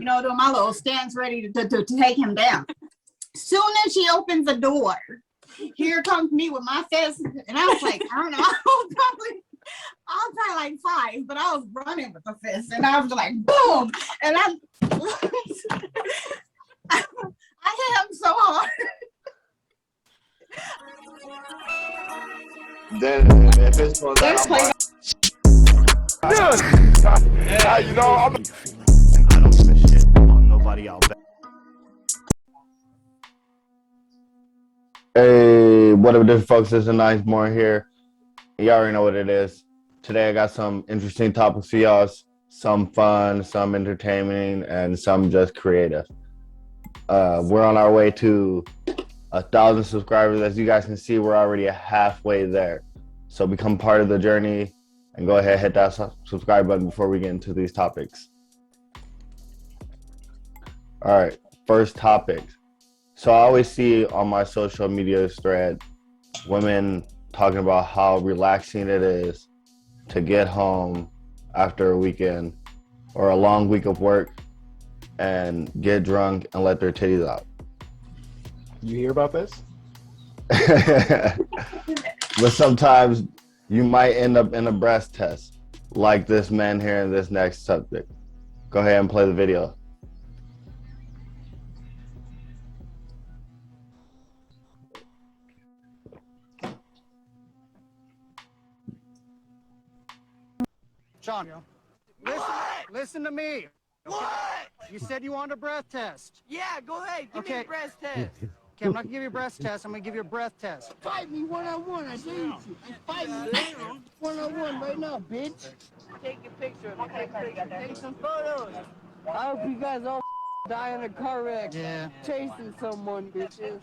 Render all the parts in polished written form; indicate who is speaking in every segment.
Speaker 1: doing my little stance ready to take him down. Soon as she opens the door, here comes me with my fist, and I was like, I don't know, I was probably like 5, but I was running with the fist, and I was like, boom, and I hit him so hard.
Speaker 2: Then if it's for that, you know, I don't give a shit on nobody else. Hey, what up, different folks? It's a nice morning here. You already know what it is. Today I got some interesting topics for y'all. Some fun, some entertaining, and some just creative. We're on our way to 1,000 subscribers. As you guys can see, we're already halfway there. So become part of the journey and go ahead, hit that subscribe button before we get into these topics. All right, first topic. So I always see on my social media thread women talking about how relaxing it is to get home after a weekend or a long week of work and get drunk and let their titties out.
Speaker 3: You hear about this?
Speaker 2: But sometimes you might end up in a breast test, like this man here in this next subject. Go ahead and play the video.
Speaker 4: Sean, listen to me.
Speaker 5: What?
Speaker 4: You said you wanted a breath test.
Speaker 5: Yeah, go ahead. Give me a breast test.
Speaker 4: Okay, I'm not gonna give you a breast test. I'm gonna give you a breath test.
Speaker 5: Fight me one-on-one. I dare you to. Fight me one-on-one right now, bitch. Take a picture of me. Take some photos. I hope you guys all die in a car wreck.
Speaker 4: Yeah.
Speaker 5: Chasing someone, bitches.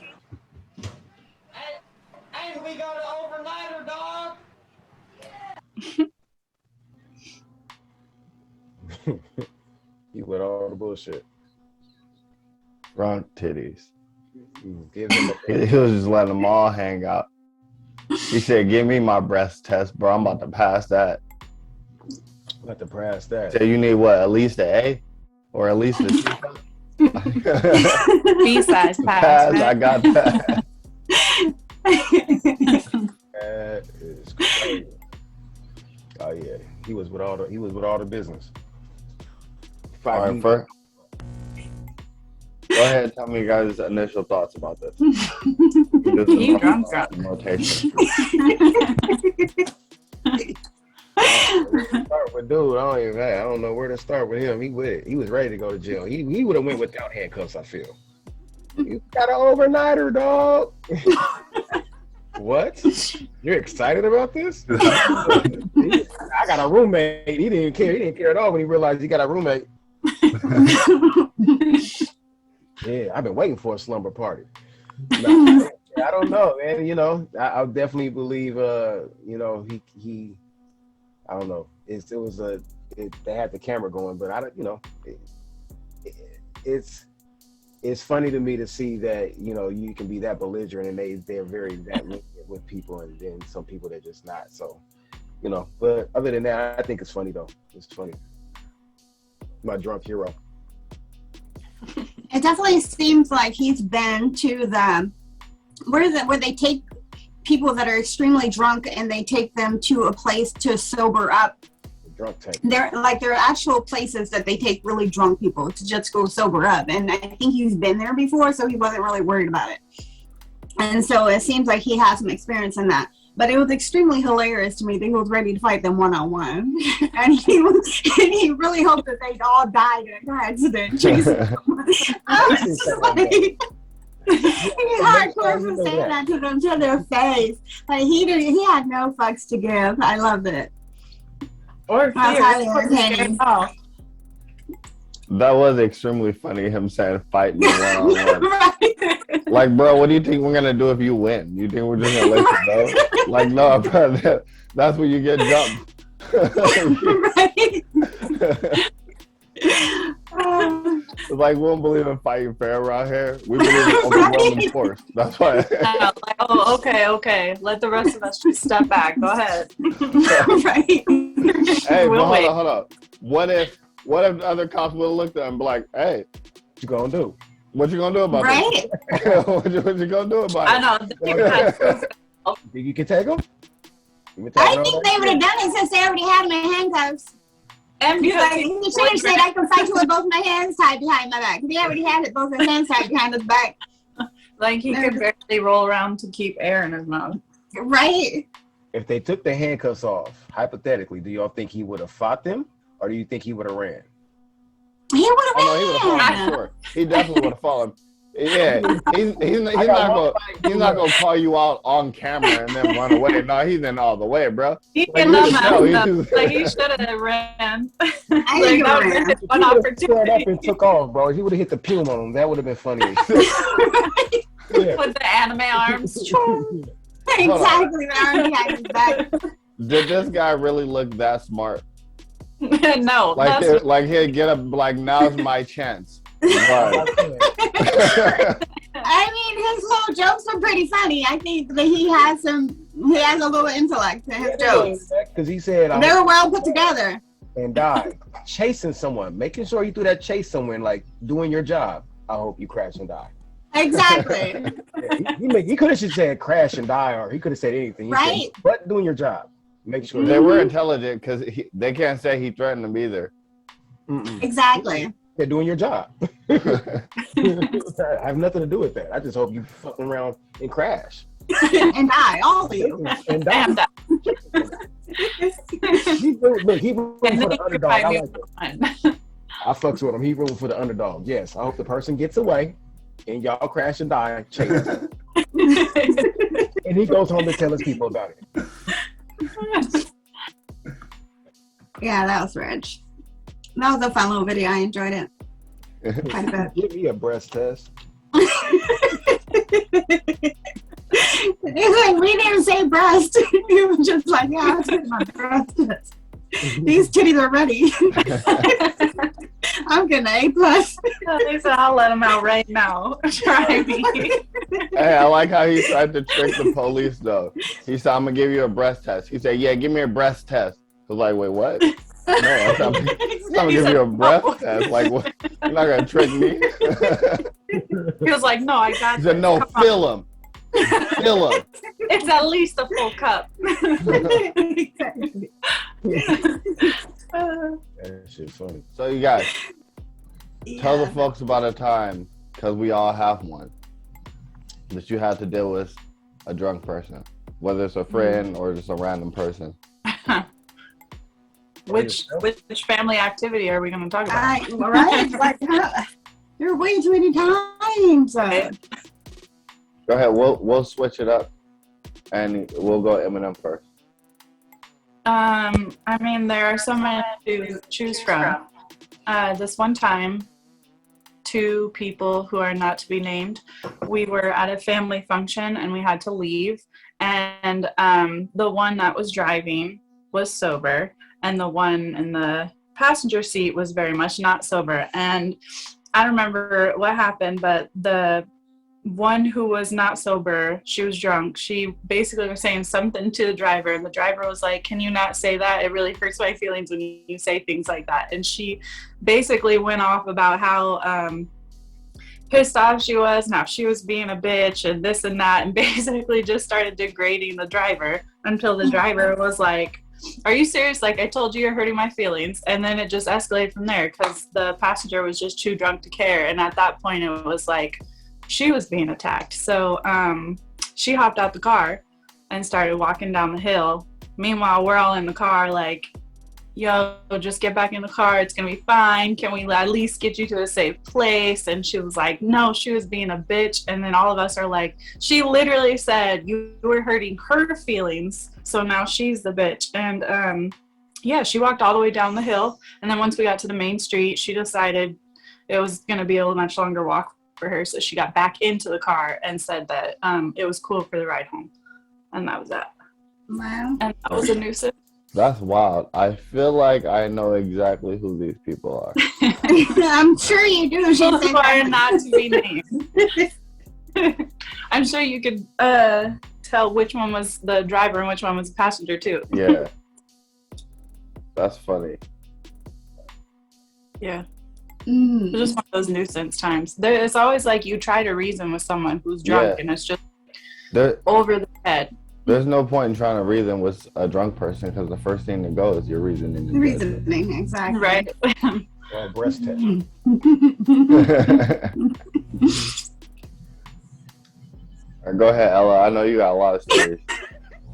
Speaker 5: Hey, we got an overnighter, dog.
Speaker 3: You with all the bullshit.
Speaker 2: Wrong titties.
Speaker 3: Give him
Speaker 2: He was just letting them all hang out. He said, give me my breast test, bro. I'm about to pass that.
Speaker 3: let the brass that.
Speaker 2: So you need what, at least an A? Or at least a C?
Speaker 6: B-size pass.
Speaker 2: I got that.
Speaker 3: That is crazy. Oh yeah, he was with all the business.
Speaker 2: All right, first, go ahead and tell me your guys' initial thoughts about this.
Speaker 6: You drunk.
Speaker 2: Notation.
Speaker 3: Start with dude. I don't know where to start with him. He with it. He was ready to go to jail. He would have went without handcuffs, I feel. You got an overnighter, dog. What? You're excited about this? I got a roommate. He didn't care. He didn't care at all when he realized he got a roommate. Yeah, I've been waiting for a slumber party. No, I don't know, man. You know, I definitely believe. You know, he. I don't know. They had the camera going, but I don't. You know, it's funny to me to see that, you know, you can be that belligerent and they're very that lenient with people, and then some people they're just not. So, you know, but other than that, I think it's funny though. It's funny. My drunk hero.
Speaker 1: It definitely seems like he's been to where they take people that are extremely drunk and they take them to a place to sober up.
Speaker 3: Drunk tank.
Speaker 1: There are actual places that they take really drunk people to just go sober up, and I think he's been there before, so he wasn't really worried about it. And so it seems like he has some experience in that. But it was extremely hilarious to me that he was ready to fight them one-on-one, and he really hoped that they'd all died in a car accident. I was just like, he hardcore for saying that to them to their face. Like he had no fucks to give. I loved it.
Speaker 6: Or fear.
Speaker 2: That was extremely funny, him saying fighting one-on-one.
Speaker 1: Right.
Speaker 2: Like, bro, what do you think we're gonna do if you win? You think we're just gonna let you go? Like, no, bro, that's when you get jumped.
Speaker 1: Right.
Speaker 2: It's like, we don't believe in fighting fair around here. We believe in overwhelming force. That's why.
Speaker 6: Like, oh, okay. Let the rest of us just step back. Go ahead.
Speaker 1: Right.
Speaker 2: Hey,
Speaker 6: We'll
Speaker 2: but hold on. What if What if the other cops would have looked at him and be like, "Hey,
Speaker 3: What you gonna do?
Speaker 2: what you gonna do about
Speaker 1: Right?
Speaker 2: this? what you gonna do about it?"
Speaker 6: I know. You had proof.
Speaker 3: Think you can take him?
Speaker 1: I think they would have ddone it since they already had him in handcuffs.
Speaker 6: And
Speaker 1: He's
Speaker 6: because
Speaker 1: like, he should have said, "I can fight you with both my hands tied behind my back." He already had both his hands tied behind his back.
Speaker 6: like he could barely roll around to keep air in his mouth.
Speaker 1: Right?
Speaker 3: If they took the handcuffs off, hypothetically, do y'all think he would have fought them, or do you think he would have ran?
Speaker 1: He would have
Speaker 2: Oh no, he would have fallen
Speaker 1: been.
Speaker 2: for sure. He definitely would have fallen. Yeah, he's not gonna call you out on camera and then run away. No, he's in all the way, bro.
Speaker 6: He
Speaker 2: Like,
Speaker 6: can
Speaker 2: you should
Speaker 6: know
Speaker 2: know,
Speaker 6: like he should have ran.
Speaker 1: I
Speaker 6: Like,
Speaker 1: think
Speaker 6: that
Speaker 1: he
Speaker 6: would've
Speaker 1: ran.
Speaker 6: been
Speaker 3: If
Speaker 6: one
Speaker 3: he would have stood up
Speaker 6: opportunity
Speaker 3: and took off, bro, he would have hit the puma on him. That would have been funny. as shit. Yeah.
Speaker 6: with the anime arms.
Speaker 1: Exactly. The arm behind his back.
Speaker 2: Did this guy really look that smart?
Speaker 6: No,
Speaker 2: Like,
Speaker 6: that's
Speaker 2: like he'd get up, like, now's my chance. Right.
Speaker 1: I mean, his little jokes were pretty funny. I think that he has a little intellect to his jokes.
Speaker 3: Because he said,
Speaker 1: They were well put together.
Speaker 3: and die. Chasing someone, making sure you threw that chase somewhere, and like doing your job. I hope you crash and die.
Speaker 1: Exactly.
Speaker 3: Yeah, he could have just said crash and die, or he could have said anything. He
Speaker 1: Right.
Speaker 3: said, but doing your job. Make sure.
Speaker 2: They were intelligent because they can't say he threatened them either.
Speaker 3: Mm-mm.
Speaker 1: Exactly.
Speaker 3: They're doing your job. I have nothing to do with that. I just hope you fucking around and crash.
Speaker 1: And die, all of you.
Speaker 3: And die.
Speaker 6: and
Speaker 3: He rooting
Speaker 6: and
Speaker 3: for
Speaker 6: then
Speaker 3: the
Speaker 6: you
Speaker 3: underdog.
Speaker 6: could
Speaker 3: I
Speaker 6: find me
Speaker 3: like it.
Speaker 6: fun.
Speaker 3: I fucks with him. He rooting for the underdog. Yes. I hope the person gets away and y'all crash and die. Chase. And he goes home to tell his people about it.
Speaker 1: Yeah, that was rich. That was a fun little video. I enjoyed it quite a
Speaker 3: Give me a breast test.
Speaker 1: bit. It's like, we didn't say breast. He was just like, yeah, I'll take my breast. These titties are ready. I'm getting an A+.
Speaker 6: He said, I'll let him out right now. Try me.
Speaker 2: Hey, I like how he tried to trick the police though. He said, "I'm gonna give you a breast test." He said, "Yeah, give me a breast test." I was like, "Wait, what?" No, I'm gonna give you a breast test. Like, what? You're not gonna trick me.
Speaker 6: He was like, no, I got
Speaker 2: He said,
Speaker 6: this.
Speaker 2: "No,
Speaker 6: Come on.
Speaker 2: fill him, fill him."
Speaker 6: It's at least a full cup.
Speaker 3: That shit's funny.
Speaker 2: So you guys tell the
Speaker 1: Yeah.
Speaker 2: folks about a time, because we all have one, that you had to deal with a drunk person, whether it's a friend or just a random person.
Speaker 6: Which family activity are we going to talk about?
Speaker 1: Right? Like, there are way too many times.
Speaker 2: Go ahead. We'll switch it up, and we'll go Eminem first.
Speaker 6: I mean, there are so many to choose from. This one time, two people who are not to be named, we were at a family function and we had to leave. And the one that was driving was sober, and the one in the passenger seat was very much not sober. And I don't remember what happened, but the one who was not sober, she was drunk. She basically was saying something to the driver, and the driver was like, "Can you not say that? It really hurts my feelings when you say things like that." And she basically went off about how pissed off she was and how she was being a bitch and this and that, and basically just started degrading the driver until the driver was like, "Are you serious? Like, I told you you're hurting my feelings." And then it just escalated from there because the passenger was just too drunk to care. And at that point, it was like she was being attacked. So she hopped out the car and started walking down the hill. Meanwhile, we're all in the car like, "Yo, just get back in the car. It's going to be fine. Can we at least get you to a safe place?" And she was like, no, she was being a bitch. And then all of us are like, she literally said you were hurting her feelings. So now she's the bitch. And yeah, she walked all the way down the hill. And then once we got to the main street, she decided it was going to be a much longer walk for her. So she got back into the car and said that it was cool for the ride home. And that was that.
Speaker 1: Wow.
Speaker 6: And that was a nuisance.
Speaker 2: That's wild. I feel like I know exactly who these people are.
Speaker 1: I'm sure you do. She
Speaker 6: People
Speaker 1: said
Speaker 6: who are
Speaker 1: that.
Speaker 6: not to be named. I'm sure you could tell which one was the driver and which one was the passenger too.
Speaker 2: Yeah. That's funny.
Speaker 6: Yeah.
Speaker 1: Mm.
Speaker 6: It's just one of those nuisance times. It's always like you try to reason with someone who's drunk,
Speaker 2: Yeah.
Speaker 6: and it's just
Speaker 2: There,
Speaker 6: over the head.
Speaker 2: there's no point in trying to reason with a drunk person because the first thing to go is your reasoning. and judgment.
Speaker 1: Reasoning, exactly.
Speaker 6: Right.
Speaker 3: Or a breast test.
Speaker 2: Go ahead, Ella. I know you got a lot of stories.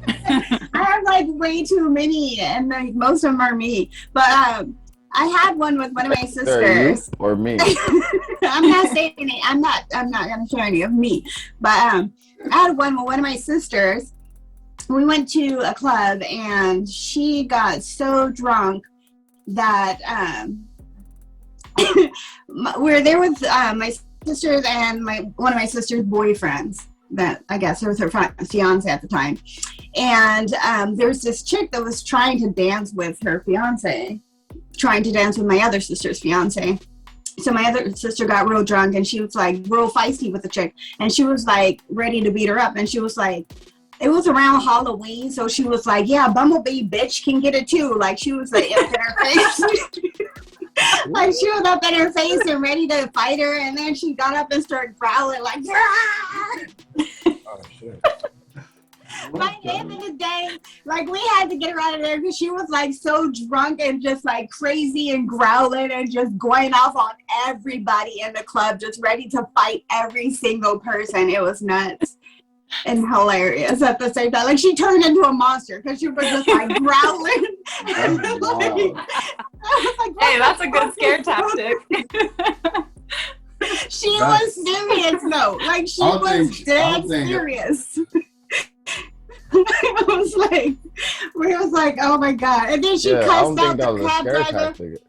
Speaker 1: I have like way too many, and like most of them are me. But I had one with one of my
Speaker 2: Are you
Speaker 1: sisters.
Speaker 2: or me?
Speaker 1: I'm not saying it. I'm not gonna share any of me. But I had one with one of my sisters. We went to a club, and she got so drunk that we were there with my sisters and one of my sister's boyfriends. That I guess was her fiance at the time, and there's this chick that was trying to dance with her fiance, trying to dance with my other sister's fiance. So my other sister got real drunk, and she was like real feisty with the chick, and she was like ready to beat her up, and she was like, it was around Halloween, so she was like, yeah, Bumblebee bitch can get it too. Like she was like up in her face. Like she was up in her face and ready to fight her, and then she got up and started growling like, ah!
Speaker 3: Oh shit.
Speaker 1: By the end of the day, like we had to get her out of there because she was like so drunk and just like crazy and growling and just going off on everybody in the club, just ready to fight every single person. It was nuts and hilarious at the same time. Like she turned into a monster because she was just like growling. And, like, I was like,
Speaker 6: Hey, that's a
Speaker 1: what
Speaker 6: good
Speaker 1: the
Speaker 6: scare
Speaker 1: fuck?
Speaker 6: tactic.
Speaker 1: She was serious though. Like she was dead serious. It was like, we was like, oh my god. And then she cussed out the cab driver.
Speaker 2: Tactic.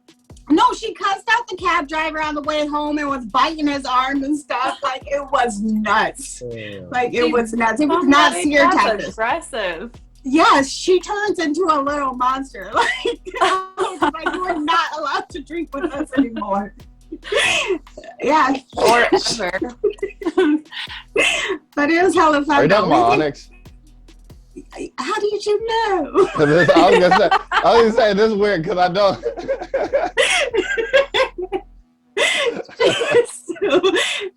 Speaker 1: No, she cussed out the cab driver on the way home and was biting his arm and stuff. Like it was nuts. Like it was nuts. It was not scare tactics.
Speaker 6: Aggressive.
Speaker 1: Yes, she turns into a little monster. Like, I was like, you're not allowed to drink with us anymore. Yeah.
Speaker 6: Or ever.
Speaker 1: But it was hella fun.
Speaker 2: Are you talking about Onyx?
Speaker 1: How did you know?
Speaker 2: I was gonna say this is weird because I don't.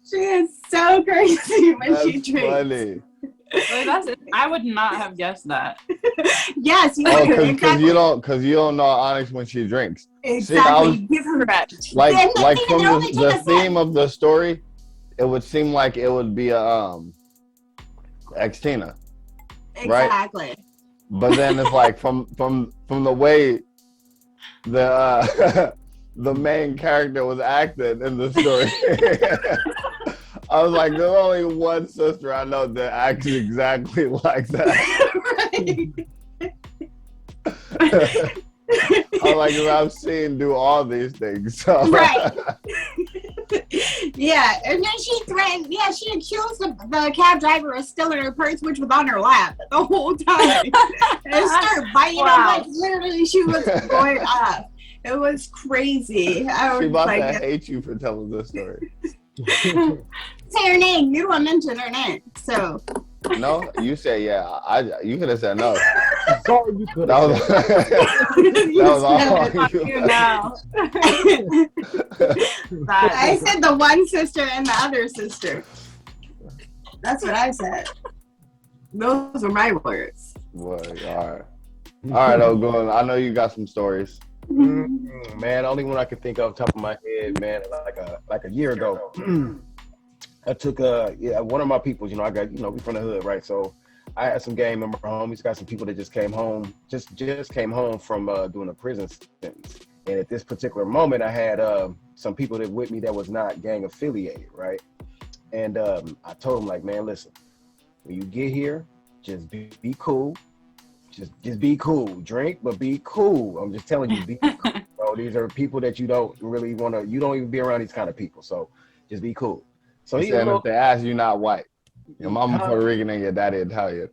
Speaker 1: She is so crazy when
Speaker 2: That's
Speaker 1: she drinks.
Speaker 2: funny.
Speaker 6: Like, I would not have guessed that.
Speaker 1: Yes, you
Speaker 2: Oh,
Speaker 1: do.
Speaker 2: because you don't know Onyx when she drinks.
Speaker 1: Exactly.
Speaker 2: See,
Speaker 1: Give her
Speaker 6: Correct.
Speaker 2: like
Speaker 1: Then
Speaker 2: from
Speaker 1: they only
Speaker 2: the
Speaker 1: take a
Speaker 2: theme of the story, it would seem like it would be a ex-Tina.
Speaker 1: exactly.
Speaker 2: But then it's like from the way the the main character was acted in the story. I was like, there's only one sister I know that acts exactly like that. I'm like, I've seen do all these things. So.
Speaker 1: Right. Yeah, and then she threatened. Yeah, she accused the cab driver of stealing her purse, which was on her lap the whole time, and started biting
Speaker 6: Wow.
Speaker 1: him. Like literally, she was going off. It was crazy. I was
Speaker 2: She about
Speaker 1: like,
Speaker 2: to hate you for telling this story.
Speaker 1: say her name. You don't mention her name, so.
Speaker 2: No, you say yeah. You could have said no.
Speaker 3: Sorry, you could
Speaker 2: That
Speaker 3: have.
Speaker 2: was that was all
Speaker 6: Fuck
Speaker 2: you.
Speaker 6: you now.
Speaker 1: I said the one sister and the other sister. That's what I said. Those are my words.
Speaker 2: Boy, all right, Ogun. I know you got some stories.
Speaker 3: Man, only one I could think of top of my head, man, like a year ago. I took one of my peoples, I got, we from the hood, right? So I had some gang member homies, got some people that just came home, just came home from doing a prison sentence. And at this particular moment, I had some people that with me that was not gang affiliated, right? And I told them, like, man, listen, when you get here, just be cool. Just be cool. Drink, but be cool. I'm just telling you, be cool. So these are people that you don't really want to, you don't even be around these kind of people. So just be cool. So
Speaker 2: He said if they ask you not white, your mama Puerto Rican and your daddy Italian.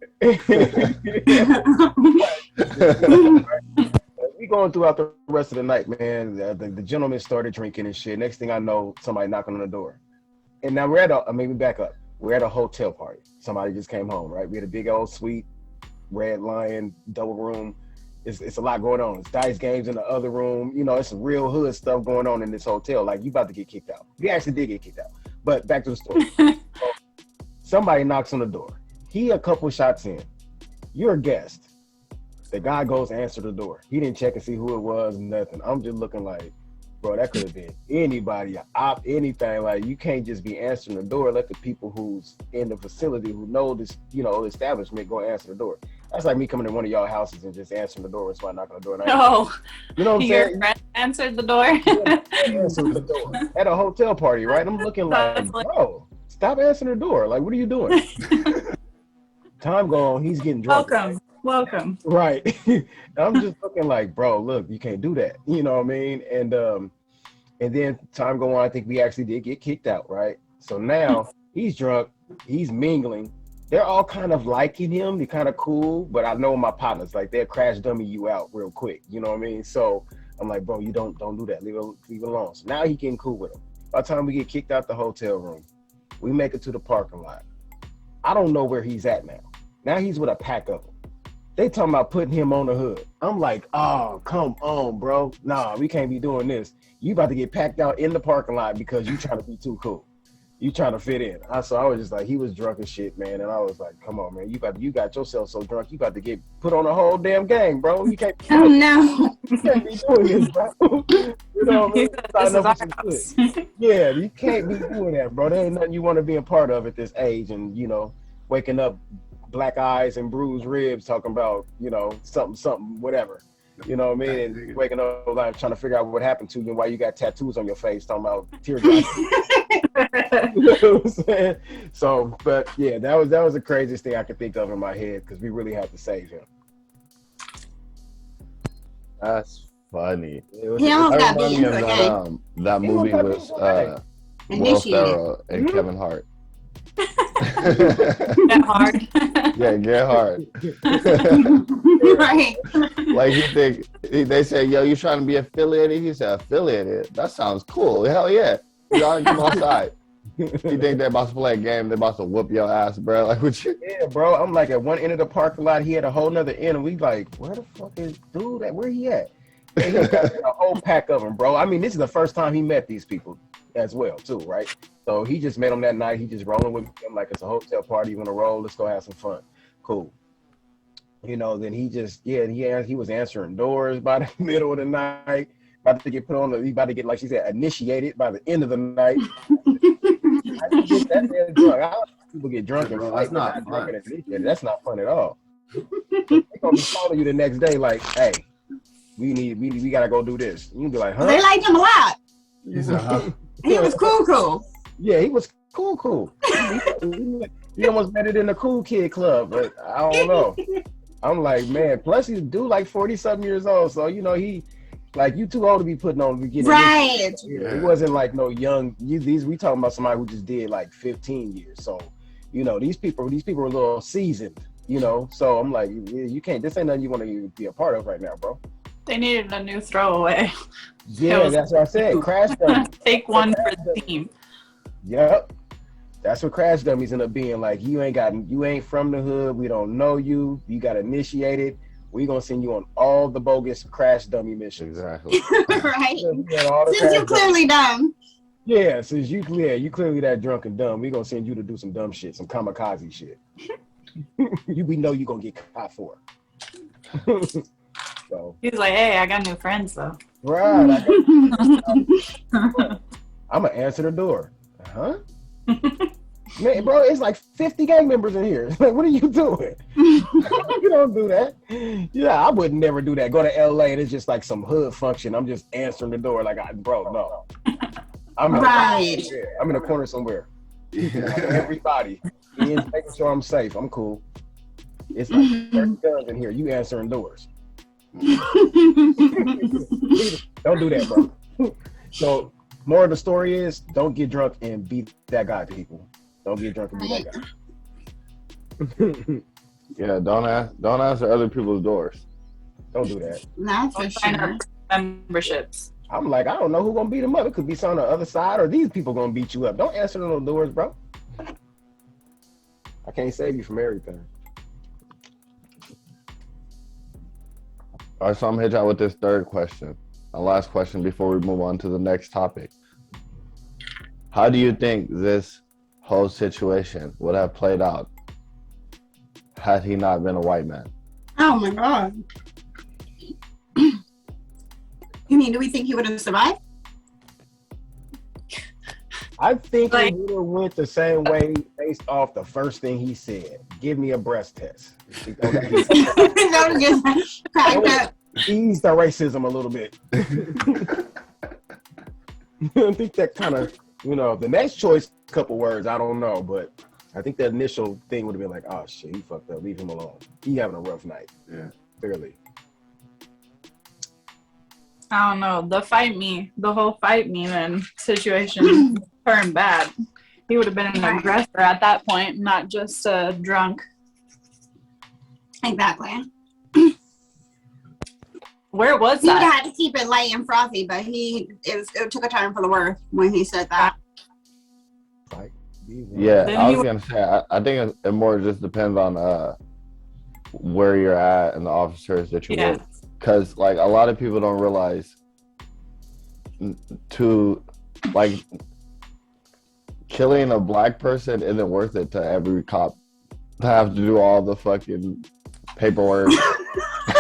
Speaker 3: We going throughout the rest of the night, man. The gentleman started drinking and shit. Next thing I know, somebody knocking on the door. And now we're back up. We're at a hotel party. Somebody just came home, right? We had a big old suite, Red Lion, double room. It's a lot going on. It's dice games in the other room. You know, it's some real hood stuff going on in this hotel. Like, you about to get kicked out. You actually did get kicked out. But back to the story. So, somebody knocks on the door. He a couple shots in. You're a guest. The guy goes answer the door. He didn't check and see who it was, nothing. I'm just looking like, bro, that could have been anybody, anything. Like, you can't just be answering the door. Let the people who's in the facility who know this, you know, establishment go answer the door. That's like me coming to one of y'all houses and just answering the door and so I knock on the door.
Speaker 6: No,
Speaker 3: you know what I'm
Speaker 6: your
Speaker 3: saying?
Speaker 6: friend answered the door.
Speaker 3: Answered the door at a hotel party, right? I'm looking like, bro, stop answering the door. Like, what are you doing? Time go on, he's getting drunk.
Speaker 6: Welcome.
Speaker 3: Right. I'm just looking like, bro, look, you can't do that. You know what I mean? And then time go on, I think we actually did get kicked out, right? So now he's drunk, he's mingling. They're all kind of liking him. They're kind of cool, but I know my partners, like, they'll crash dummy you out real quick. You know what I mean? So I'm like, bro, you don't do that. Leave it alone. So now he getting cool with him. By the time we get kicked out the hotel room, we make it to the parking lot. I don't know where he's at now. Now he's with a pack of them. They talking about putting him on the hood. I'm like, oh, come on, bro. Nah, we can't be doing this. You about to get packed out in the parking lot because you trying to be too cool. You trying to fit in. So I was just like, he was drunk as shit, man. And I was like, come on, man. You got yourself so drunk. You about to get put on a whole damn gang, bro. You can't be
Speaker 1: Oh no.
Speaker 3: you can't be doing this, bro. You know what I mean?
Speaker 6: This is our house.
Speaker 3: Yeah, you can't be doing that, bro. There ain't nothing you want to be a part of at this age. And, you know, waking up black eyes and bruised ribs talking about, you know, something, whatever. You know what I mean? And waking up like trying to figure out what happened to you and why you got tattoos on your face talking about teardrops. You know what I'm saying? So, but yeah, that was the craziest thing I could think of in my head because we really had to save him.
Speaker 2: That's funny.
Speaker 1: He almost got
Speaker 2: That
Speaker 1: beat
Speaker 2: reminds me
Speaker 1: into
Speaker 2: of
Speaker 1: a gang.
Speaker 2: that movie
Speaker 3: got
Speaker 2: with
Speaker 3: beat into a gang.
Speaker 2: Will
Speaker 1: Initiated.
Speaker 2: Ferrell and Kevin Hart.
Speaker 6: Get hard.
Speaker 2: Yeah, get hard.
Speaker 1: Right.
Speaker 2: Like, they say, yo, you trying to be affiliated? He said, affiliated? That sounds cool. Hell yeah. Y'all come outside. You think they're about to play a game? They're about to whoop your ass, bro. Like, what you?
Speaker 3: Yeah, bro. I'm like at one end of the parking lot. He had a whole nother end. And we like, where the fuck is dude at? Where he at? And he got a whole pack of them, bro. I mean, this is the first time he met these people as well, too, right? So he just met them that night. He just rolling with them like it's a hotel party. You want to roll? Let's go have some fun. Cool. You know, then he just, he was answering doors by the middle of the night. About to get put on, he about to get, like she said, initiated by the end of the night. I just get that damn drunk. I don't think people get drunk and
Speaker 2: Bro,
Speaker 3: fight.
Speaker 2: that's not
Speaker 3: Drunk
Speaker 2: fun.
Speaker 3: and initiated. That's not fun at all. They're gonna be calling you the next day like, hey, we gotta go do this. And you be like,
Speaker 1: They
Speaker 3: huh?
Speaker 1: liked him a lot.
Speaker 2: He said, huh?
Speaker 1: He was cool.
Speaker 3: Yeah, he was cool. He almost made it in the cool kid club, but I don't know. I'm like, man, plus he's dude like 40-something years old, so you know he like you too old to be putting on beginning.
Speaker 1: Right.
Speaker 3: It wasn't like no young. We talking about somebody who just did like 15 years. So, you know, these people are a little seasoned. You know, so I'm like, you can't. This ain't nothing you want to be a part of right now, bro.
Speaker 6: They needed a new throwaway.
Speaker 3: Yeah, that's what I said. Crash dummies.
Speaker 6: Take one for the team.
Speaker 3: Yep. That's what crash dummies end up being like. You ain't from the hood. We don't know you. You got initiated. We gonna send you on all the bogus crash dummy missions.
Speaker 2: Exactly.
Speaker 1: Right.
Speaker 3: All the
Speaker 1: Since
Speaker 3: crash
Speaker 1: you're clearly dumb.
Speaker 3: Yeah, since you clearly that drunk and dumb, we gonna send you to do some dumb shit, some kamikaze shit. We know you gonna get caught for it. So
Speaker 6: He's like, hey, I got new friends though.
Speaker 3: right, I'm gonna answer the door. Huh? Man, bro, it's like 50 gang members in here. Like, what are you doing? You don't do that. Yeah, I would never do that. Go to LA and it's just like some hood function. I'm just answering the door like, bro, no. I'm in a corner somewhere. Everybody. Ian's making sure I'm safe. I'm cool. It's like 30 guns in here. You answering doors. Don't do that, bro. So, more of the story is, don't get drunk and be that guy, people. Don't get drunk and be that guy.
Speaker 2: Yeah, don't answer other people's doors.
Speaker 3: Don't do that.
Speaker 1: That's for
Speaker 6: Don't sign
Speaker 1: sure.
Speaker 6: up memberships.
Speaker 3: I'm like, I don't know who's gonna beat him up. It could be someone on the other side, or these people gonna beat you up. Don't answer no doors, bro. I can't save you from everything.
Speaker 2: All right, so I'm gonna hit y'all with this third question, a last question before we move on to the next topic. How do you think this whole situation would have played out had he not been a white man?
Speaker 1: Oh my god. You mean, do we think he would have survived?
Speaker 3: I think
Speaker 6: Like-
Speaker 3: it would have went the same way based off the first thing he said. Give me a breast test.
Speaker 1: That was just cracked up.
Speaker 3: Ease the racism a little bit. I think that kind of, the next choice, couple words, I don't know, but I think the initial thing would have been like, oh shit, he fucked up, leave him alone. He having a rough night.
Speaker 2: Yeah.
Speaker 3: Clearly.
Speaker 6: I don't know. The whole fight me then situation turned bad. He would have been an aggressor at that point, not just a drunk.
Speaker 1: Exactly.
Speaker 6: Where was
Speaker 1: He
Speaker 6: that?
Speaker 1: had to keep it light and frothy, but it took a turn for the worse when he said that.
Speaker 3: Right.
Speaker 2: Yeah,
Speaker 6: Then
Speaker 2: I
Speaker 6: he
Speaker 2: was gonna say, I think it more just depends on where you're at and the officers that you're
Speaker 6: Yeah.
Speaker 2: with, because like a lot of people don't realize to like killing a black person isn't worth it to every cop to have to do all the fucking paperwork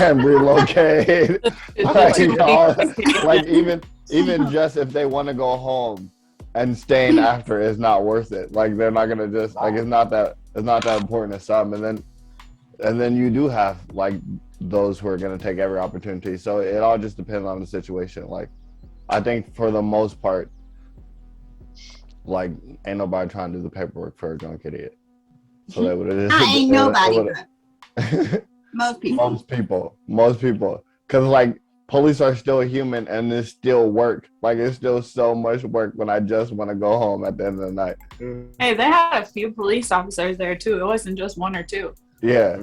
Speaker 2: and relocate. like even just if they want to go home and staying after is not worth it. Like they're not gonna just like it's not that important to some. And then you do have like those who are gonna take every opportunity. So it all just depends on the situation. Like I think for the most part, like ain't nobody trying to do the paperwork for a drunk idiot. So they would have.
Speaker 1: I ain't nobody. Most people.
Speaker 2: Most people. Because, like, police are still human and it's still work. Like, it's still so much work when I just want to go home at the end of the night.
Speaker 6: Hey, they had a few police officers there, too. It wasn't just one or two.
Speaker 2: Yeah.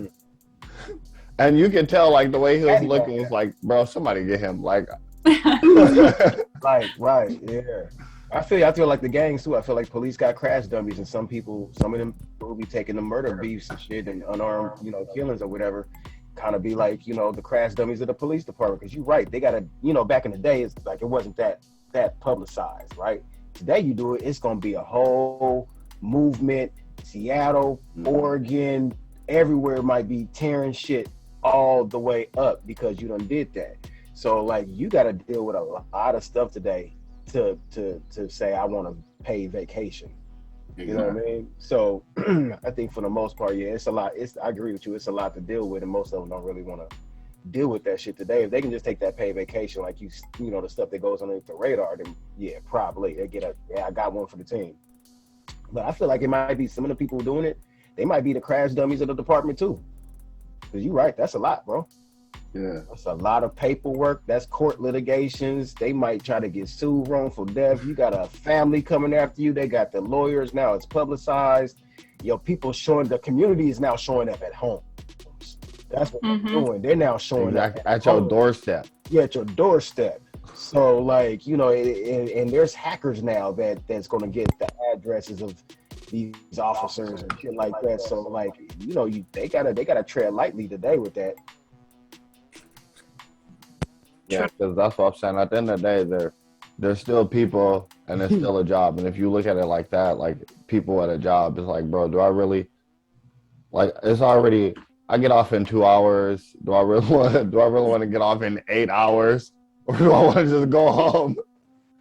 Speaker 2: And you can tell, like, the way he was looking, it's like, bro, somebody get him. Like,
Speaker 3: Right, yeah. I feel like the gangs too. I feel like police got crash dummies, and some of them will be taking the murder beefs and shit and unarmed, killings or whatever, kind of be like, the crash dummies of the police department. Because you're right, they gotta, back in the day, it's like it wasn't that publicized, right? Today you do it, it's gonna be a whole movement. Seattle, Oregon, everywhere might be tearing shit all the way up because you done did that. So like you got to deal with a lot of stuff today to say I want to pay vacation. You know what I mean? So I think for the most part, yeah, it's a lot. I agree with you. It's a lot to deal with, and most of them don't really want to deal with that shit today. If they can just take that paid vacation, like the stuff that goes underneath the radar, then yeah, probably they get I got one for the team. But I feel like it might be some of the people doing it. They might be the crash dummies of the department too. Cause you're right, that's a lot, bro.
Speaker 2: yeah.
Speaker 3: That's a lot of paperwork. That's court litigations. They might try to get sued, wrongful death. You got a family coming after you. They got the lawyers. Now it's publicized. The community is now showing up at home. That's what they're doing. They're now showing up
Speaker 2: at your doorstep.
Speaker 3: Yeah, at your doorstep. So like, and there's hackers now that's going to get the addresses of these officers and shit like that. So like, they gotta tread lightly today with that.
Speaker 2: Yeah, because that's what I'm saying. At the end of the day, they're still people and it's still a job. And if you look at it like that, like people at a job, it's like, bro, do I really it's already I get off in 2 hours. Do I really want to get off in 8 hours? Or do I want to just go home?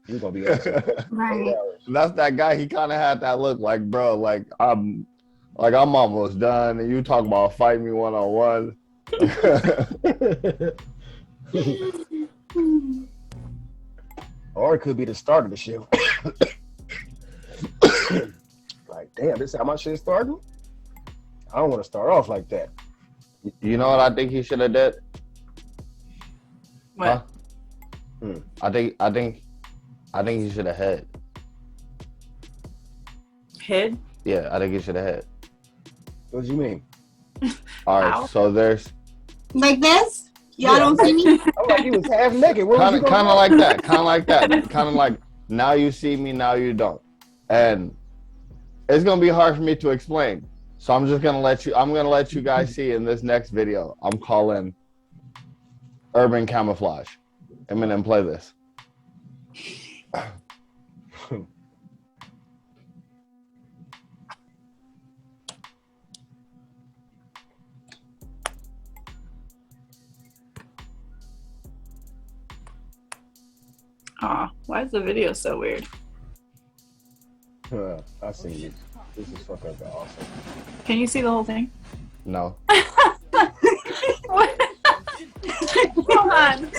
Speaker 3: You're gonna be
Speaker 1: Right.
Speaker 2: That's that guy, he kinda had that look like, bro, I'm almost done and you talk about fight me one-on-one.
Speaker 3: Or it could be the start of the show. Like, damn, this is how my shit starting? I don't want to start off like that.
Speaker 2: You know what I think he should have did?
Speaker 6: What?
Speaker 2: Huh? I think he should have hid.
Speaker 6: Hid?
Speaker 2: Yeah, I think he should have hid.
Speaker 3: What do you mean?
Speaker 2: All right,
Speaker 6: How?
Speaker 2: so there's
Speaker 1: Like this? Y'all
Speaker 3: Yeah.
Speaker 1: don't see me?
Speaker 3: I'm like, he was half naked. What was
Speaker 2: kind
Speaker 3: you
Speaker 2: of
Speaker 3: gonna
Speaker 2: like that, kind of like now you see me, now you don't, and it's gonna be hard for me to explain. So I'm just gonna let you. I'm gonna let you guys see in this next video. I'm calling urban camouflage. Eminem, play this.
Speaker 6: Aw, why is the video so weird?
Speaker 3: I see it. This is fucking awesome.
Speaker 6: Can you see the whole thing?
Speaker 2: No.
Speaker 6: What? Hold on.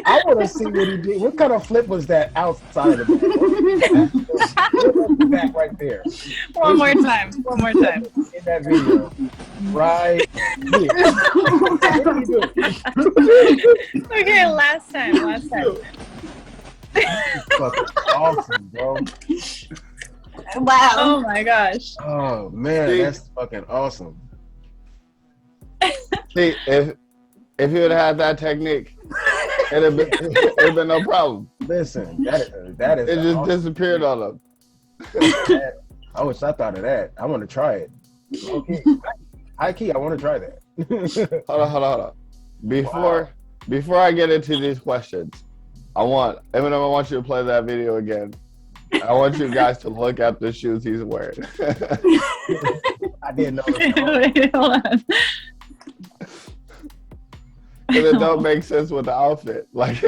Speaker 3: I want to see what he did. What kind of flip was that outside of it? Back right there.
Speaker 6: One more time. One more time.
Speaker 3: In that video. Right here.
Speaker 6: Okay, last time. Last time.
Speaker 3: Fucking awesome, bro.
Speaker 1: Wow.
Speaker 6: Oh my gosh.
Speaker 3: Oh man, that's fucking awesome.
Speaker 2: See, if you would have had that technique, it'd have been no problem.
Speaker 3: Listen, that is
Speaker 2: It just
Speaker 3: awesome.
Speaker 2: disappeared on them.
Speaker 3: I wish I thought of that. I want to try it. Okay. High key, I want to try that.
Speaker 2: Hold on. Before I get into these questions, Eminem, I want you to play that video again. I want you guys to look at the shoes he's wearing.
Speaker 3: I didn't know.
Speaker 6: Wait, hold on.
Speaker 2: Because it don't make sense with the outfit. Like,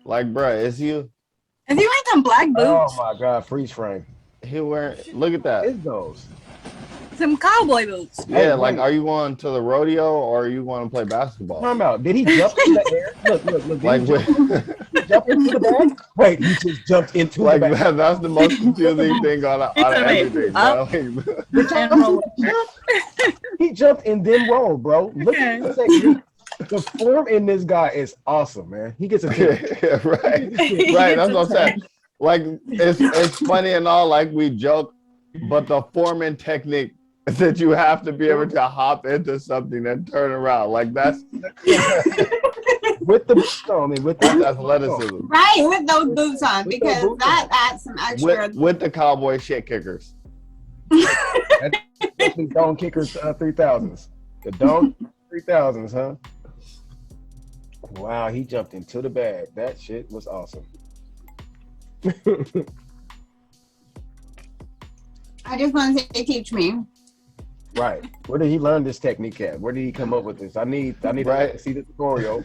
Speaker 2: like, bruh, it's you.
Speaker 1: Is he wearing some black
Speaker 3: Oh
Speaker 1: boots?
Speaker 3: my god, freeze frame.
Speaker 2: He wearing. Look at that.
Speaker 3: It's those.
Speaker 1: Some cowboy boots.
Speaker 2: Yeah,
Speaker 3: Hey,
Speaker 2: like,
Speaker 3: wait.
Speaker 2: are you going to the rodeo or are you going to play basketball?
Speaker 3: Time out. Did he jump in the air? Look. Did
Speaker 2: Like,
Speaker 3: he jump into the bag? Wait, he just jumped into
Speaker 2: like
Speaker 3: the bag.
Speaker 2: that's the most confusing thing on everything.
Speaker 6: Up.
Speaker 2: Bro.
Speaker 3: He jumped and then rolled, bro. Look
Speaker 6: Okay.
Speaker 3: at the technique. The form in this guy is awesome, man. He gets a
Speaker 2: Yeah, right. Right, that's what I'm saying. Like, it's funny and all, like, we joke, but the form and technique that you have to be able to hop into something and turn around, like, that's
Speaker 3: with the boots on. With
Speaker 2: that's
Speaker 3: the
Speaker 2: athleticism.
Speaker 1: Right, with those boots on,
Speaker 3: With
Speaker 1: because
Speaker 3: those boots
Speaker 1: that adds some extra.
Speaker 2: With the cowboy shit kickers.
Speaker 3: That's the Dome Kickers 3000s. The Dome 3000s, huh? Wow, he jumped into the bag. That shit was awesome.
Speaker 1: I just want to say, teach me.
Speaker 3: Right. Where did he learn this technique at? Where did he come up with this? I need
Speaker 2: Right.
Speaker 3: to see the tutorial.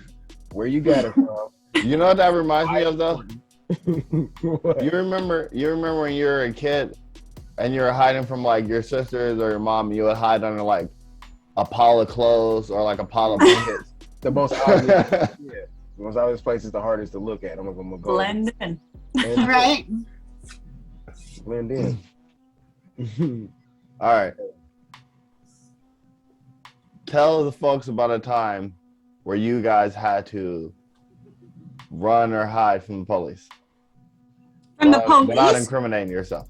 Speaker 3: Where you got it from?
Speaker 2: You know what that reminds me of, though?
Speaker 3: What?
Speaker 2: You remember when you were a kid and you were hiding from, like, your sisters or your mom, you would hide under, like, a pile of clothes or, like, a pile of blankets.
Speaker 3: The most obvious, yeah. The most obvious place is the hardest to look at. I'm gonna go
Speaker 6: Blend in.
Speaker 1: Right?
Speaker 3: Blend in.
Speaker 2: All right. Tell the folks about a time where you guys had to run or hide from the police.
Speaker 1: From the
Speaker 2: Without
Speaker 1: police.
Speaker 2: incriminating yourself.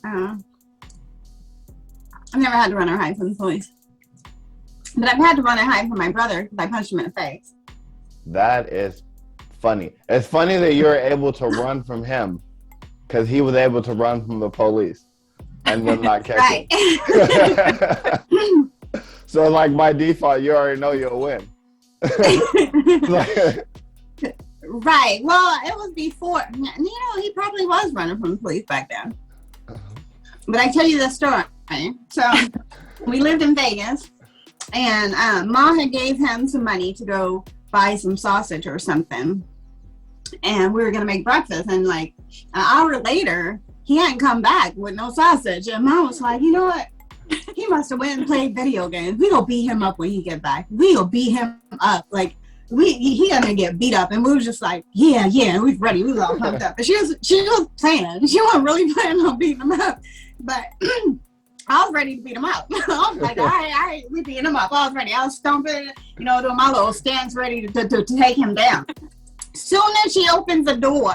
Speaker 1: I've never had to run or hide from the police. But I've had to run and hide from my brother because I punched him in the face.
Speaker 2: That is funny. It's funny that you're able to run from him because he was able to run from the police and then not catch
Speaker 1: Right.
Speaker 2: him. So, like, by default, you already know you'll win. Like,
Speaker 1: Right. Well, it was before. He probably was running from the police back then. But I tell you the story. So we lived in Vegas, and Mom had gave him some money to go buy some sausage or something, and we were gonna make breakfast. And like an hour later, he hadn't come back with no sausage, and Mom was like, "You know what? He must have went and played video games. We gonna beat him up when he get back. We gonna beat him up like." He gonna get beat up, and we was just like, yeah, we ready. We was all pumped up. But she was playing. She wasn't really planning on beating him up, but I was ready to beat him up. I was like, all right, we beating him up. I was ready. I was stomping, doing my little stance, ready to take him down. Soon as she opens the door,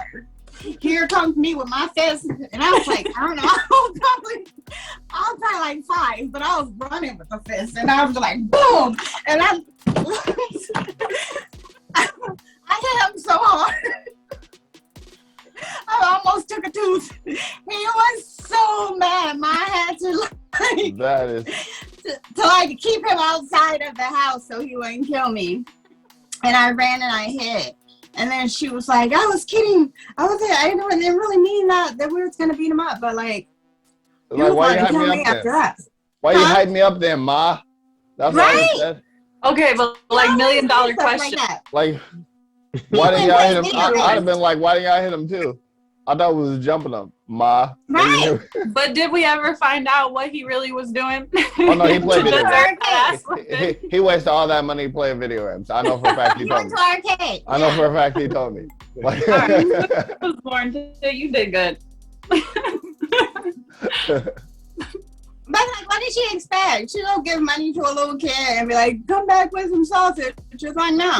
Speaker 1: here comes me with my fist, and I was like, I don't know, I was probably like 5, but I was running with the fist, and I was like, boom, and I tooth. He was so mad. I had to like
Speaker 2: That is
Speaker 1: to like keep him outside of the house so he wouldn't kill me. And I ran and I hid. And then she was like, I was kidding. I didn't really mean that we were gonna beat him up, but like
Speaker 2: why you hide me up there? Why you hide me up there, Ma? That's what I said.
Speaker 6: Okay, but like $1 million question.
Speaker 2: Like, why didn't y'all hit him? I'd have been like, why didn't y'all hit him too? I thought we was jumping him, Ma.
Speaker 1: Right.
Speaker 6: But did we ever find out what he really was doing?
Speaker 2: Oh no, he played video games. He wasted all that money playing video games. I know for a fact he told me. I know for a fact he told me. Like,
Speaker 6: I was born today. You did good.
Speaker 1: But like, what did she expect? She don't give money to a little kid and be like, come back with some sausage. She's like, no.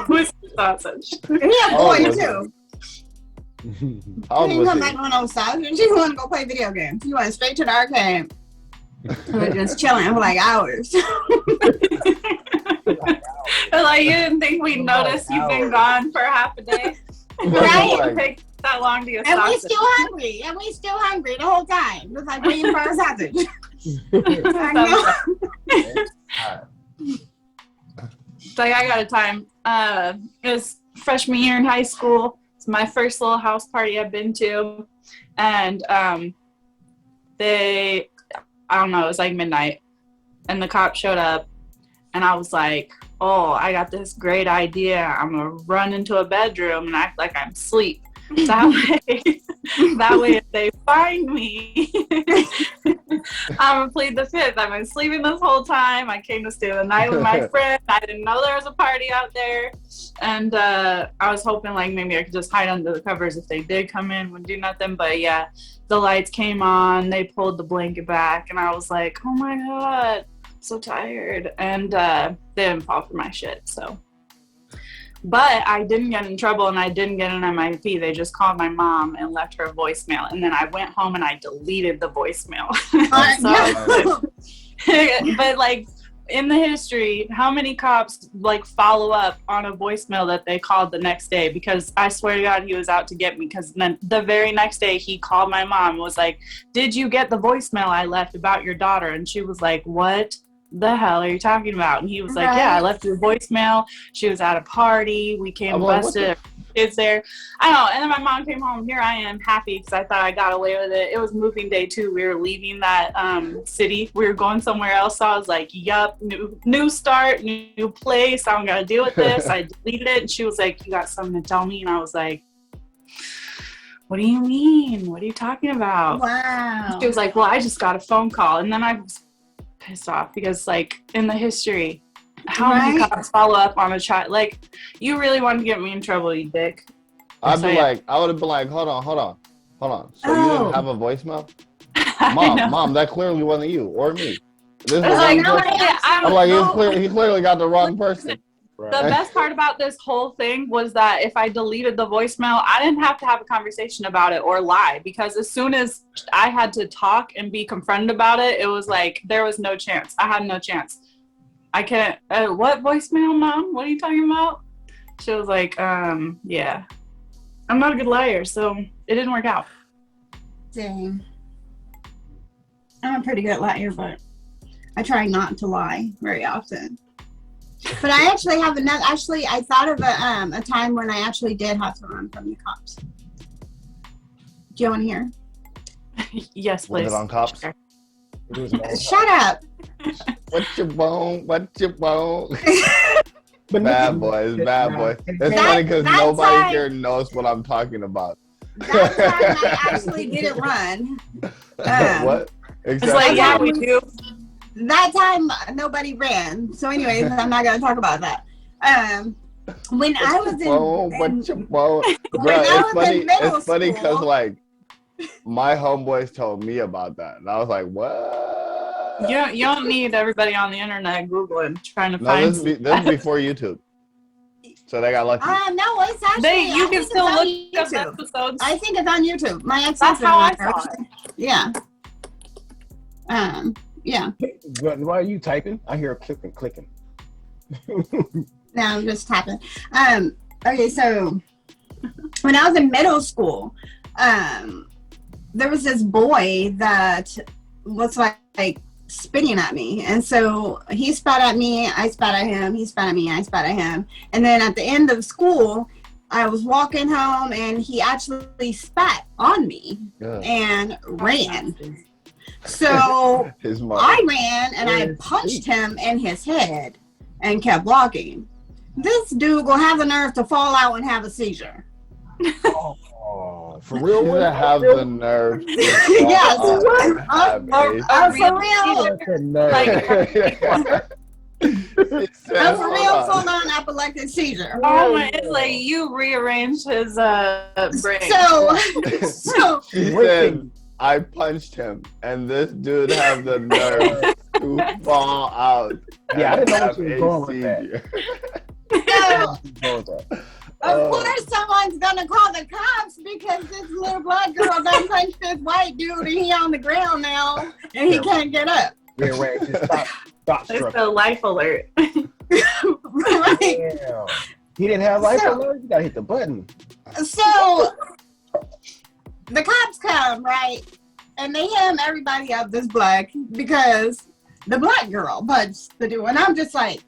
Speaker 6: With some sausage.
Speaker 1: He a boy too.
Speaker 2: How
Speaker 1: She
Speaker 2: old
Speaker 1: didn't
Speaker 2: was
Speaker 1: come
Speaker 2: he?
Speaker 1: back on no sausage. She wanted to go play video games. She went straight to the arcade. We were just chilling for like hours.
Speaker 6: Like, you didn't think we'd notice you've been gone for half a day?
Speaker 1: Right.
Speaker 6: It takes that long to get
Speaker 1: And we
Speaker 6: sausage.
Speaker 1: still hungry the whole time. Just like waiting for our sausage. I know.
Speaker 6: Like, I got a time. It was freshman year in high school. It's my first little house party I've been to. And I don't know, it was like midnight. And the cop showed up. And I was like, oh, I got this great idea. I'm going to run into a bedroom and act like I'm asleep. That way if they find me, I'm going to plead the fifth. I've been sleeping this whole time. I came to stay the night with my friend. I didn't know there was a party out there. And I was hoping like maybe I could just hide under the covers if they did come in, wouldn't do nothing. But yeah, the lights came on. They pulled the blanket back. And I was like, oh my God, so tired. And they didn't fall for my shit, so. But I didn't get in trouble and I didn't get an MIP. They just called my mom and left her a voicemail. And then I went home and I deleted the voicemail. But like in the history, how many cops like follow up on a voicemail that they called the next day? Because I swear to God, he was out to get me. Because then the very next day he called my mom and was like, did you get the voicemail I left about your daughter? And she was like, what the hell are you talking about? And he was like, yeah, I left you a voicemail. She was at a party. We came busted. Kids there. I don't know. And then my mom came home. Here I am, happy because I thought I got away with it. It was moving day too. We were leaving that city. We were going somewhere else. So I was like, yup, new start, new place. I'm gonna deal with this. I deleted it. And she was like, you got something to tell me? And I was like, what do you mean? What are you talking about?
Speaker 1: Wow.
Speaker 6: She was like, well, I just got a phone call. And then I was pissed off because like in the history, how many cops follow up on a child? Like, you really wanted to get me in trouble, you dick.
Speaker 2: I would have been like, hold on. So you didn't have a voicemail? Mom, that clearly wasn't you or me. This is
Speaker 6: like,
Speaker 2: I'm like, he clearly got the wrong person.
Speaker 6: The best part about this whole thing was that if I deleted the voicemail, I didn't have to have a conversation about it or lie, because as soon as I had to talk and be confronted about it, it was like there was no chance. I had no chance. I can't. What voicemail, Mom? What are you talking about? She was like, yeah. I'm not a good liar, so it didn't work out.
Speaker 1: Dang. I'm a pretty good liar, but I try not to lie very often. But I actually have another. Actually, I thought of a time when I actually did have to run from the cops. Do you want to hear?
Speaker 6: Yes, please.
Speaker 2: Was it on cops?
Speaker 6: Sure.
Speaker 1: Shut up.
Speaker 2: What's your bone? Bad boys. It's funny because nobody here knows what I'm talking about.
Speaker 1: That time I actually didn't run.
Speaker 2: What?
Speaker 6: It's
Speaker 2: Exactly.
Speaker 6: like, yeah, we do.
Speaker 1: That time nobody ran. So anyways, I'm not going to talk about that. When I was in
Speaker 2: Bro, it's funny because like my homeboys told me about that, and I was like, what?
Speaker 6: You don't need everybody on the internet Googling trying to
Speaker 2: No,
Speaker 6: find.
Speaker 2: this is before YouTube, so they got lucky.
Speaker 1: No, it's actually.
Speaker 6: You can still look up
Speaker 1: YouTube.
Speaker 6: episodes.
Speaker 1: I think it's on YouTube. My ex.
Speaker 6: That's how I saw it.
Speaker 1: Yeah. Yeah.
Speaker 3: Why are you typing? I hear a clicking.
Speaker 1: No, I'm just tapping. Okay, so when I was in middle school, there was this boy that was like spitting at me, and so he spat at me, I spat at him, he spat at me, I spat at him, and then at the end of school I was walking home and he actually spat on me and ran. So I ran and I punched him in his head and kept walking. This dude will have the nerve to fall out and have a seizure.
Speaker 3: Oh, for real?
Speaker 2: You have the nerve.
Speaker 1: Yes. For real, full-on epileptic seizure.
Speaker 6: Oh my! It's like you rearranged his brain.
Speaker 1: So
Speaker 2: she said, I punched him, and this dude have the nerve to fall out.
Speaker 3: Yeah, I didn't know what you were going with that.
Speaker 1: Of course, someone's gonna call the cops because this little black girl done punched this white dude, and he on the ground now, and he can't get up.
Speaker 3: Yeah, right. Just stop.
Speaker 6: It's a life alert.
Speaker 1: Right.
Speaker 3: Damn. He didn't have life alert. You gotta hit the button.
Speaker 1: So the cops come, right, and they hem everybody up this black because the black girl punched the dude, and I'm just like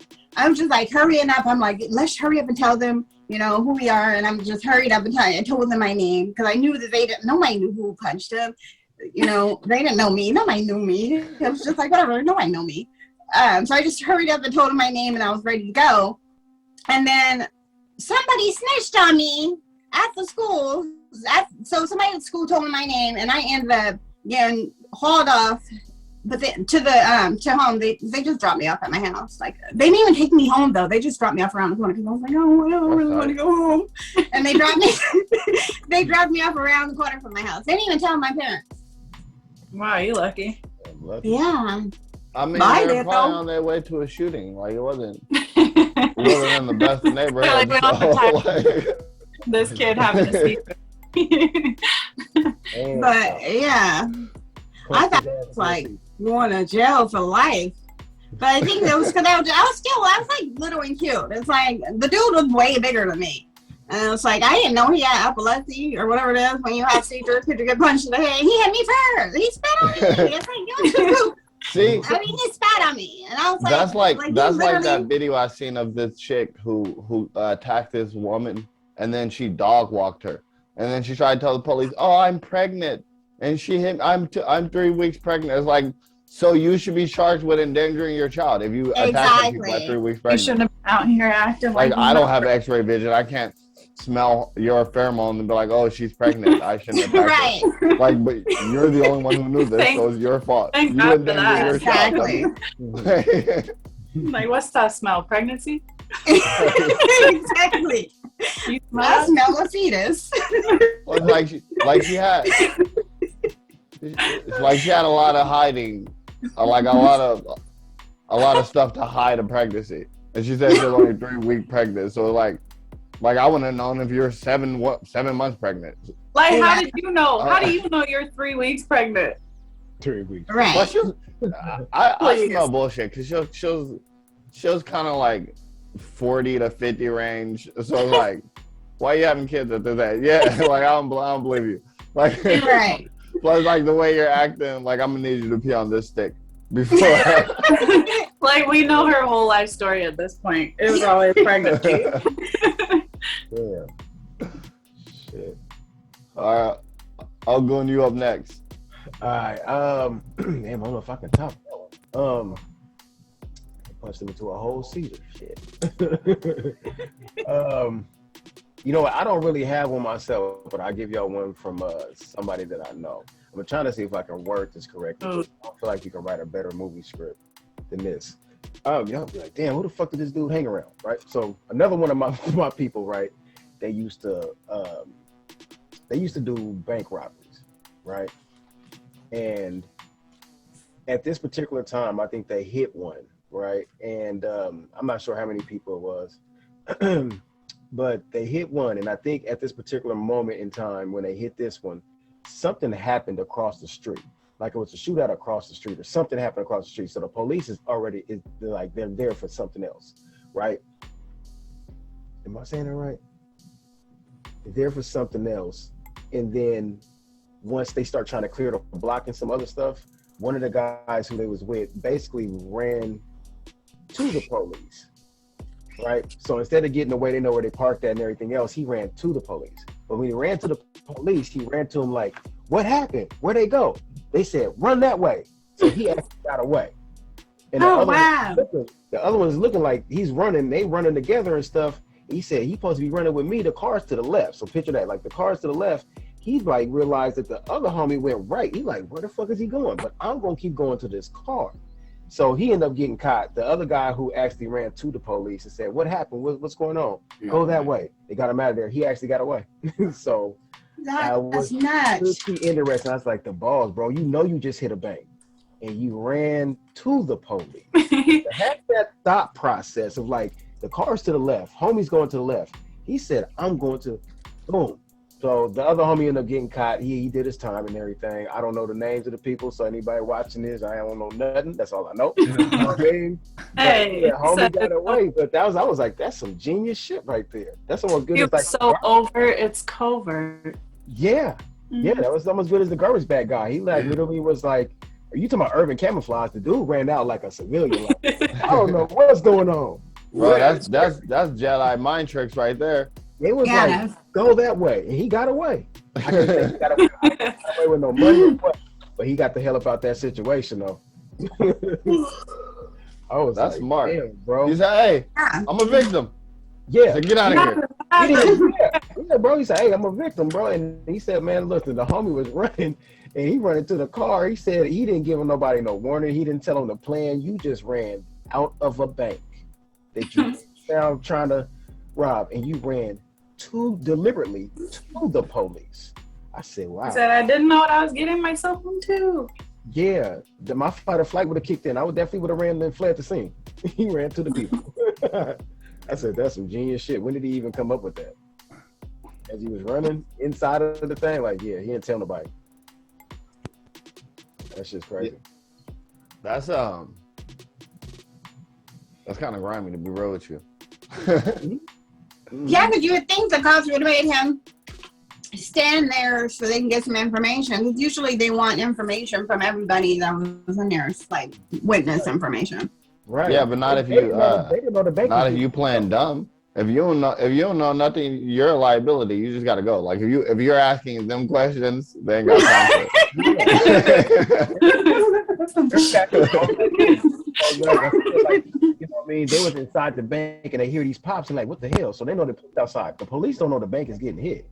Speaker 1: hurrying up. I'm like, let's hurry up and tell them, you know, who we are. And I'm just hurried up and told them my name because I knew that nobody knew who punched him. You know, they didn't know me. Nobody knew me. It was just like, whatever, nobody know me. So I just hurried up and told them my name and I was ready to go. And then somebody snitched on me at the school. So somebody at the school told me my name and I ended up getting hauled off. But to home, they just dropped me off at my house. Like, they didn't even take me home though. They just dropped me off around the corner because I was like, oh, I don't really want to go home. And they dropped me off around the corner from my house. They didn't even tell my parents.
Speaker 6: Wow, you lucky.
Speaker 1: Yeah.
Speaker 2: I mean, they were probably on their way to a shooting. Like, it wasn't in the best neighborhood.
Speaker 6: This kid having a seat.
Speaker 1: But yeah, I thought it was like going to jail for life. But I think that was because I was like little and cute. It's like the dude was way bigger than me. And it's like, I didn't know he had epilepsy or whatever it is when you have seizures because you get punched in the head. He hit me first. He spat on me. It's like, yo,
Speaker 2: see,
Speaker 1: I mean, he spat on me. And I was like,
Speaker 2: that's like that video I seen of this chick who attacked this woman and then she dog walked her. And then she tried to tell the police, oh, I'm pregnant. And she hit, I'm 3 weeks pregnant. It's like, so you should be charged with endangering your child if you attack people at 3 weeks pregnant.
Speaker 6: You shouldn't have been out here acting
Speaker 2: like I don't have X-ray vision. I can't smell your pheromone and be like, oh, she's pregnant. I shouldn't attack
Speaker 1: right.
Speaker 2: her. Like, but you're the only one who knew this, so it's your fault.
Speaker 6: Thank
Speaker 2: you
Speaker 6: God for that.
Speaker 1: Exactly.
Speaker 6: Like, what's that smell? Pregnancy?
Speaker 1: Exactly. I smell a fetus.
Speaker 2: Well, it's like she had a lot of hiding, like a lot of stuff to hide a pregnancy. And she said she was only 3 weeks pregnant. So like I wouldn't have known if you're 7 months pregnant.
Speaker 6: Like, how did you know? How do you know you're 3 weeks pregnant?
Speaker 3: 3 weeks.
Speaker 1: Right.
Speaker 2: Well, I smell bullshit because she was kind of like 40 to 50 range. So it's like, why are you having kids after that? Yeah, like I don't believe you. Like,
Speaker 1: right.
Speaker 2: Plus, like the way you're acting, like I'm gonna need you to pee on this stick before.
Speaker 6: Like, we know her whole life story at this point. It was always pregnancy.
Speaker 3: Yeah. Shit.
Speaker 2: All right, I'll go on you up next.
Speaker 3: All right. Damn, I don't know if I can top that one. Punched him into a whole seizure. Shit. You know what? I don't really have one myself, but I'll give y'all one from somebody that I know. I'm trying to see if I can word this correctly. I feel like you can write a better movie script than this. Y'all be like, damn, who the fuck did this dude hang around, right? So another one of my people, right? They used to do bank robberies, right? And at this particular time, I think they hit one, right? And I'm not sure how many people it was. But they hit one, and I think at this particular moment in time when they hit this one, something happened across the street. Like it was a shootout across the street or something happened across the street. So the police they're there for something else, right? Am I saying that right? They're there for something else. And then once they start trying to clear the block and some other stuff, one of the guys who they was with basically ran to the police, right? So instead of getting away, they know where they parked at and everything else, he ran to the police. But when he ran to the police, he ran to them like, what happened? Where'd they go? They said, run that way. So he actually got away. And the other one's looking like he's running, they running together and stuff. He said he's supposed to be running with me, the car's to the left. So picture that, like the car's to the left. He's like realized that the other homie went right. He like, where the fuck is he going? But I'm gonna keep going to this car. So he ended up getting caught. The other guy who actually ran to the police and said, what happened? What's going on? Go that way. They got him out of there. He actually got away. So
Speaker 1: That's nuts.
Speaker 3: pretty interesting. I was like, the balls, bro. You know you just hit a bank and you ran to the police. To have that thought process of like, the car's to the left, homie's going to the left. He said, I'm going to, boom. So the other homie ended up getting caught. He did his time and everything. I don't know the names of the people, so anybody watching this, I don't know nothing. That's all I know. Okay.
Speaker 6: Hey,
Speaker 3: yeah, homie got away. But I was like, that's some genius shit right there. That's almost good
Speaker 6: You're
Speaker 3: as like
Speaker 6: so over, it's covert.
Speaker 3: Yeah. Yeah, that was almost good as the garbage bag guy. He like literally was like, are you talking about urban camouflage? The dude ran out like a civilian. Like, I don't know what's going on.
Speaker 2: Bro, that's Jedi mind tricks right there.
Speaker 3: It was like, go that way. And he got away. I can say he got away. I got away with no money or what, but he got the hell up out that situation though. I was
Speaker 2: That's
Speaker 3: like,
Speaker 2: smart.
Speaker 3: damn, bro.
Speaker 2: He said, hey, I'm a victim.
Speaker 3: Yeah.
Speaker 2: So get out of here.
Speaker 3: Yeah, bro. He said, hey, I'm a victim, bro. And he said, man, listen, the homie was running and he ran into the car. He said he didn't give nobody no warning. He didn't tell him the plan. You just ran out of a bank that you found trying to rob, and you ran deliberately to the police. I said, wow.
Speaker 6: I said I didn't know what I was getting myself into.
Speaker 3: Yeah, my fight or flight would have kicked in. I would definitely would have ran and fled the scene. He ran to the people. I said, that's some genius shit. When did he even come up with that? As he was running inside of the thing, like, yeah, he didn't tell nobody. That shit's crazy.
Speaker 2: That's kind of grimy, to be real with you.
Speaker 1: Yeah, but you would think the cops would have made him stand there so they can get some information. Because usually they want information from everybody that was in there, it's like witness information.
Speaker 3: Right.
Speaker 2: Yeah, but not if you not if you playing dumb. If you don't know nothing, you're a liability. You just gotta go. Like if you're asking them questions, they ain't got time for it.
Speaker 3: You know what I mean? They was inside the bank and they hear these pops and like, what the hell? So they know the police outside. The police don't know the bank is getting hit.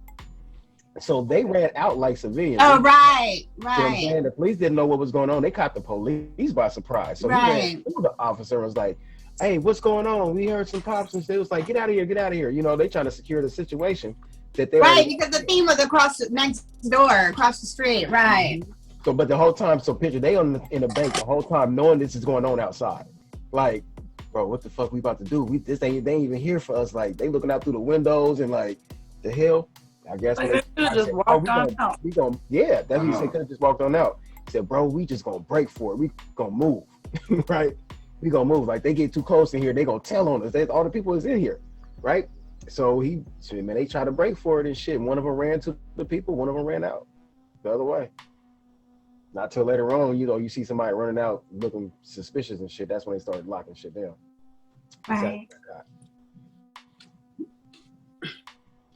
Speaker 3: So they ran out like civilians.
Speaker 1: Oh, right,
Speaker 3: You know what I'm saying? The police didn't know what was going on. They caught the police by surprise. So he ran to the officer and was like, hey, what's going on? We heard some pops and they was like, get out of here, get out of here. You know, they trying to secure the situation that they
Speaker 1: because the theme was next door, across the street, right.
Speaker 3: So, but the whole time, so picture they in the bank the whole time knowing this is going on outside. Like, bro, what the fuck we about to do? They ain't even here for us. Like, they looking out through the windows and like, the hell? I guess
Speaker 6: Like, they could have just walked on out.
Speaker 3: Yeah, that's what he said. Could have just walked on out. He said, bro, we just gonna break for it. We gonna move, right? We gonna move. Like, they get too close in here, they gonna tell on us. All the people is in here, right? So they tried to break for it and shit. One of them ran to the people, one of them ran out the other way. Not till later on, you know, you see somebody running out looking suspicious and shit. That's when they started locking shit down.
Speaker 6: Right.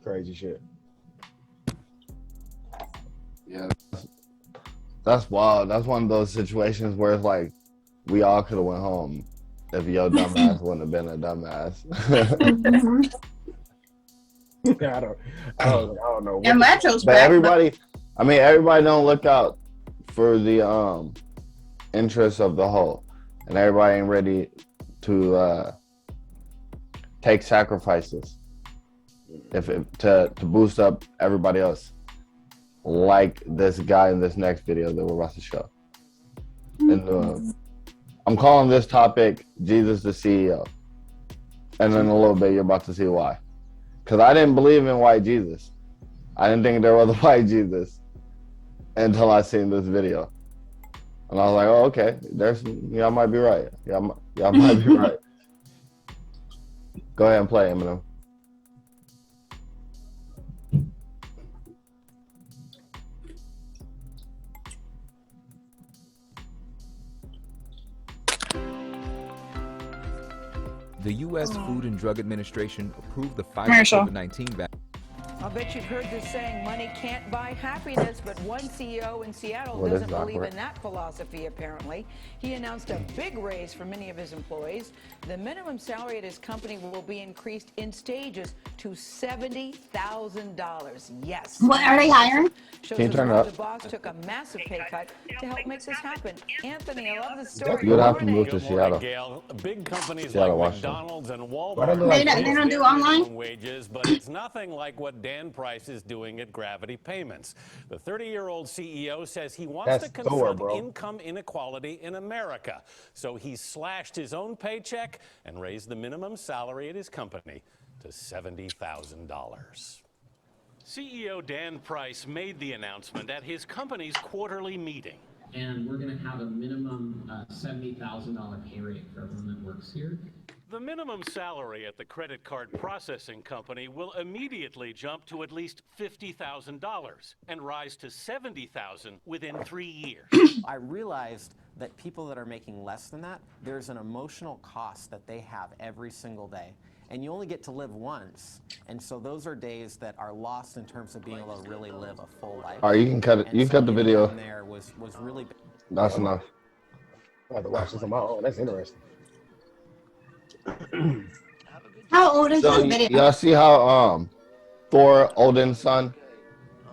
Speaker 3: Crazy shit.
Speaker 2: Yeah, that's wild. That's one of those situations where it's like we all could have went home if your dumbass wouldn't have been a dumbass.
Speaker 3: I don't know.
Speaker 1: In retrospect,
Speaker 2: But everybody don't look out for the interests of the whole, and everybody ain't ready to take sacrifices to boost up everybody else, like this guy in this next video that we're about to show. And I'm calling this topic Jesus the CEO, and in a little bit you're about to see why. Because I didn't believe in white Jesus. I didn't think there was a white Jesus until I seen this video. And I was like, oh, okay, y'all might be right. Y'all might be right. Go ahead and play, Eminem.
Speaker 7: The U.S. Food and Drug Administration approved the Pfizer
Speaker 6: Commercial.
Speaker 7: COVID-19 vaccine.
Speaker 8: I'll bet you've heard this saying, money can't buy happiness, but one CEO in Seattle
Speaker 2: Well, that's
Speaker 8: doesn't believe
Speaker 2: awkward.
Speaker 8: in that philosophy, apparently. He announced a big raise for many of his employees. The minimum salary at his company will be increased in stages to $70,000. Yes.
Speaker 1: What are they hiring?
Speaker 8: Shows
Speaker 2: Can you
Speaker 8: us
Speaker 2: turn it
Speaker 8: why
Speaker 2: up?
Speaker 8: the boss took a massive pay cut to help make this happen. Anthony, I love the story.
Speaker 2: You would have to
Speaker 8: Good
Speaker 2: move
Speaker 8: morning.
Speaker 2: to Seattle.
Speaker 9: Gail. Big companies
Speaker 2: Seattle,
Speaker 9: like
Speaker 2: Washington.
Speaker 9: McDonald's and
Speaker 3: Why don't
Speaker 9: Walmart
Speaker 3: they
Speaker 1: They don't do online?
Speaker 9: wages, but it's nothing like what Dan Price is doing at Gravity Payments. The 30-year-old CEO says he wants
Speaker 3: That's
Speaker 9: to confront
Speaker 3: Thor, bro.
Speaker 9: income inequality in America. So he slashed his own paycheck and raised the minimum salary at his company to $70,000. CEO Dan Price made the announcement at his company's quarterly meeting.
Speaker 10: And we're going to have a minimum $70,000 pay rate for everyone that works here.
Speaker 9: The minimum salary at the credit card processing company will immediately jump to at least $50,000 and rise to $70,000 within 3 years.
Speaker 11: I realized that people that are making less than that, there's an emotional cost that they have every single day. And you only get to live once. And so those are days that are lost in terms of being able to really live a full life.
Speaker 2: All right, you can cut it.
Speaker 11: And
Speaker 2: You can
Speaker 11: so
Speaker 2: cut the
Speaker 11: getting
Speaker 2: video.
Speaker 11: in there was really big.
Speaker 2: That's enough.
Speaker 3: I have to watch this on my own. That's interesting.
Speaker 1: How old is
Speaker 2: So
Speaker 1: this video?
Speaker 2: y'all see how Thor, Odin's son,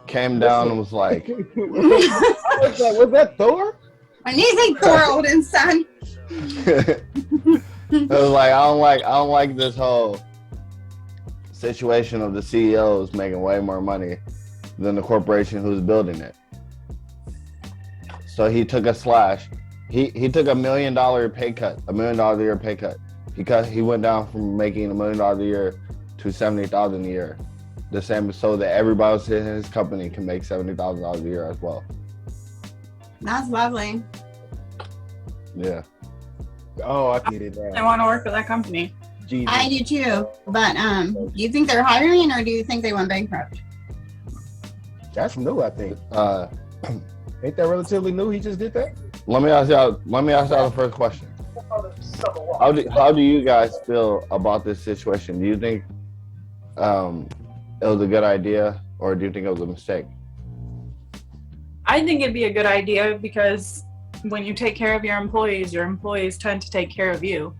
Speaker 2: came down and was like,
Speaker 3: Was that Thor?
Speaker 1: When you say Thor Odin's son,
Speaker 2: it was like I don't like this whole situation of the CEOs making way more money than the corporation who's building it. So he took a slash. He took $1 million pay cut, $1 million a year pay cut. He went down from making $1 million a year to $70,000 a year. The same, so that everybody else in his company can make $70,000 a year as well.
Speaker 1: that's lovely.
Speaker 2: Yeah.
Speaker 3: Oh, I get it
Speaker 6: I
Speaker 3: now.
Speaker 6: want to work for that company.
Speaker 3: Jesus.
Speaker 1: I do too. But do you think they're hiring or do you think they went bankrupt?
Speaker 3: That's new, I think. Ain't that relatively new? He just did that?
Speaker 2: Let me ask y'all the first question. How do you guys feel about this situation? Do you think it was a good idea or do you think it was a mistake?
Speaker 6: I think it'd be a good idea because when you take care of your employees tend to take care of you.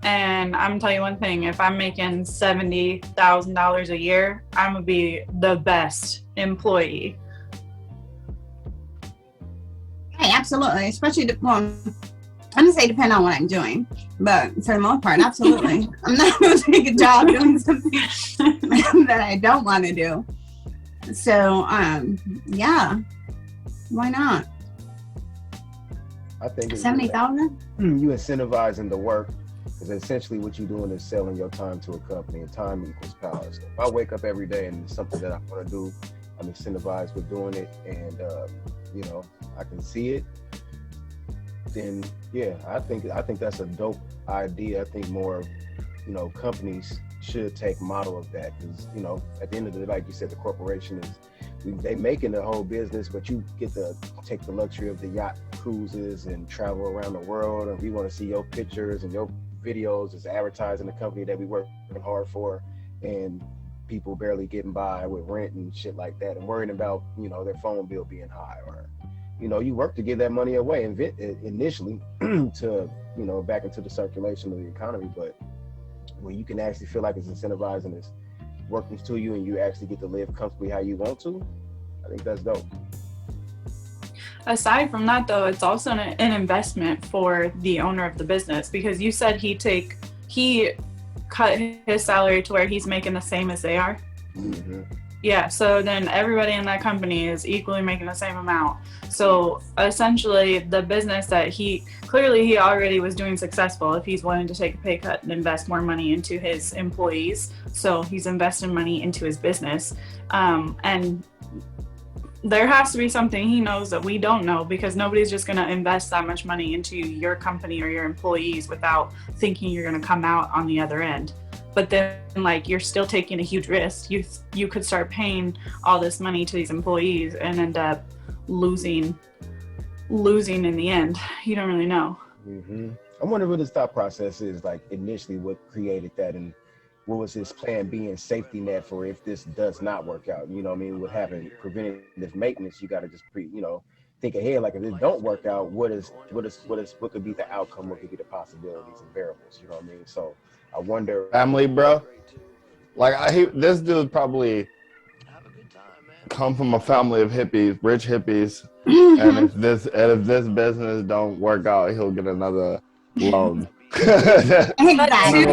Speaker 6: And I'm gonna tell you one thing, if I'm making $70,000 a year, I'm gonna be the best employee.
Speaker 1: Hey, absolutely. Especially, I'm gonna say depend on what I'm doing, but for the most part, absolutely. I'm not gonna take a job doing something that I don't want to do. So, yeah, why not?
Speaker 3: I think it's
Speaker 1: 70,000.
Speaker 3: you incentivizing the work, because essentially what you're doing is selling your time to a company, and time equals power. So if I wake up every day and it's something that I want to do, I'm incentivized with doing it, and I can see it. Then yeah, I think that's a dope idea. I think more, companies should take model of that, because at the end of the day, like you said, the corporation they making the whole business, but you get to take the luxury of the yacht cruises and travel around the world, and we want to see your pictures and your videos as advertising the company that we working hard for, and people barely getting by with rent and shit like that, and worrying about their phone bill being high, or you work to give that money away initially to back into the circulation of the economy, but when you can actually feel like it's incentivizing, it's working to you, and you actually get to live comfortably how you want to, I think that's dope.
Speaker 6: Aside from that, though, it's also an investment for the owner of the business, because you said he cut his salary to where he's making the same as they are.
Speaker 3: Mm-hmm.
Speaker 6: Yeah, so then everybody in that company is equally making the same amount. So essentially, the business that he already was doing successful if he's willing to take a pay cut and invest more money into his employees. So he's investing money into his business. And there has to be something he knows that we don't know, because nobody's just going to invest that much money into your company or your employees without thinking you're going to come out on the other end. But then, you're still taking a huge risk. You could start paying all this money to these employees and end up losing in the end. You don't really know.
Speaker 3: I wonder what his thought process is, like initially what created that, and what was his plan B and safety net for if this does not work out. You know what I mean? With having preventative maintenance, you got to just think ahead. Like if it don't work out, what could be the outcome? What could be the possibilities and variables? You know what I mean? So I wonder.
Speaker 2: Family, bro. Like this dude probably come from a family of hippies, rich hippies, and if this business don't work out, he'll get another loan.
Speaker 1: Exactly.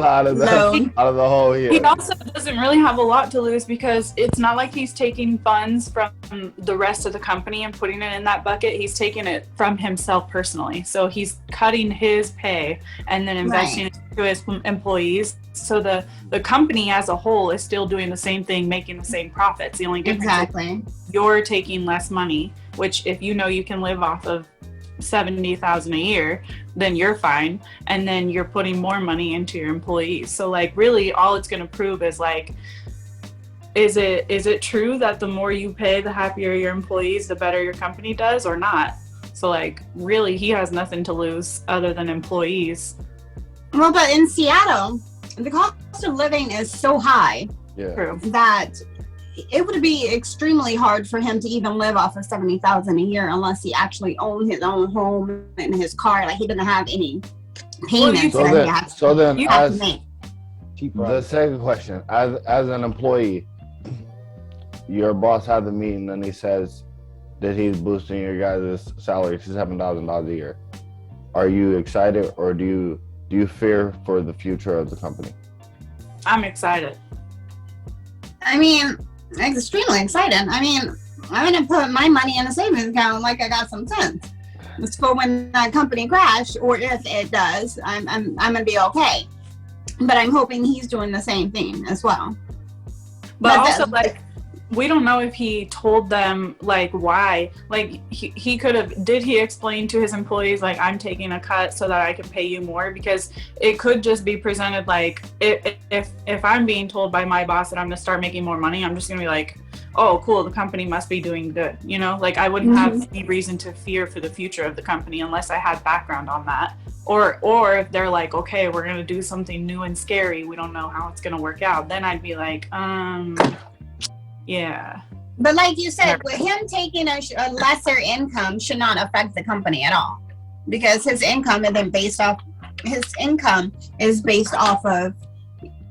Speaker 2: out of the whole year.
Speaker 6: He also doesn't really have a lot to lose because it's not like he's taking funds from the rest of the company and putting it in that bucket. He's taking it from himself personally. So he's cutting his pay and then investing it to his employees. So the company as a whole is still doing the same thing, making the same profits. The only difference is you're taking less money, which if you know you can live off of $70,000 a year, then you're fine, and then you're putting more money into your employees. So like really all it's going to prove is like, is it true that the more you pay, the happier your employees, the better your company does, or not? So like really he has nothing to lose other than employees.
Speaker 1: Well, but in Seattle the cost of living is so high that it would be extremely hard for him to even live off of $70,000 a year unless he actually owned his own home and his car. Like he didn't have any payments.
Speaker 2: The second question, as an employee, your boss had the meeting and he says that he's boosting your guys' salary to $7,000 a year. Are you excited, or do you fear for the future of the company?
Speaker 6: I'm excited.
Speaker 1: I mean, extremely excited. I mean, I'm gonna put my money in a savings account like I got some sense. It's for when that company crash, or if it does, I'm gonna be okay. But I'm hoping he's doing the same thing as well.
Speaker 6: But also, we don't know if he told them like why. Like he could have. Did he explain to his employees like, I'm taking a cut so that I can pay you more? Because it could just be presented like, if I'm being told by my boss that I'm gonna start making more money, I'm just gonna be like, oh cool, the company must be doing good. You know, like I wouldn't have any reason to fear for the future of the company unless I had background on that. Or if they're like, okay, we're gonna do something new and scary, we don't know how it's gonna work out, then I'd be like, yeah.
Speaker 1: But like you said, with him taking a lesser income should not affect the company at all, because his income is based off of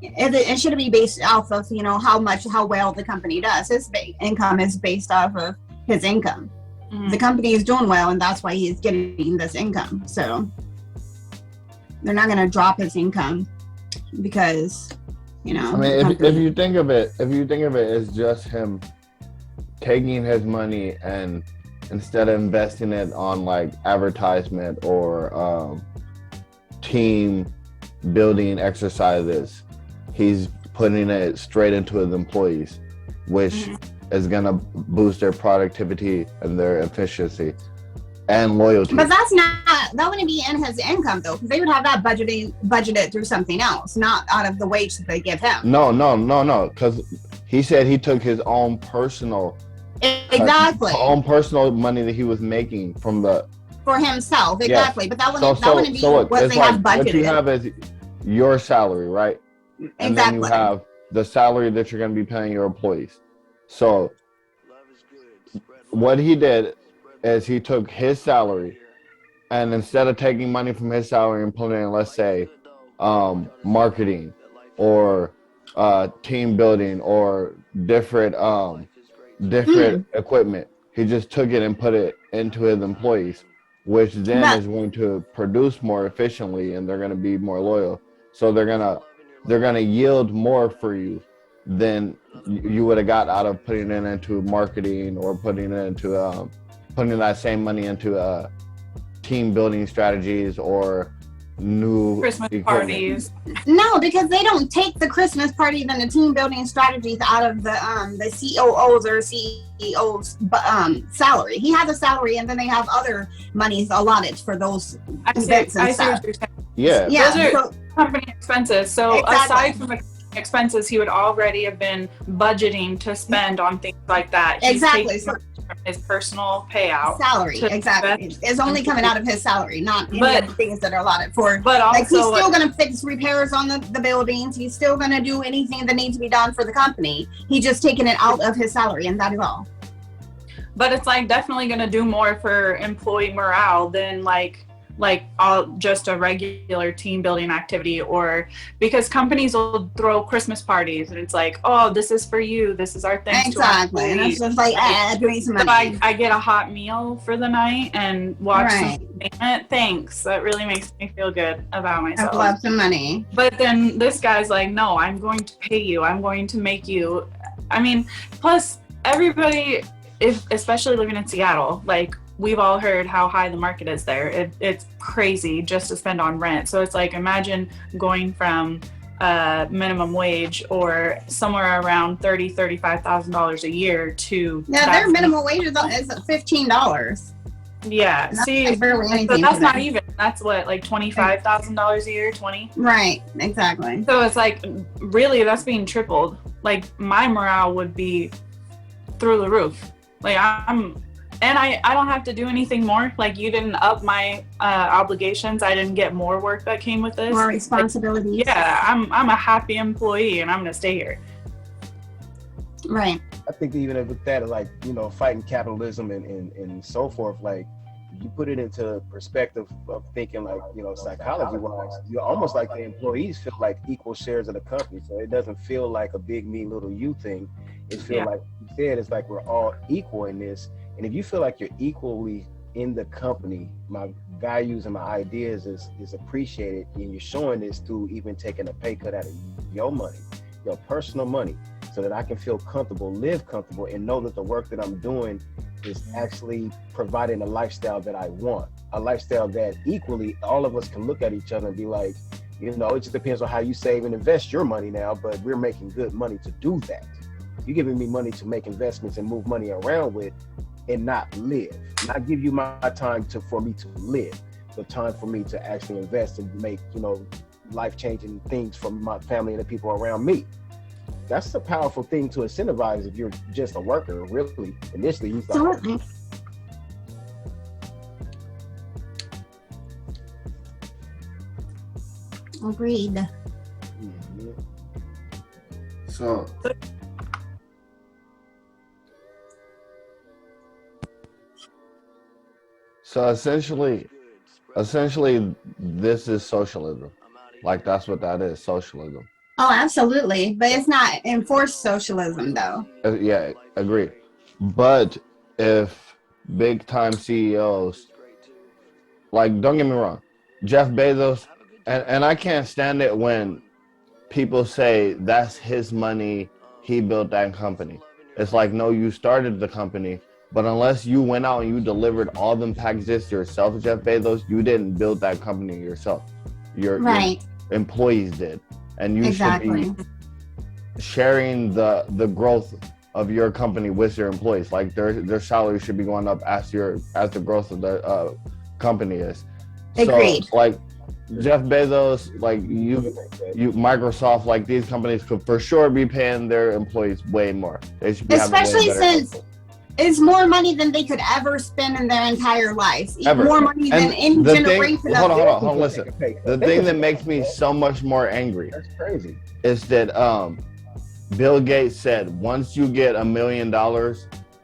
Speaker 1: it should be based off of, you know, how well the company does. His income is based off of his income. The company is doing well, and that's why he's getting this income. So they're not going to drop his income because, you know.
Speaker 2: I mean, if you think of it as just him taking his money and instead of investing it on like advertisement or team building exercises, he's putting it straight into his employees, which is gonna boost their productivity and their efficiency and loyalty.
Speaker 1: But that wouldn't be in his income though, because they would have that budgeted through something else, not out of the wage that they give him.
Speaker 2: No, because he said he took his own personal own personal money that he was making from
Speaker 1: for himself, exactly.
Speaker 2: Yes.
Speaker 1: But that wouldn't be what they have budgeted.
Speaker 2: What you have is your salary, right? And then you have the salary that you're going to be paying your employees. So what he did is he took his salary, and instead of taking money from his salary and putting it in, let's say, marketing or team building or different equipment, he just took it and put it into his employees, which then is going to produce more efficiently, and they're going to be more loyal. So they're gonna yield more for you than you would have got out of putting it into marketing or putting that same money into team building strategies or new
Speaker 6: Christmas
Speaker 2: equipment.
Speaker 6: parties.
Speaker 1: No, because they don't take the Christmas parties and the team building strategies out of the COOs or CEOs salary. He has a salary, and then they have other monies allotted for those events and stuff.
Speaker 2: Yeah,
Speaker 6: those are company expenses. So aside from the expenses, he would already have been budgeting to spend on things like that.
Speaker 1: Exactly.
Speaker 6: from his personal payout.
Speaker 1: Salary,
Speaker 6: to
Speaker 1: exactly.
Speaker 6: invest
Speaker 1: It's only
Speaker 6: in
Speaker 1: coming
Speaker 6: people.
Speaker 1: out of his salary, not any
Speaker 6: But-
Speaker 1: of the things that are allotted for.
Speaker 6: But
Speaker 1: Like, he's
Speaker 6: also,
Speaker 1: still going to fix repairs on the buildings. He's still going to do anything that needs to be done for the company. He's just taking it out of his salary, and that is all.
Speaker 6: but it's like definitely going to do more for employee morale than like all just a regular team building activity, or because companies will throw Christmas parties and it's like, oh, this is for you, this is our thanks to our
Speaker 1: Exactly. And it's
Speaker 6: employees.
Speaker 1: just like, doing some
Speaker 6: So
Speaker 1: money.
Speaker 6: I get a hot meal for the night and watch
Speaker 1: Right.
Speaker 6: some thanks. That really makes me feel good about
Speaker 1: I
Speaker 6: myself.
Speaker 1: love some money.
Speaker 6: But then this guy's like, no, I'm going to pay you. I'm going to make you. I mean, plus everybody, especially living in Seattle, like we've all heard how high the market is there. It's crazy just to spend on rent. So it's like, imagine going from minimum wage or somewhere around $35,000 a year to
Speaker 1: Their minimum wage is $15.
Speaker 6: Yeah,
Speaker 1: That's
Speaker 6: see,
Speaker 1: like barely
Speaker 6: so
Speaker 1: anything
Speaker 6: that's
Speaker 1: to
Speaker 6: not
Speaker 1: them.
Speaker 6: even. That's what, like $25,000 a year, 20.
Speaker 1: Right, exactly.
Speaker 6: So it's like, really, that's being tripled. Like my morale would be through the roof. Like I don't have to do anything more. Like you didn't up my obligations. I didn't get more work that came with this.
Speaker 1: More responsibilities.
Speaker 6: Like, yeah, I'm a happy employee and I'm gonna stay here.
Speaker 1: Right.
Speaker 3: I think even with that, like, you know, fighting capitalism and so forth, like, you put it into perspective of thinking, like, you know, psychology wise, you're almost like the employees feel like equal shares of the company. So it doesn't feel like a big me, little you thing. It feels like you said, it's like we're all equal in this. And if you feel like you're equally in the company, my values and my ideas is appreciated, and you're showing this through even taking a pay cut out of your money, your personal money, so that I can feel comfortable, live comfortable, and know that the work that I'm doing is actually providing a lifestyle that I want, a lifestyle that equally all of us can look at each other and be like, you know, it just depends on how you save and invest your money now, but we're making good money to do that. You're giving me money to make investments and move money around with and not live. Not give you my time for me to live, but time for me to actually invest and make, you know, life-changing things for my family and the people around me. That's a powerful thing to incentivize if you're just a worker, really. Initially, you thought.
Speaker 1: Absolutely. Agreed.
Speaker 3: Mm-hmm.
Speaker 2: So essentially, this is socialism. Like that's what that is, socialism.
Speaker 1: Oh, absolutely. But it's not enforced socialism, though.
Speaker 2: Yeah, agree. But if big time CEOs, like, don't get me wrong, Jeff Bezos, and I can't stand it when people say that's his money, he built that company. It's like, no, you started the company, but unless you went out and you delivered all them packages yourself, Jeff Bezos, you didn't build that company yourself. Your employees did. And you should be sharing the growth of your company with your employees. Like their salary should be going up as the growth of the company is.
Speaker 1: Agreed.
Speaker 2: So, like Jeff Bezos, like you Microsoft, like these companies could for sure be paying their employees way more. They should be
Speaker 1: especially since it's more money than they could ever spend in their entire life. More money than any generation.
Speaker 2: Hold on, listen. The thing that makes me so much more angry is that Bill Gates said once you get $1 million,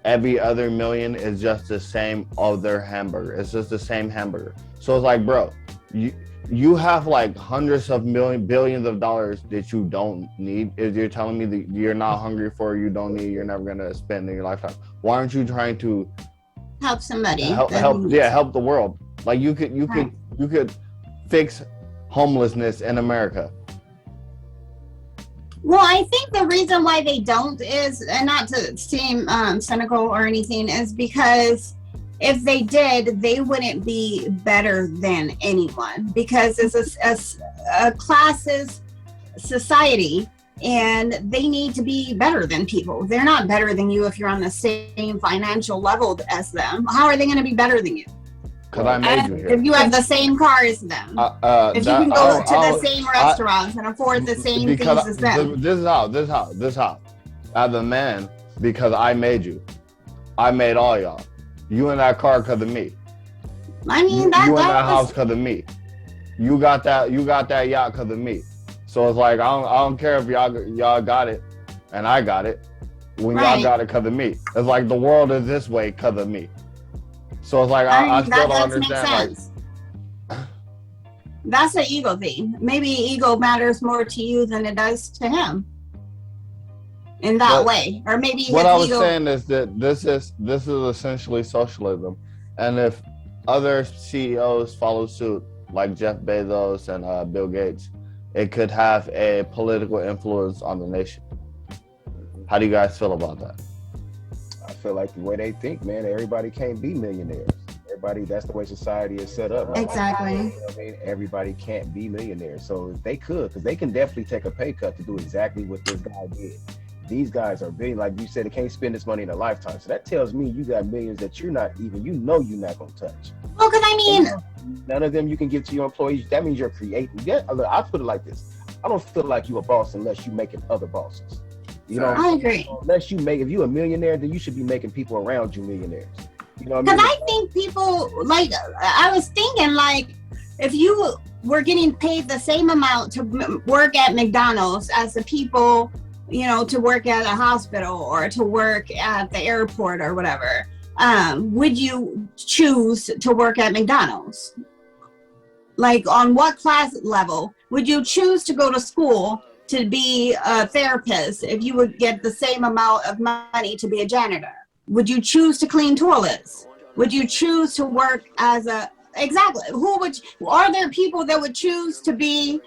Speaker 2: every other million is just the same other hamburger. It's just the same hamburger. So it's like, bro, you have like hundreds of billions of dollars that you don't need. If you're telling me that you're not hungry for, you don't need, you're never gonna spend in your lifetime. Why aren't you trying to
Speaker 1: help somebody?
Speaker 2: Help the world. Like you could fix homelessness in America.
Speaker 1: Well, I think the reason why they don't is, and not to seem cynical or anything, is because if they did, they wouldn't be better than anyone, because it's a classist society and they need to be better than people. They're not better than you if you're on the same financial level as them. How are they going to be better than you?
Speaker 2: Because I made you here.
Speaker 1: If you have the same car as them, if you can go to the same restaurants and afford the same things as them.
Speaker 2: This is how. As a man, because I made you. I made all y'all. You in that car because of me.
Speaker 1: I mean,
Speaker 2: You in that house because of me. You got that yacht because of me. So it's like I don't care if y'all got it and I got it. When y'all got it because of me. It's like the world is this way because of me. So it's like I still don't understand. Like,
Speaker 1: that's an ego thing. Maybe ego matters more to you than it does to him. In that way, or maybe
Speaker 2: what I was saying is that this is essentially socialism, and if other CEOs follow suit, like Jeff Bezos and Bill Gates, it could have a political influence on the nation. How do you guys feel about that?
Speaker 3: I feel like the way they think, man, everybody can't be millionaires. Everybody, that's the way society is set up. Right?
Speaker 1: Exactly.
Speaker 3: You know what I mean? Everybody can't be millionaires. So if they could, because they can definitely take a pay cut to do exactly what this guy did. These guys are big, like you said, they can't spend this money in a lifetime. So that tells me you got millions that you're not even, you're not gonna touch.
Speaker 1: Well, because I mean,
Speaker 3: none of them you can give to your employees. That means you're creating. Yeah, I put it like this. I don't feel like you're a boss unless you're making other bosses. You know,
Speaker 1: I agree.
Speaker 3: Unless you make, if you're a millionaire, then you should be making people around you millionaires. You know what I
Speaker 1: mean?
Speaker 3: Because
Speaker 1: I think people, like, I was thinking, like, if you were getting paid the same amount to work at McDonald's as the people, you know, to work at a hospital or to work at the airport or whatever, would you choose to work at McDonald's? Like, on what class level would you choose to go to school to be a therapist if you would get the same amount of money to be a janitor? Would you choose to clean toilets? Would you choose to work as a, exactly, are there people that would choose to be,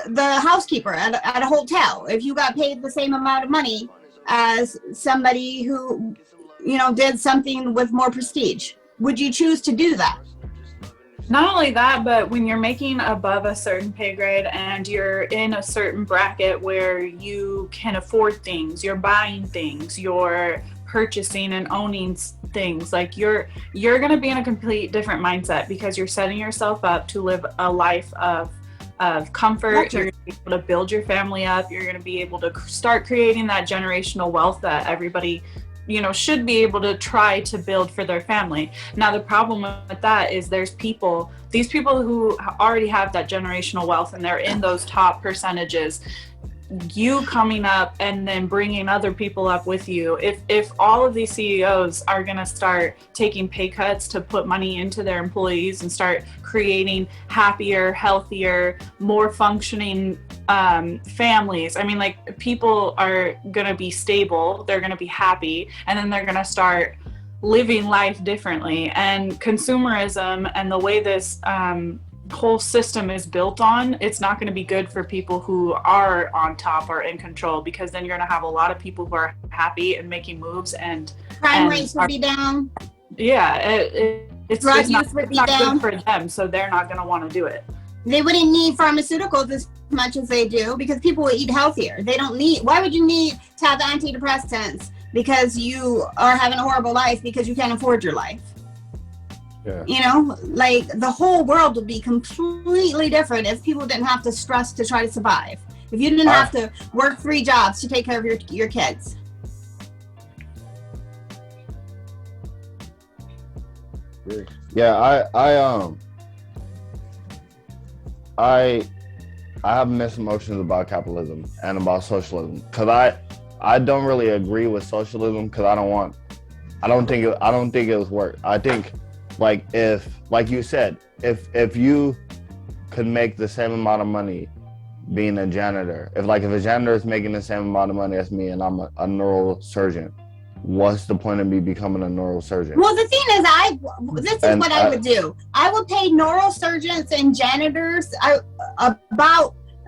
Speaker 1: the housekeeper at a hotel if you got paid the same amount of money as somebody who, you know, did something with more prestige? Would you choose to do that?
Speaker 6: Not only that, but when you're making above a certain pay grade and you're in a certain bracket where you can afford things, you're buying things, you're purchasing and owning things, like you're going to be in a complete different mindset because you're setting yourself up to live a life of comfort. You're going to be able to build your family up. You're going to be able to start creating that generational wealth that everybody, you know, should be able to try to build for their family. Now, the problem with that is these people who already have that generational wealth and they're in those top percentages, you coming up and then bringing other people up with you. If all of these CEOs are going to start taking pay cuts to put money into their employees and start creating happier, healthier, more functioning families, I mean, like, people are going to be stable, they're going to be happy, and then they're going to start living life differently. And consumerism and the way this whole system is built on, it's not going to be good for people who are on top or in control, because then you're going to have a lot of people who are happy and making moves, and
Speaker 1: crime rates would be down.
Speaker 6: Yeah, it's not good for them, so they're not going to want to do it.
Speaker 1: They wouldn't need pharmaceuticals as much as they do because people will eat healthier. They don't need, why would you need to have antidepressants because you are having a horrible life because you can't afford your life? Yeah. You know, like, the whole world would be completely different if people didn't have to stress to try to survive. If you didn't have to work 3 jobs to take care of your kids.
Speaker 2: Yeah, I have mixed emotions about capitalism and about socialism, because I don't really agree with socialism, because I don't think it was work. I think, like, if, like you said, if you could make the same amount of money being a janitor, if a janitor is making the same amount of money as me and I'm a neurosurgeon, what's the point of me becoming a neurosurgeon?
Speaker 1: Well, the thing is, this is what I would do. I would pay neurosurgeons and janitors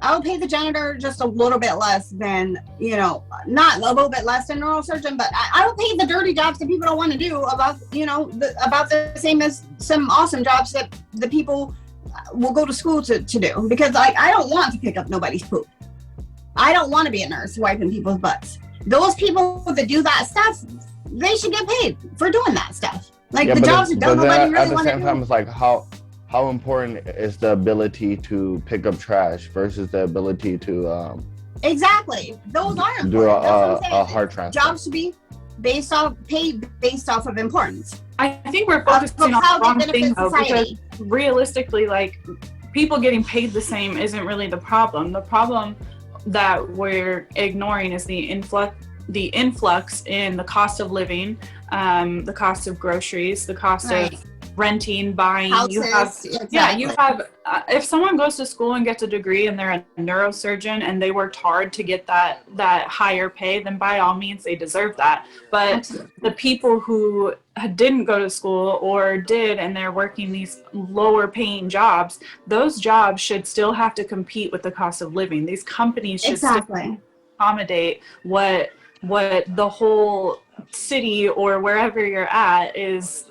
Speaker 1: I would pay the janitor just a little bit less than, you know, not a little bit less than neurosurgeon, but I would pay the dirty jobs that people don't want to do about the same as some awesome jobs that the people will go to school to do. Because I don't want to pick up nobody's poop. I don't want to be a nurse wiping people's butts. Those people that do that stuff, they should get paid for doing that stuff. Like, the jobs that nobody really want to do. At the same time,
Speaker 2: it's like, how important is the ability to pick up trash versus the ability to
Speaker 1: Exactly. Those aren't
Speaker 2: Do
Speaker 1: important. That's what I'm
Speaker 2: a
Speaker 1: saying.
Speaker 2: heart transplant.
Speaker 1: Jobs should be paid based off of importance.
Speaker 6: I think we're focusing on
Speaker 1: how
Speaker 6: the
Speaker 1: they
Speaker 6: wrong
Speaker 1: benefit
Speaker 6: thing though, because
Speaker 1: society.
Speaker 6: realistically, like, people getting paid the same isn't really the problem. The problem that we're ignoring is the influx in the cost of living, the cost of groceries, the cost
Speaker 1: Right.
Speaker 6: of renting, buying.
Speaker 1: Houses,
Speaker 6: You have,
Speaker 1: exactly.
Speaker 6: yeah, you have. If someone goes to school and gets a degree and they're a neurosurgeon and they worked hard to get that higher pay, then by all means they deserve that. But
Speaker 1: Absolutely.
Speaker 6: the people who didn't go to school or did and they're working these lower paying jobs, those jobs should still have to compete with the cost of living. These companies should still
Speaker 1: Exactly.
Speaker 6: accommodate what the whole city or wherever you're at is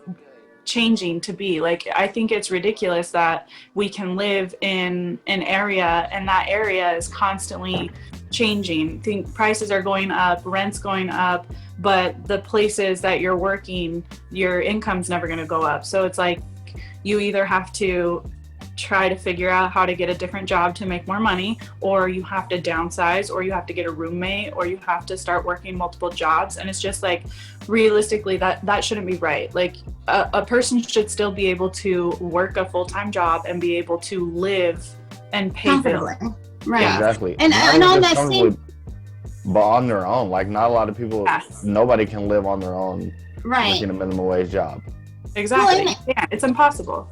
Speaker 6: changing to be. Like, I think it's ridiculous that we can live in an area and that area is constantly changing. I think prices are going up, rent's going up, but the places that you're working, your income's never going to go up. So it's like you either have to try to figure out how to get a different job to make more money, or you have to downsize, or you have to get a roommate, or you have to start working multiple jobs. And it's just like, realistically, that shouldn't be right. Like, a person should still be able to work a full-time job and be able to live and pay bills.
Speaker 1: Right.
Speaker 6: Yeah.
Speaker 2: Exactly.
Speaker 1: And on that same,
Speaker 2: but on their own, like, not a lot of people,
Speaker 6: Yes.
Speaker 2: nobody can live on their own
Speaker 1: right.
Speaker 2: working a minimum wage job.
Speaker 6: Exactly.
Speaker 1: Well,
Speaker 6: Yeah, it's impossible.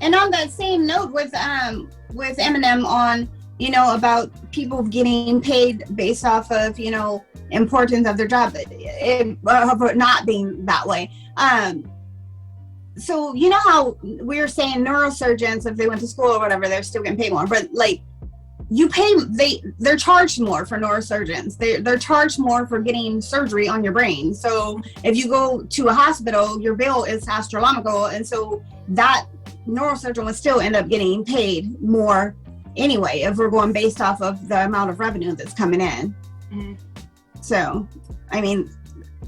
Speaker 1: And on that same note, with Eminem on, about people getting paid based off of, importance of their job, of not being that way. So you know how we were saying neurosurgeons, if they went to school or whatever, they're still getting paid more. But like, they're charged more for neurosurgeons. They're charged more for getting surgery on your brain. So if you go to a hospital, your bill is astronomical, and so that neurosurgeon would still end up getting paid more anyway if we're going based off of the amount of revenue that's coming in.
Speaker 6: Mm-hmm.
Speaker 1: So, I mean,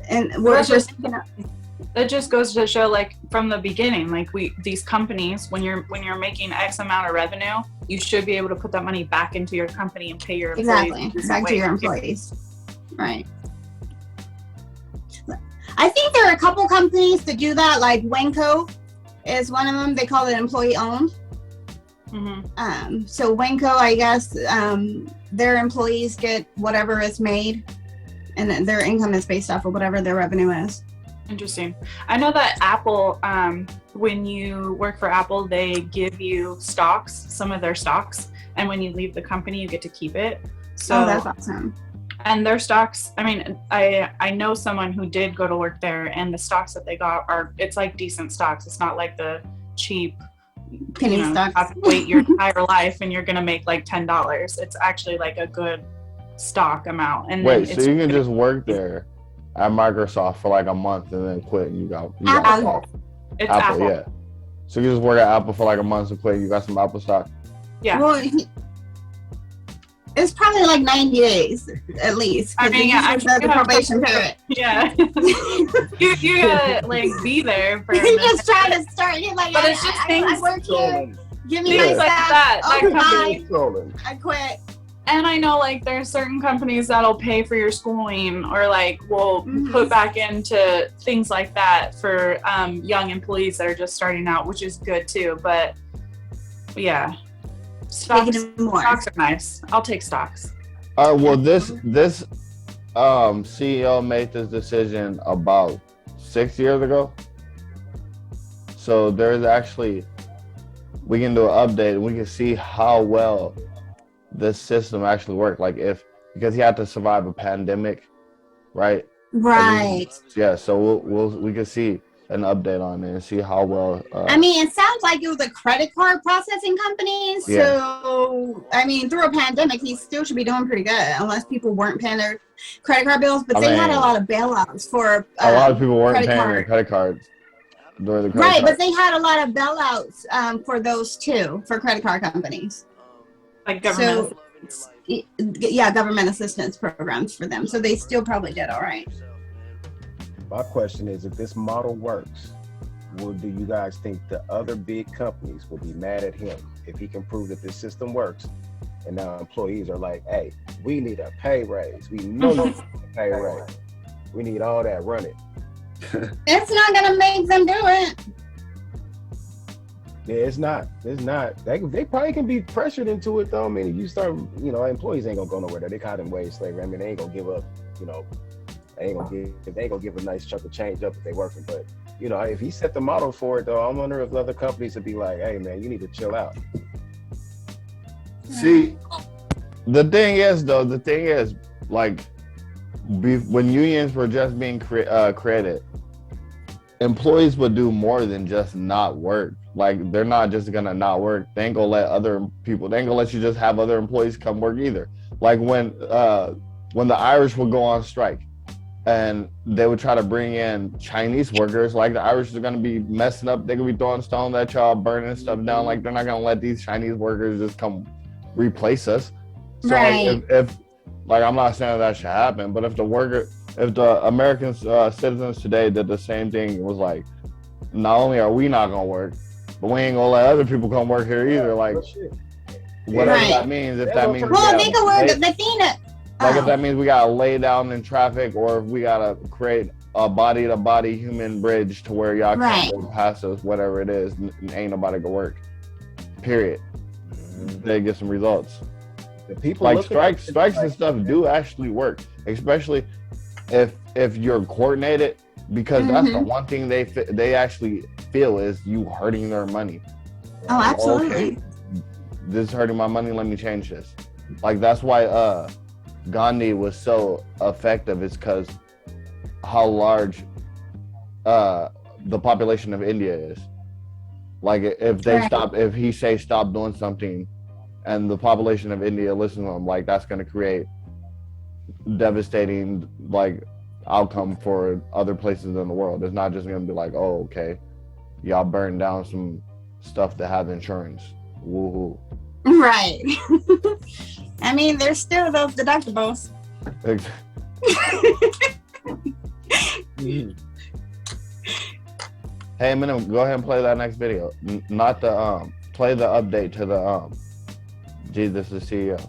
Speaker 1: and
Speaker 6: that just goes to show, like, from the beginning, like, these companies, when you're making X amount of revenue, you should be able to put that money back into your company and pay your employees.
Speaker 1: Exactly, back to your employees. Right. I think there are a couple companies that do that, like Wenco is one of them. They call it employee owned.
Speaker 6: Mm-hmm.
Speaker 1: So Wenco, I guess, their employees get whatever is made, and then their income is based off of whatever their revenue is.
Speaker 6: Interesting. I know that Apple, when you work for Apple, they give you stocks, some of their stocks, and when you leave the company, you get to keep it. So
Speaker 1: that's awesome.
Speaker 6: And their stocks, I mean, I know someone who did go to work there, and the stocks that they got it's like decent stocks. It's not like the cheap
Speaker 1: penny stocks.
Speaker 6: You have to wait your entire life and you're gonna make like $10. It's actually like a good stock amount. And
Speaker 2: wait, so you can just work there at Microsoft for like a month and then quit, and you got
Speaker 1: Apple.
Speaker 6: It's
Speaker 2: Apple,
Speaker 6: Apple.
Speaker 2: yeah. So you just work at Apple for like a month and quit. You got some Apple stock.
Speaker 6: Yeah.
Speaker 1: Well, it's probably like 90 days at least.
Speaker 6: I mean, yeah, I'm sure
Speaker 1: the probation period.
Speaker 6: Yeah. you gotta like be there for.
Speaker 1: You just try to start. You're like,
Speaker 6: but it's just things.
Speaker 1: I work here. Give me
Speaker 6: things
Speaker 1: my
Speaker 6: like
Speaker 1: stuff.
Speaker 6: that.
Speaker 1: Oh,
Speaker 6: That
Speaker 1: I quit.
Speaker 6: And I know, like, there's certain companies that'll pay for your schooling, or like will put back into things like that for young employees that are just starting out, which is good too. But yeah, stocks are nice. I'll take stocks.
Speaker 2: Well, this CEO made this decision about 6 years ago. So there's actually, we can do an update and we can see how well this system actually worked. Like, because he had to survive a pandemic, right?
Speaker 1: Right.
Speaker 2: Yeah. So we can see an update on it and see how well.
Speaker 1: I mean, it sounds like it was a credit card processing company. So, I mean, through a pandemic, he still should be doing pretty good, unless people weren't paying their credit card bills. But they had a lot of bailouts for
Speaker 2: a lot of people weren't paying their credit cards during the credit
Speaker 1: right,
Speaker 2: card.
Speaker 1: but they had a lot of bailouts for those too, for credit card companies.
Speaker 6: Like government assistance.
Speaker 1: Yeah, government assistance programs for them. So they still probably did all right.
Speaker 3: My question is, if this model works, do you guys think the other big companies will be mad at him if he can prove that this system works And now employees are like, hey, we need a pay raise. We know you need a pay raise. We need all that, run it.
Speaker 1: It's not gonna make them do it.
Speaker 3: Yeah, it's not. They probably can be pressured into it though. I mean, if you start, employees ain't gonna go nowhere. They caught in wage slavery. I mean, they ain't gonna give up. They ain't gonna give a nice chunk of change up if they working. But if he set the model for it though, I wonder if other companies would be like, hey man, you need to chill out.
Speaker 2: See, the thing is, like, when unions were just being created, employees would do more than just not work. Like, they're not just gonna not work. They ain't gonna let you just have other employees come work either. Like when the Irish would go on strike and they would try to bring in Chinese workers, like the Irish are gonna be messing up. They're gonna be throwing stones at y'all, burning stuff down. Like, they're not gonna let these Chinese workers just come replace us. So
Speaker 1: Right.
Speaker 2: like, if I'm not saying that should happen, but if the American citizens today did the same thing, it was like, not only are we not gonna work, but we ain't gonna let other people come work here either. Like, whatever
Speaker 1: Right.
Speaker 2: that means. If that means
Speaker 1: Well, they can work the thing.
Speaker 2: like if that means we gotta lay down in traffic, or if we gotta create a body-to-body human bridge to where y'all
Speaker 1: Right.
Speaker 2: can't go past us, whatever it is, ain't nobody gonna work. Period. They get some results.
Speaker 3: The people
Speaker 2: Like
Speaker 3: looking at
Speaker 2: strikes and stuff do actually work, especially if you're coordinated, because that's the one thing they actually feel is you hurting their money.
Speaker 1: Oh, absolutely.
Speaker 2: Okay, this is hurting my money. Let me change this. Like, that's why Gandhi was so effective, is because how large the population of India is. Like, if he say stop doing something, and the population of India listen to him, like, that's going to create devastating, like, outcome for other places in the world. It's not just going to be like, oh, okay, y'all burn down some stuff that have insurance. Woohoo.
Speaker 1: Right. I mean, there's still those deductibles.
Speaker 2: Hey, Eminem, go ahead and play that next video. Not the play the update to the Jesus is CEO.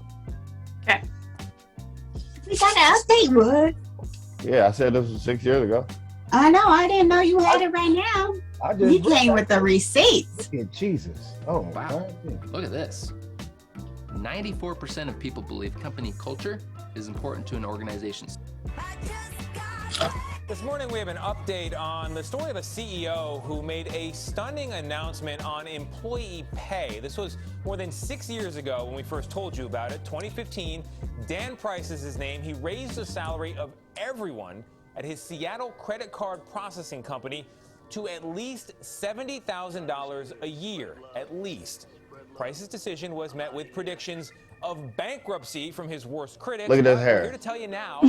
Speaker 6: Okay.
Speaker 1: We got an update, Wood.
Speaker 2: Yeah, I said this was 6 years ago.
Speaker 1: I know. I didn't know you had it right now. You came with the receipts.
Speaker 3: Look at Jesus. Oh, my God.
Speaker 12: Look at this. 94% of people believe company culture is important to an organization's.
Speaker 13: This morning we have an update on the story of a CEO who made a stunning announcement on employee pay. This was more than 6 years ago when we first told you about it. 2015, Dan Price is his name. He raised the salary of everyone at his Seattle credit card processing company to at least $70,000 a year, at least. Price's decision was met with predictions of bankruptcy from his worst critics.
Speaker 2: Look at his
Speaker 13: We're
Speaker 2: hair.
Speaker 13: here to tell you now,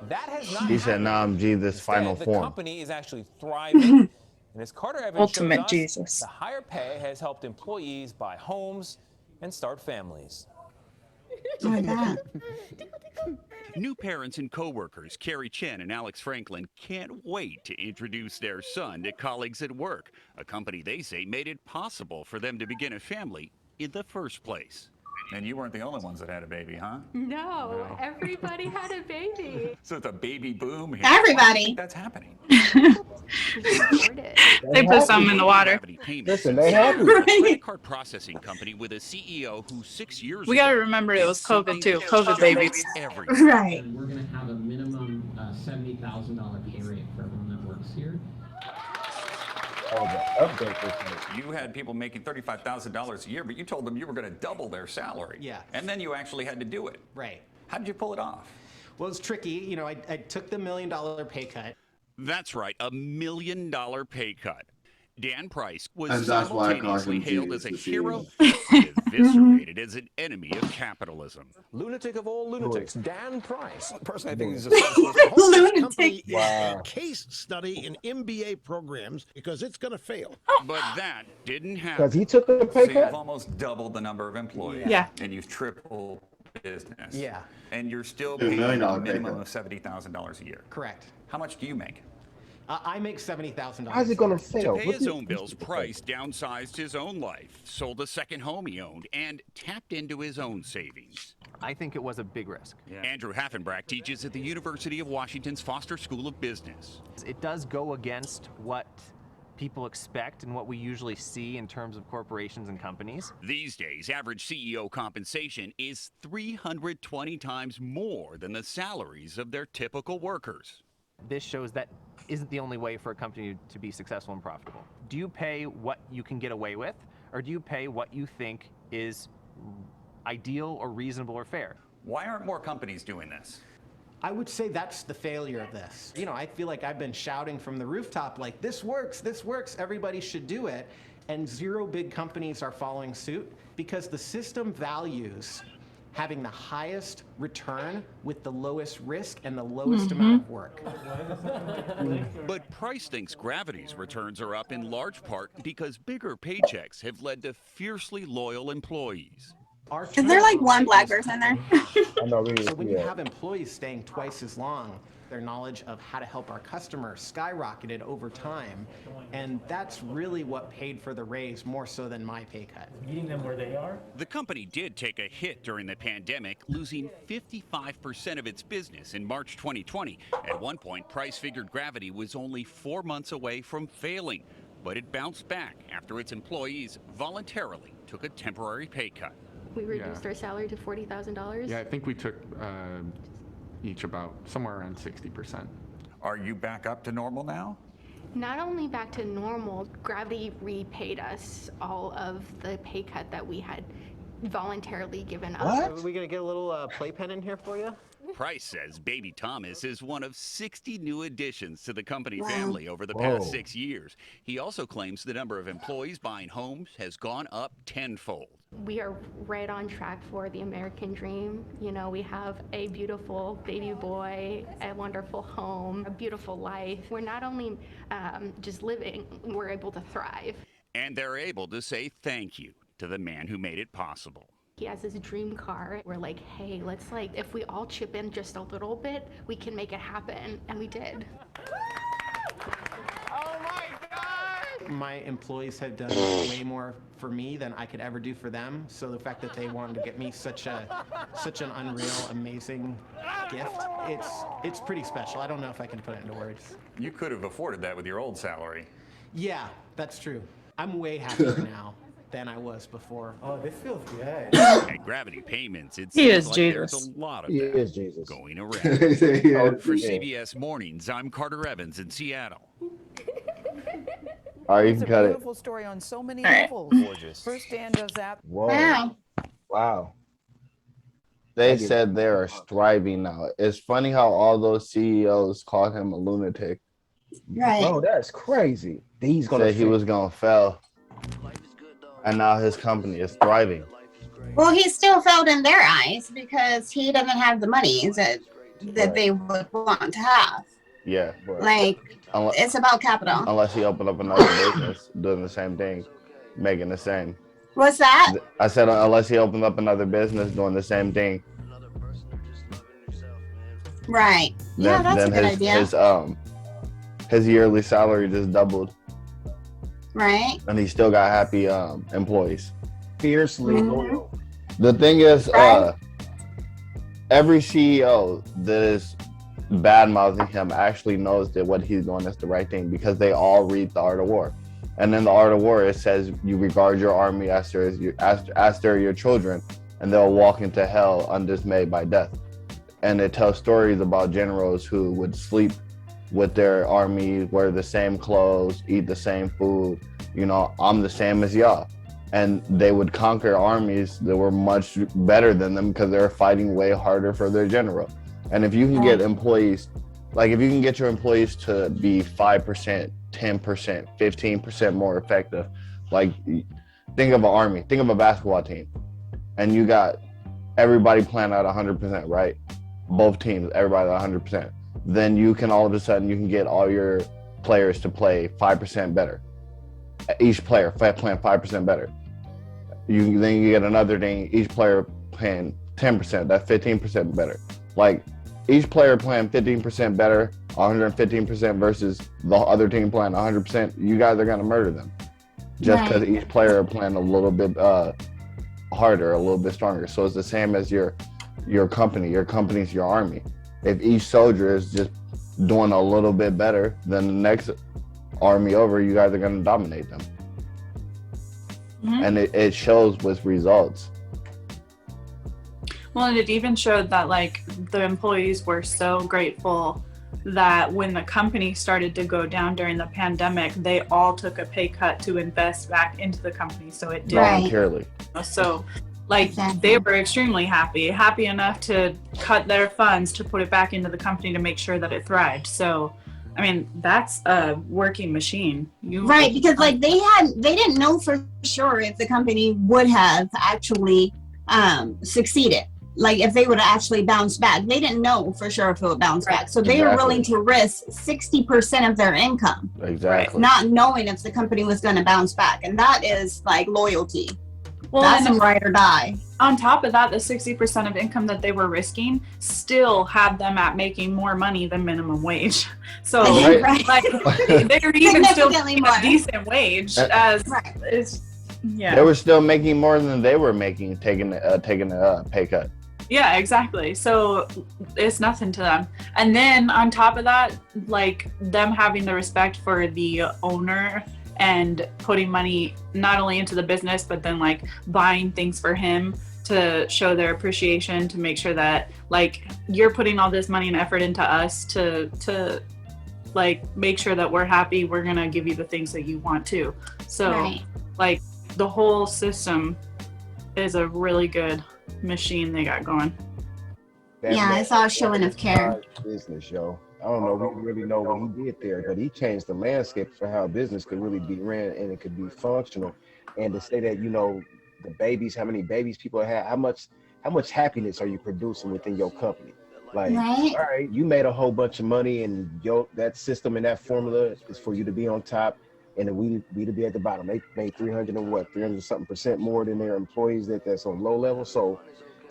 Speaker 13: that has not
Speaker 2: He said, "Nah, I'm Jesus, final
Speaker 13: the
Speaker 2: form."
Speaker 13: company is actually thriving. And as Carter Evans
Speaker 6: Ultimate
Speaker 13: shows us,
Speaker 6: Jesus.
Speaker 13: the higher pay has helped employees buy homes and start families.
Speaker 1: Oh my God.
Speaker 14: New parents and coworkers, Carrie Chen and Alex Franklin, can't wait to introduce their son to colleagues at work, a company they say made it possible for them to begin a family in the first place.
Speaker 15: And you weren't the only ones that had a baby, huh?
Speaker 16: No, everybody had a baby.
Speaker 15: So it's a baby boom here.
Speaker 1: Everybody.
Speaker 15: Why do you think that's happening.
Speaker 6: They put some in the water.
Speaker 3: Listen, they happy.
Speaker 14: A credit card processing company with a CEO who 6 years
Speaker 6: We
Speaker 14: ago
Speaker 6: got to remember it was COVID too.
Speaker 14: did
Speaker 6: COVID babies.
Speaker 14: everything.
Speaker 1: Right.
Speaker 10: And we're going to have a minimum $70,000 pay rate for everyone that works here.
Speaker 3: Oh, the update this week.
Speaker 15: You had people making $35,000 a year, but you told them you were going to double their salary.
Speaker 11: Yeah.
Speaker 15: And then you actually had to do it.
Speaker 11: Right.
Speaker 15: How did you pull it off?
Speaker 11: Well, it's tricky. You know, I took the $1 million pay cut.
Speaker 14: That's right, $1 million pay cut. Dan Price was
Speaker 2: And that's why I call
Speaker 14: simultaneously
Speaker 2: him
Speaker 14: hailed as
Speaker 2: Jesus,
Speaker 14: a
Speaker 2: the
Speaker 14: hero
Speaker 2: CEO.
Speaker 14: and eviscerated as an enemy of capitalism.
Speaker 17: Lunatic of all lunatics, Dan Price.
Speaker 18: Personally, I think he's a socialist. The whole
Speaker 1: Lunatic.
Speaker 18: company is
Speaker 3: Wow.
Speaker 18: a case study in MBA programs because it's going to fail.
Speaker 14: But that didn't happen.
Speaker 3: Because he took a pay
Speaker 15: So you've
Speaker 3: cut?
Speaker 15: almost doubled the number of employees.
Speaker 6: Yeah.
Speaker 15: And you've tripled business.
Speaker 11: Yeah.
Speaker 15: And you're still
Speaker 2: $1
Speaker 15: paying
Speaker 2: million
Speaker 15: a
Speaker 2: pay
Speaker 15: minimum
Speaker 2: cut.
Speaker 15: of $70,000 a year.
Speaker 11: Correct.
Speaker 15: How much do you make?
Speaker 11: I make $70,000.
Speaker 3: How's it gonna
Speaker 14: To
Speaker 3: fail?
Speaker 14: pay his own bills, Price downsized his own life, sold a second home he owned, and tapped into his own savings.
Speaker 12: I think it was a big risk.
Speaker 14: Andrew Haffenbrack teaches at the University of Washington's Foster School of Business.
Speaker 12: It does go against what people expect and what we usually see in terms of corporations and companies.
Speaker 14: These days, average CEO compensation is 320 times more than the salaries of their typical workers.
Speaker 12: This shows that isn't the only way for a company to be successful and profitable. Do you pay what you can get away with, or do you pay what you think is ideal or reasonable or fair?
Speaker 15: Why aren't more companies doing this?
Speaker 11: I would say that's the failure of this. You know, I feel like I've been shouting from the rooftop like, this works, everybody should do it. And 0 big companies are following suit because the system values having the highest return with the lowest risk and the lowest amount of work.
Speaker 14: But Price thinks Gravity's returns are up in large part because bigger paychecks have led to fiercely loyal employees.
Speaker 1: Is there like one black person there?
Speaker 3: I know,
Speaker 11: So when you have employees staying twice as long, their knowledge of how to help our customers skyrocketed over time. And that's really what paid for the raise more so than my pay cut.
Speaker 19: Meeting them where they are?
Speaker 14: The company did take a hit during the pandemic, losing 55% of its business in March 2020. At one point, Price figured Gravity was only 4 months away from failing, but it bounced back after its employees voluntarily took a temporary pay cut.
Speaker 16: We reduced our salary to $40,000.
Speaker 20: Yeah, I think we took each about somewhere around 60%.
Speaker 15: Are you back up to normal now?
Speaker 16: Not only back to normal, Gravity repaid us all of the pay cut that we had voluntarily given up.
Speaker 11: Are we gonna get a little playpen in here for you?
Speaker 14: Price says baby Thomas is one of 60 new additions to the company
Speaker 11: Wow.
Speaker 14: family over the past 6 years. He also claims the number of employees buying homes has gone up tenfold.
Speaker 16: We are right on track for the American dream. You know, we have a beautiful baby boy, a wonderful home, a beautiful life. We're not only just living, we're able to thrive.
Speaker 14: And they're able to say thank you to the man who made it possible.
Speaker 16: He has his dream car. We're like, hey, let's if we all chip in just a little bit, we can make it happen. And we did.
Speaker 11: My employees have done way more for me than I could ever do for them. So the fact that they wanted to get me such an unreal, amazing gift, it's pretty special. I don't know if I can put it into words.
Speaker 15: You could have afforded that with your old salary.
Speaker 11: Yeah, that's true. I'm way happier now than I was before.
Speaker 19: Oh, this feels good.
Speaker 14: At Gravity Payments, it
Speaker 11: He
Speaker 14: seems
Speaker 11: is
Speaker 14: like
Speaker 11: Jesus.
Speaker 14: there's a lot of
Speaker 3: He
Speaker 14: that
Speaker 3: is Jesus.
Speaker 14: going around.
Speaker 3: Yeah.
Speaker 14: For CBS Mornings, I'm Carter Evans in Seattle.
Speaker 2: All right, you
Speaker 8: It's
Speaker 2: can
Speaker 8: a
Speaker 2: cut it.
Speaker 8: beautiful story on so many
Speaker 6: All right.
Speaker 8: levels.
Speaker 15: Gorgeous.
Speaker 8: First Dan does that.
Speaker 3: Whoa.
Speaker 1: Wow.
Speaker 3: Wow.
Speaker 2: They said they are striving now. It's funny how all those CEOs called him a lunatic.
Speaker 1: Right.
Speaker 3: Oh, that's crazy. He's gonna
Speaker 2: Said he was gonna fail, and now his company is thriving.
Speaker 1: Well, he still failed in their eyes because he doesn't have the money that they would want to have.
Speaker 2: Yeah.
Speaker 1: Like, it's about capital.
Speaker 2: Unless he opened up another business doing the same thing, making the same.
Speaker 1: What's that?
Speaker 2: I said unless he opened up another business doing the same thing.
Speaker 1: Right. Yeah, that's a good idea.
Speaker 2: His yearly salary just doubled,
Speaker 1: Right.
Speaker 2: and he still got happy employees.
Speaker 3: Fiercely loyal.
Speaker 2: The thing is, every CEO that is bad mouthing him actually knows that what he's doing is the right thing because they all read The Art of War. And in The Art of War, it says you regard your army as they're your children, and they'll walk into hell undismayed by death. And it tells stories about generals who would sleep with their army, wear the same clothes, eat the same food. You know, I'm the same as y'all. And they would conquer armies that were much better than them because they were fighting way harder for their general. And if you can get employees, like if you can get your employees to be 5%, 10%, 15% more effective, like think of an army, think of a basketball team, and you got everybody playing at 100%, right? Both teams, everybody at 100%. Then you can all of a sudden, you can get all your players to play 5% better. Each player playing 5% better. Then you get another thing, each player playing 10%, that's 15% better. Like each player playing 15% better 115% versus the other team playing 100%, you guys are going to murder them. Just because each player are playing a little bit harder, a little bit stronger. So it's the same as your company. Your company's your army. If each soldier is just doing a little bit better than the next army over, you guys are going to dominate them. And it shows with results.
Speaker 6: Well, and it even showed that like the employees were so grateful that when the company started to go down during the pandemic, they all took a pay cut to invest back into the company. So it did
Speaker 2: voluntarily.
Speaker 6: So like they were extremely happy enough to cut their funds to put it back into the company to make sure that it thrived. So I mean, that's a working machine.
Speaker 1: Right, because like they didn't know for sure if the company would have actually succeeded. Like if they would have actually bounced back. They didn't know for sure if it would bounce back. So they were willing to risk 60% of their income.
Speaker 2: Exactly.
Speaker 1: Not knowing if the company was going to bounce back. And that is like loyalty.
Speaker 6: Well,
Speaker 1: that's some ride or die.
Speaker 6: On top of that, the 60% of income that they were risking still had them at making more money than minimum wage. So like they were even still making a decent wage as is. Yeah.
Speaker 2: They were still making more than they were making taking a pay cut.
Speaker 6: Yeah, exactly. So it's nothing to them. And then on top of that, like them having the respect for the owner and putting money not only into the business, but then like buying things for him to show their appreciation, to make sure that like you're putting all this money and effort into us to like make sure that we're happy. We're going to give you the things that you want to. So like the whole system is a really good machine they got going.
Speaker 1: I saw a showing of care.
Speaker 3: Business, yo. I don't know if we really know what he did there, but he changed the landscape for how business could really be ran and it could be functional. And to say that, you know, the babies, how many babies people have, how much happiness are you producing within your company? Like, all right, you made a whole bunch of money, and that system and that formula is for you to be on top, and we to be at the bottom. They made 300 something% more than their employees that's on low level. So,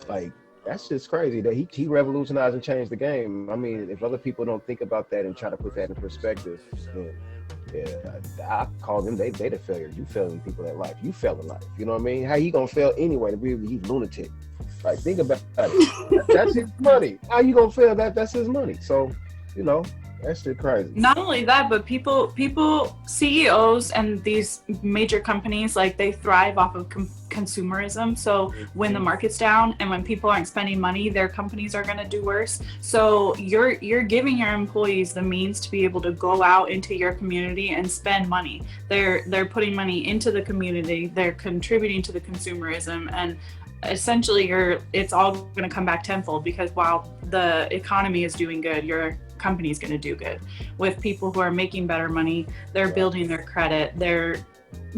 Speaker 3: like, that's just crazy that he revolutionized and changed the game. I mean, if other people don't think about that and try to put that in perspective, then I call them they the failure. You failing people at life. You fail in life. You know what I mean? How he gonna fail anyway? He's lunatic. Like, think about it. That's his money. How you gonna fail that? That's his money. So, you know, that's shit crazy.
Speaker 6: Not only that, but people, CEOs and these major companies, like they thrive off of consumerism. So when the market's down and when people aren't spending money, their companies are going to do worse. So you're giving your employees the means to be able to go out into your community and spend money. They're putting money into the community. They're contributing to the consumerism, and essentially it's all going to come back tenfold, because while the economy is doing good, your company's going to do good. With people who are making better money, they're building their credit, they're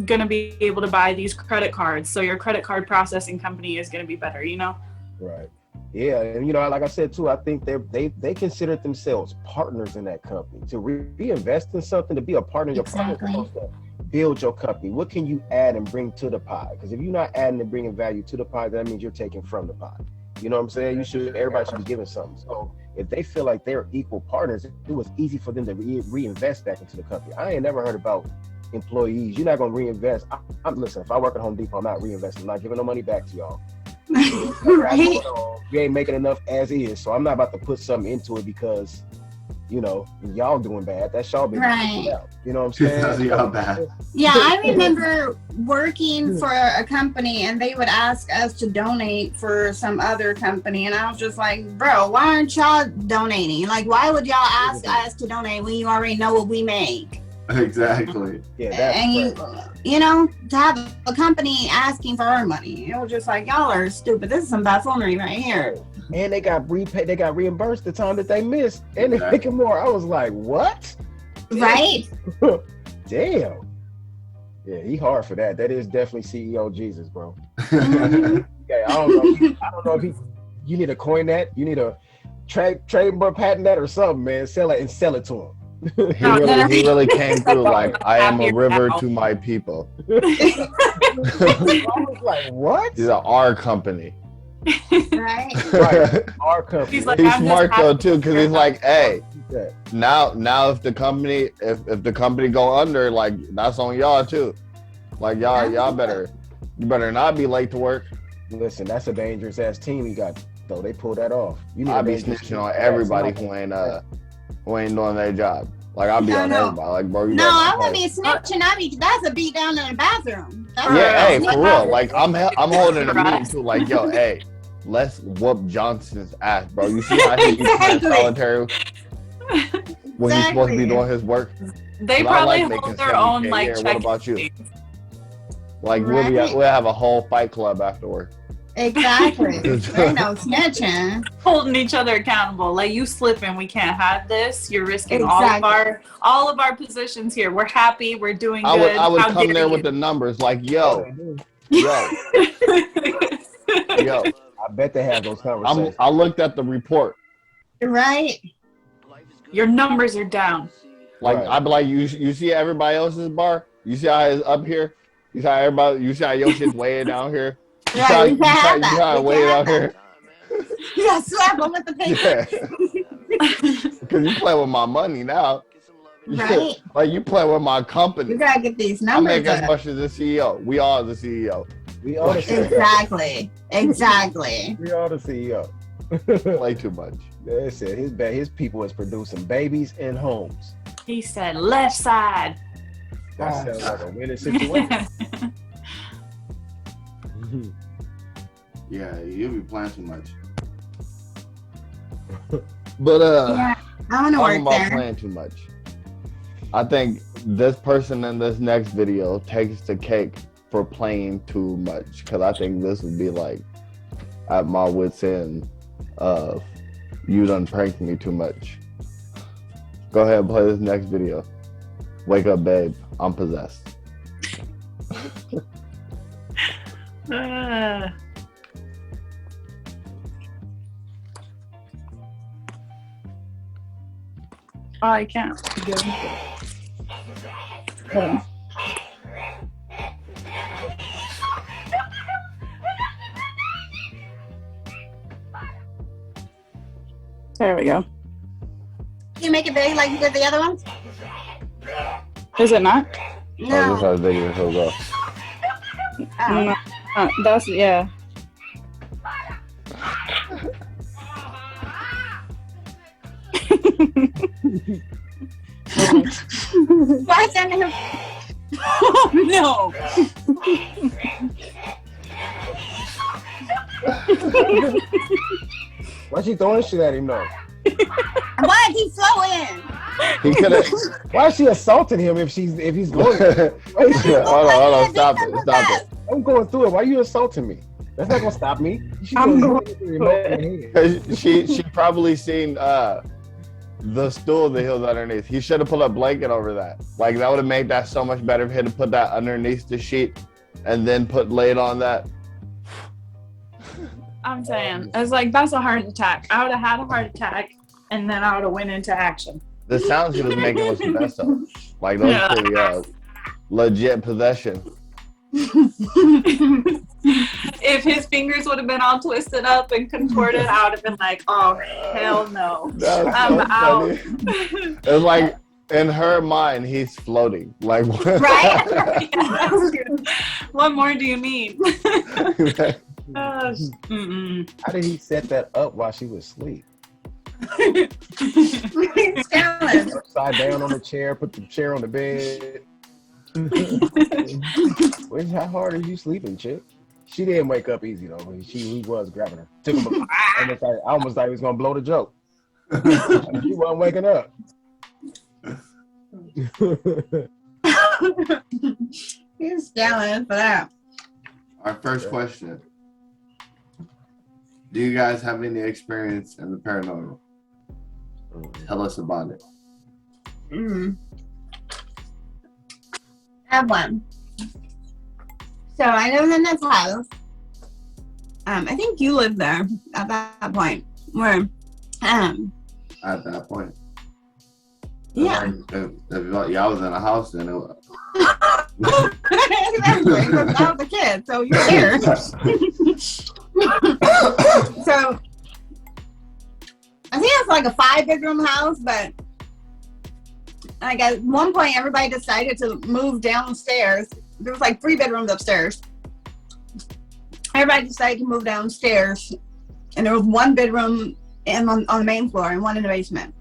Speaker 6: going to be able to buy these credit cards, so your credit card processing company is going to be better, you know?
Speaker 3: Right. Yeah, and you know, like I said too, I think they consider themselves partners in that company. To reinvest in something, to be a partner in your partner, to build your company. What can you add and bring to the pie? Because if you're not adding and bringing value to the pie, that means you're taking from the pie. You know what I'm saying? Everybody should be giving something. So if they feel like they're equal partners, it was easy for them to reinvest back into the company. I ain't never heard about employees. You're not gonna reinvest. Listen, if I work at Home Depot, I'm not reinvesting. I'm not giving no money back to y'all. Right. You ain't making enough as is, so I'm not about to put something into it because, you know, y'all doing bad. That's y'all being out. You know what I'm saying?
Speaker 2: That's y'all bad.
Speaker 1: Yeah, I remember working for a company and they would ask us to donate for some other company, and I was just like, bro, why aren't y'all donating? Like, why would y'all ask us to donate when you already know what we make?
Speaker 2: Exactly.
Speaker 3: Yeah, that's
Speaker 1: and you know, to have a company asking for our money, it was just like, y'all are stupid. This is some buffoonery right here.
Speaker 3: And they got reimbursed the time that they missed, and they're making more. I was like, what?
Speaker 1: Right?
Speaker 3: Damn. Yeah, he hard for that. That is definitely CEO Jesus, bro. Okay, I don't know if you need to coin that. You need to trademark patent that or something, man. Sell it to him.
Speaker 2: He really came through like, I am a river to my people.
Speaker 3: I was like, what?
Speaker 2: These are our company.
Speaker 1: Right?
Speaker 3: Our company.
Speaker 2: He's smart though too, because he's like, hey, Now if the company if the company go under, like that's on y'all too. Like y'all better not be late to work.
Speaker 3: Listen, that's a dangerous ass team he got though. They pulled that off.
Speaker 2: I'll be snitching on everybody who ain't doing their job. Like I'll be on everybody. Like bro,
Speaker 1: No, I wouldn't be snitching. That's a beat down in the bathroom.
Speaker 2: Hey, for real. Like I'm holding a meeting too. Like yo, hey, let's whoop Johnson's ass, bro. You see how he be playing solitary when he's supposed to be doing his work?
Speaker 6: They probably hold their own like check.
Speaker 2: What about you? Like we'll have a whole fight club afterward.
Speaker 1: Exactly. There no snitching.
Speaker 6: Holding each other accountable. Like you slipping, we can't have this. You're risking all of our positions here. We're happy. We're doing good.
Speaker 2: I would come there with the numbers. Like yo.
Speaker 3: I bet they have those conversations.
Speaker 2: I looked at the report.
Speaker 1: Right.
Speaker 6: Your numbers are down.
Speaker 2: Like I'd be like, you see everybody else's bar? You see how it's up here? You see how your shit's way down here? You
Speaker 1: Right,
Speaker 2: see how it's way down here?
Speaker 1: You gotta slap him with the paper.
Speaker 2: Because you play with my money now.
Speaker 1: Right.
Speaker 2: Like you play with my company.
Speaker 1: You gotta get these
Speaker 2: I
Speaker 1: numbers
Speaker 2: make as
Speaker 1: up.
Speaker 2: much as the CEO. We are the CEO.
Speaker 3: We are the CEO.
Speaker 1: Exactly.
Speaker 3: We are the CEO.
Speaker 2: Play too much.
Speaker 3: That's it. His people is producing babies in homes.
Speaker 6: He said left side.
Speaker 3: That sounds like a winning situation.
Speaker 2: Yeah, you be playing too much. But
Speaker 1: yeah, I want to
Speaker 2: talking
Speaker 1: work
Speaker 2: about
Speaker 1: there.
Speaker 2: playing too much. I think this person in this next video takes the cake for playing too much, because I think this would be like at my wit's end of you done pranked me too much. Go ahead and play this next video. Wake up, babe. I'm possessed.
Speaker 6: I can't. Hold on. There we go.
Speaker 1: You make it big like you did the other ones?
Speaker 6: Is it not?
Speaker 1: No.
Speaker 2: Oh, this is how big it will go.
Speaker 6: No, that's yeah.
Speaker 1: Why sending him? Oh no!
Speaker 3: Why she throwing shit at him though?
Speaker 1: Why did he flow in?
Speaker 2: He could have.
Speaker 3: Why is she assaulting him if he's going?
Speaker 2: Hold on, stop it.
Speaker 3: I'm going through it. Why are you assaulting me? That's not gonna stop me.
Speaker 2: She probably seen the stool that he was underneath. He should have put a blanket over that. Like that would have made that so much better if he had to put that underneath the sheet and then lay it on that.
Speaker 6: I'm saying it's like that's a heart attack. I would have had a heart attack and then I would have went into action.
Speaker 2: The sounds he was making was the best though. Like those pretty legit possession.
Speaker 6: If his fingers would have been all twisted up and contorted, I would have been like, oh hell no. I'm out.
Speaker 2: It's like in her mind he's floating. Like
Speaker 6: Right? What more do you need?
Speaker 3: How did he set that up while she was asleep? Upside down on the chair, put the chair on the bed. How hard are you sleeping, chick? She didn't wake up easy though. He was grabbing her. Took him. I almost thought he was gonna blow the joke. She wasn't waking up.
Speaker 1: He's jealous for that.
Speaker 2: Our first question. Do you guys have any experience in the paranormal? Tell us about it.
Speaker 1: I have one. So I lived in this house. I think you lived there at that point. Where,
Speaker 2: at that point.
Speaker 1: Yeah.
Speaker 2: If y'all was in a house, then it was.
Speaker 1: Exactly. I was a kid, so you're there. So I think it's like a 5-bedroom house, but like at one point everybody decided to move downstairs. There was like 3 bedrooms upstairs. Everybody decided to move downstairs, and there was 1 bedroom on the main floor and 1 in the basement.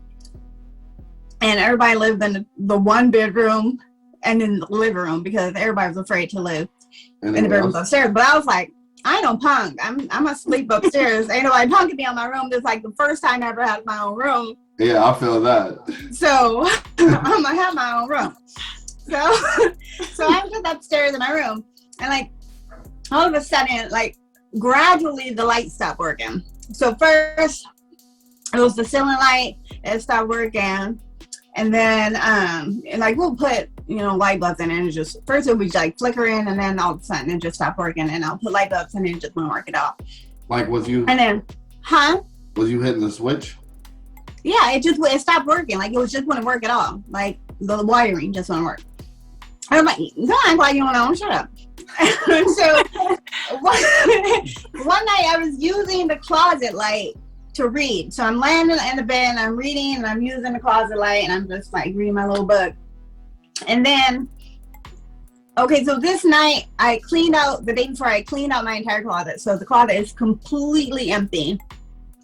Speaker 1: And everybody lived in the 1 bedroom and in the living room because everybody was afraid to live in the bedrooms upstairs. But I was like, I ain't no punk. I'm gonna sleep upstairs. Ain't nobody punking me on my room. This is like the first time I ever had my own room.
Speaker 2: Yeah, I feel that.
Speaker 1: So I'm gonna have my own room. So I'm just upstairs in my room, and like all of a sudden, like gradually the lights stopped working. So first it was the ceiling light, it stopped working, and then and like we'll put light bulbs in, and it just first it would be like flickering, and then all of a sudden it just stopped working, and I'll put light bulbs and it just wouldn't work at all.
Speaker 2: Like was you?
Speaker 1: And then,
Speaker 2: Was you hitting the switch?
Speaker 1: Yeah, it stopped working. Like it just wouldn't work at all. Like the wiring just wouldn't work. I'm like, don't act like you don't know. Shut up. So one night I was using the closet light to read. So I'm laying in the bed and I'm reading, and I'm using the closet light, and I'm just like reading my little book. And then, okay, so this night the day before I cleaned out my entire closet. So the closet is completely empty.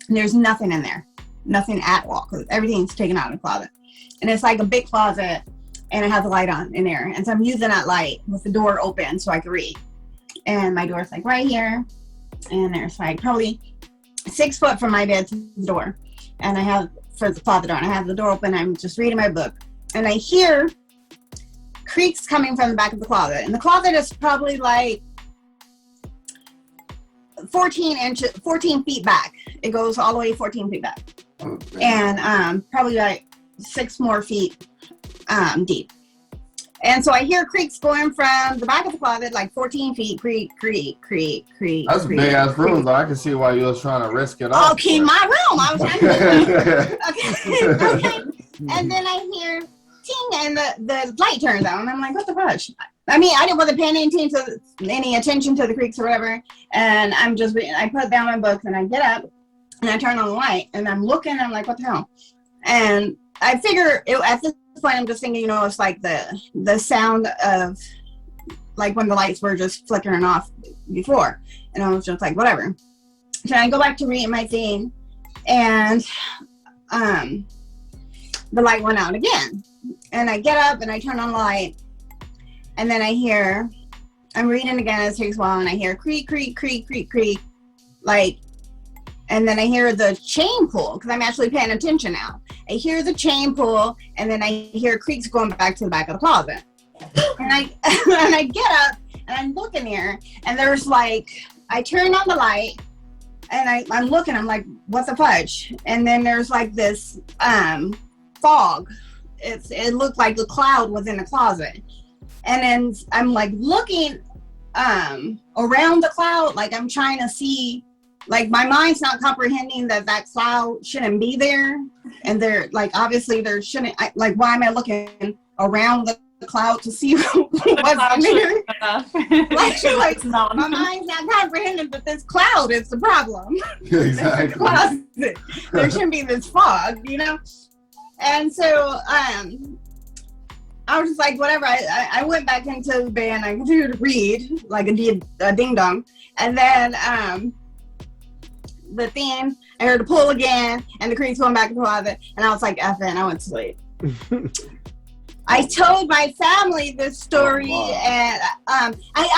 Speaker 1: And there's nothing in there. Nothing at all, because everything's taken out of the closet. And it's like a big closet, and it has a light on in there. And so I'm using that light with the door open so I can read. And my door's like right here, and there's like probably 6 foot from my bed to the door. And I have, for the closet door, and I have the door open, I'm just reading my book. And I hear creaks coming from the back of the closet. And the closet is probably like 14 feet back. It goes all the way 14 feet back. Okay. And probably like 6 more feet deep. And so I hear creaks going from the back of the closet, like 14 feet, creak, creak, creak, creak.
Speaker 2: That's a big ass room, though. I can see why you was trying to risk it all.
Speaker 1: Okay, my room. I was trying to okay. And then I hear ting, and the light turns on. And I'm like, what the fudge? I mean, I wasn't paying any attention to the creaks or whatever. And I'm just reading. I put down my books, and I get up, and I turn on the light, and I'm looking, and I'm like, what the hell? And I figure at this point, I'm just thinking, it's like the sound of like when the lights were just flickering off before. And I was just like, whatever. So I go back to reading my thing, and the light went out again. And I get up and I turn on the light, and then I'm reading again, it takes a while, and I hear creak, creak, creak, creak, creak, like, and then I hear the chain pull, because I'm actually paying attention now. I hear the chain pull, and then I hear creaks going back to the back of the closet. And I get up, and I'm looking here, and there's like, I turn on the light, and I'm looking, I'm like, what the fudge? And then there's like this fog. It looked like the cloud was in the closet. And then I'm like looking around the cloud, like I'm trying to see, like my mind's not comprehending that cloud shouldn't be there. And there, like, obviously there shouldn't, like, why am I looking around the cloud to see what's in there? like my mind's not comprehending that this cloud is the problem.
Speaker 2: Exactly.
Speaker 1: There shouldn't be this fog, And so I was just like, whatever. I went back into the bed, and I continued to read like a ding dong. And then the thing, I heard the pull again, and the creaks going back in the closet, and I was like, F it, and I went to sleep. I told my family this story, and I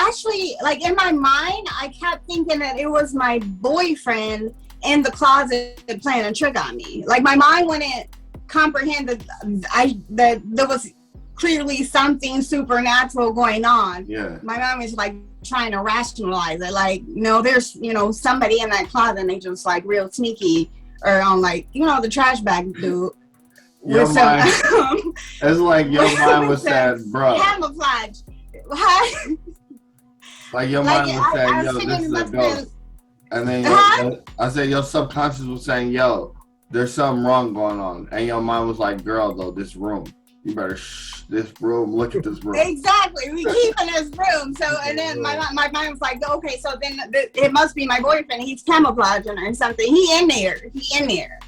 Speaker 1: actually, like, in my mind, I kept thinking that it was my boyfriend in the closet playing a trick on me. Like, my mind wouldn't comprehend that there was clearly something supernatural going on. Yeah. My mom was like trying to rationalize it, like, no, there's somebody in that closet, and they just like real sneaky, or on like the trash bag dude.
Speaker 2: Your mind, it's like your mind was saying, bro.
Speaker 1: Camouflage.
Speaker 2: Like your mind was saying, yo, this is a ghost. And then I said your subconscious was saying, yo, there's something wrong going on. And your mind was like, girl, though, this room. You better this room. Look at this room.
Speaker 1: Exactly. We keep in this room. So, and then my mind was like, okay, so then it must be my boyfriend. He's camouflaging or something. He in there.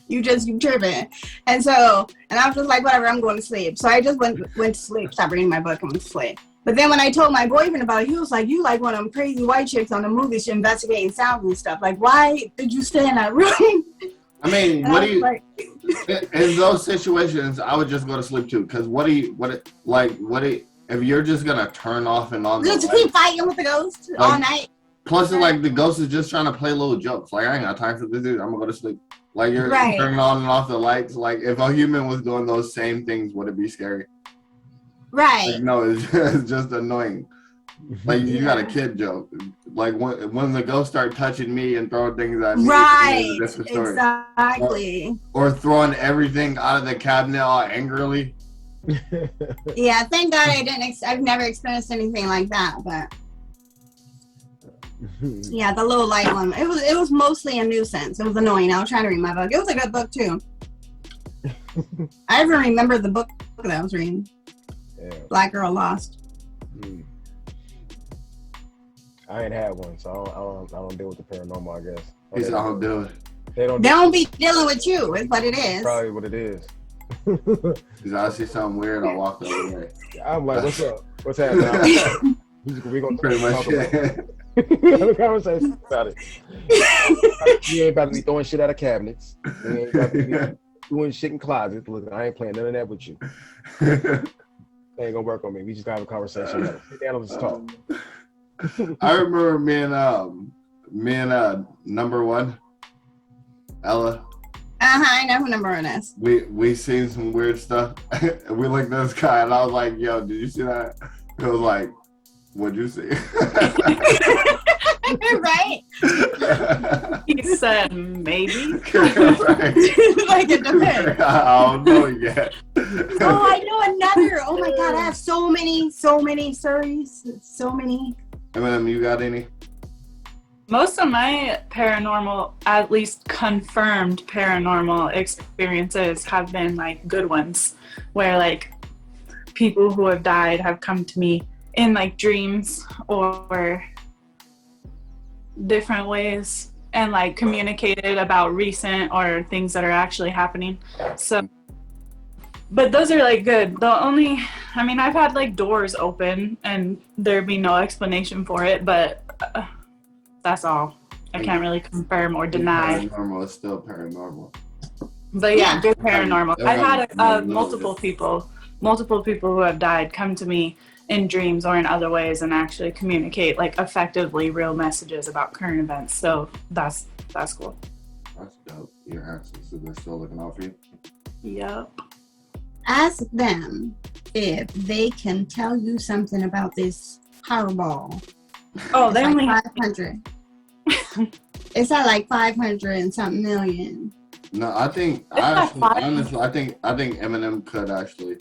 Speaker 1: You tripping. And so, and I was just like, whatever, I'm going to sleep. So I just went to sleep, stopped reading my book and went to sleep. But then when I told my boyfriend about it, he was like, you like one of them crazy white chicks on the movies investigating sounds and stuff. Like, why did you stay in that room?
Speaker 2: I mean,
Speaker 1: And
Speaker 2: what
Speaker 1: I
Speaker 2: do
Speaker 1: was
Speaker 2: you,
Speaker 1: like,
Speaker 2: in those situations, I would just go to sleep too. Because if you're just going to turn off and on the
Speaker 1: just
Speaker 2: lights,
Speaker 1: keep fighting with the ghost all night.
Speaker 2: plus, it's like the ghost is just trying to play little jokes. Like, I ain't got time for this dude. I'm going to go to sleep. Like, you're
Speaker 1: Right.
Speaker 2: turning on and off the lights. Like, if a human was doing those same things, would it be scary?
Speaker 1: Right.
Speaker 2: Like, no, it's just annoying. Like, you got a kid joke. Like, when the ghosts start touching me and throwing things at me,
Speaker 1: Right.
Speaker 2: that's the story.
Speaker 1: Exactly.
Speaker 2: Or throwing everything out of the cabinet all angrily.
Speaker 1: Yeah, thank God I've never experienced anything like that, but yeah, the little light one. It was mostly a nuisance. It was annoying. I was trying to read my book. It was a good book too. I even remember the book that I was reading.
Speaker 3: Yeah.
Speaker 1: Black Girl Lost.
Speaker 3: I ain't had one, so I don't deal with the paranormal, I guess.
Speaker 2: He said, I don't do it.
Speaker 3: They don't
Speaker 1: be dealing with you, is what it is.
Speaker 3: Probably what it is.
Speaker 2: Because I see something weird, I walk the other way.
Speaker 3: I'm like, what's up? What's happening? We gonna
Speaker 2: pretty much
Speaker 3: talk about have a conversation about it. You ain't about to be throwing shit out of cabinets. You ain't about to be doing shit in closets. Look, I ain't playing none of that with you. That ain't gonna work on me. We just gotta have a conversation. Sit down and let's talk.
Speaker 2: I remember me and number one, Ella.
Speaker 1: I know who number one is.
Speaker 2: We seen some weird stuff. We looked at this guy and I was like, yo, did you see that? He was like, what'd you see?
Speaker 1: Right?
Speaker 6: He said maybe.
Speaker 1: Like it depends.
Speaker 2: I don't know yet.
Speaker 1: Oh, I know another. Oh my God, I have so many stories. So many.
Speaker 2: Eminem, you got any?
Speaker 6: Most of my paranormal, at least confirmed paranormal experiences have been like good ones, where like people who have died have come to me in like dreams or different ways and like communicated about recent or things that are actually happening. So, but those are like good. I've had like doors open and there'd be no explanation for it, but that's all. I can't really confirm or deny.
Speaker 2: Paranormal is still paranormal.
Speaker 6: But yeah, good paranormal. I've had multiple people who have died come to me in dreams or in other ways and actually communicate like effectively real messages about current events. So that's cool.
Speaker 2: That's dope. Your ancestors, they're still looking out for you.
Speaker 6: Yep.
Speaker 1: Ask them if they can tell you something about this Powerball.
Speaker 6: Oh, they only
Speaker 1: 500. It's at like 500 and something million.
Speaker 2: No, I think honestly, I think Eminem could actually,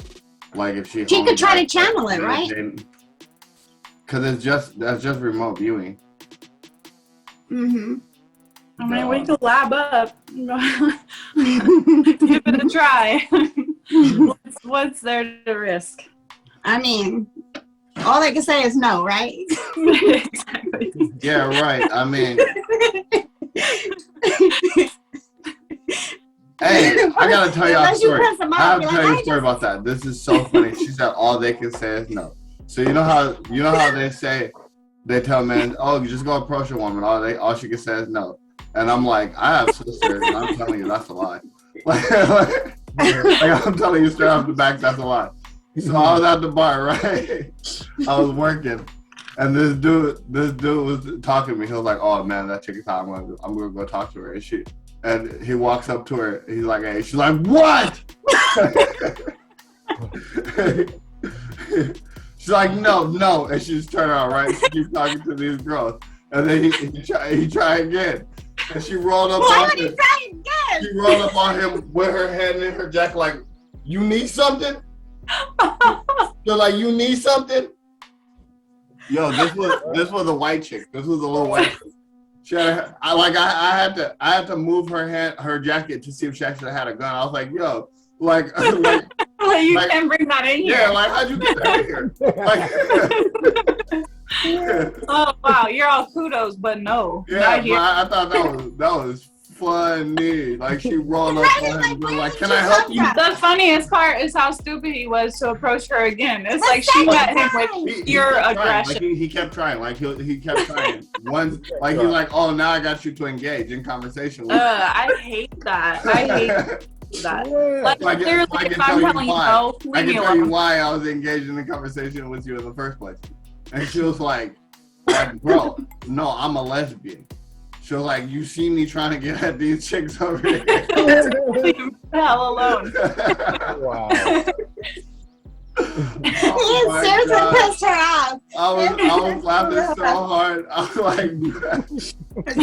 Speaker 2: like, if she
Speaker 1: could try to channel it, right?
Speaker 2: Because that's just remote viewing.
Speaker 1: Mm-hmm.
Speaker 6: I mean, we could lab up. Give it a try. What's there to risk?
Speaker 1: I mean, all they can say is no, right?
Speaker 6: Exactly.
Speaker 2: Yeah, right. I mean, hey, I gotta tell y'all a story. I have to tell you a story about that. This is so funny. She said all they can say is no. So you know how they say, they tell men, oh, you just go approach a woman. All she can say is no. And I'm like, I have sisters, and I'm telling you that's a lie. Like, I'm telling you straight off the back, that's a lie. So I was at the bar, right? I was working, and this dude was talking to me. He was like, "Oh man, that chick is hot. I'm gonna go talk to her." And he walks up to her. He's like, "Hey," she's like, "What?" She's like, "No," and she's turning around, right? She keeps talking to these girls, and then he tried again, and she rolled up on him. She rolled up on him with her hand in her jacket, like, "You need something?" You're like, "You need something?" Yo, this was a white chick. This was a little white chick. She had I had to move her jacket to see if she actually had a gun. I was like, "Yo, like
Speaker 6: you can't bring that in here."
Speaker 2: Yeah, like, how'd you get that in here? Like,
Speaker 6: oh wow, you're all kudos, but no.
Speaker 2: Yeah, but I thought that was funny. Like she rolled up on him, and like, "Can I help you?"
Speaker 6: The funniest part is how stupid he was to approach her again. It's like she met him with pure aggression.
Speaker 2: Like he kept trying. Like he kept trying. Once, like he's like, "Oh, now I got you to engage in conversation."
Speaker 6: I hate that. I hate that. Like, literally, if I'm telling you no,
Speaker 2: I
Speaker 6: leave
Speaker 2: can
Speaker 6: me
Speaker 2: tell you
Speaker 6: alone.
Speaker 2: why I was engaged in a conversation with you in the first place. And she was like, "Bro, no, I'm a lesbian." She was like, "You see me trying to get at these chicks over here."
Speaker 6: Leave me the hell alone.
Speaker 3: Wow.
Speaker 1: He seriously pissed her off.
Speaker 2: I was laughing so hard. I was like,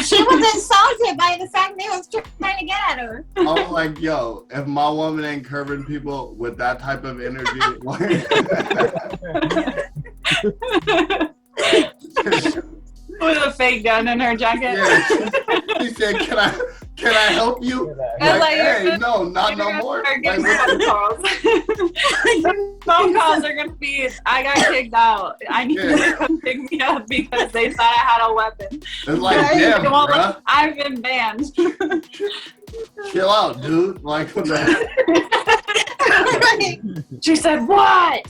Speaker 1: She was insulted by the fact they was trying to get at her.
Speaker 2: I was like, yo, if my woman ain't curving people with that type of energy,
Speaker 6: With a fake gun in her jacket.
Speaker 2: Yeah, she said, "Can I help you?" Like, hey, no, not no more. Like,
Speaker 6: phone calls. Phone calls are gonna be, "I got kicked out. I need you to come pick me up because they thought I had a weapon."
Speaker 2: It's like, damn, bruh.
Speaker 6: I've been banned.
Speaker 2: Chill out, dude. Like, what the heck?
Speaker 6: She said, "What?"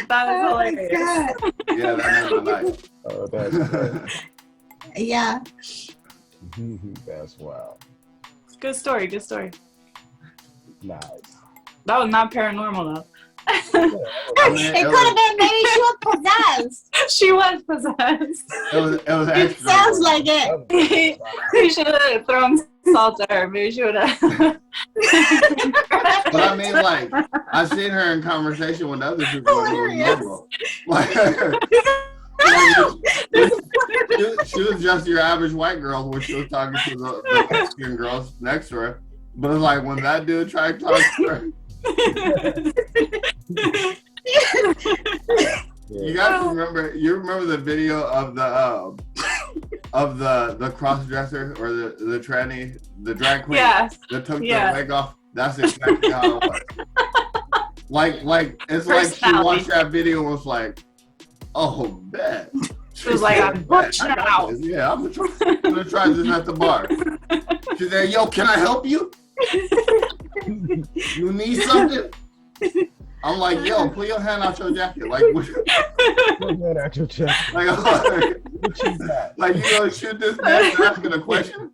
Speaker 6: That is hilarious.
Speaker 2: Yeah, that made my night.
Speaker 3: Oh, that's great.
Speaker 1: Yeah.
Speaker 3: That's wild.
Speaker 6: Good story. Good story.
Speaker 3: Nice.
Speaker 6: That was not paranormal though.
Speaker 1: It could have been, maybe she was possessed.
Speaker 6: She was possessed.
Speaker 2: It was
Speaker 1: It
Speaker 2: extra.
Speaker 1: sounds like it.
Speaker 6: He should have thrown salt at her. Maybe she would have.
Speaker 2: But I mean, like, I seen her in conversation with other people. And it was normal. She was just your average white girl when she was talking to the Mexican girls next to her. But it's like when that dude tried to talk to her. You guys remember? You remember the video of the cross dresser or the tranny, the drag queen that took the leg off? That's exactly how it was. Like it's like she watched that video and was like, "Oh, bet."
Speaker 6: She was like, "I'm butch now."
Speaker 2: Yeah, I'm gonna try this at the bar. She said, "Yo, can I help you? You need something?" I'm like, "Yo, put your hand out your jacket." Like, what?
Speaker 3: Put your hand out your jacket.
Speaker 2: Like, like, you gonna shoot this man for asking a question?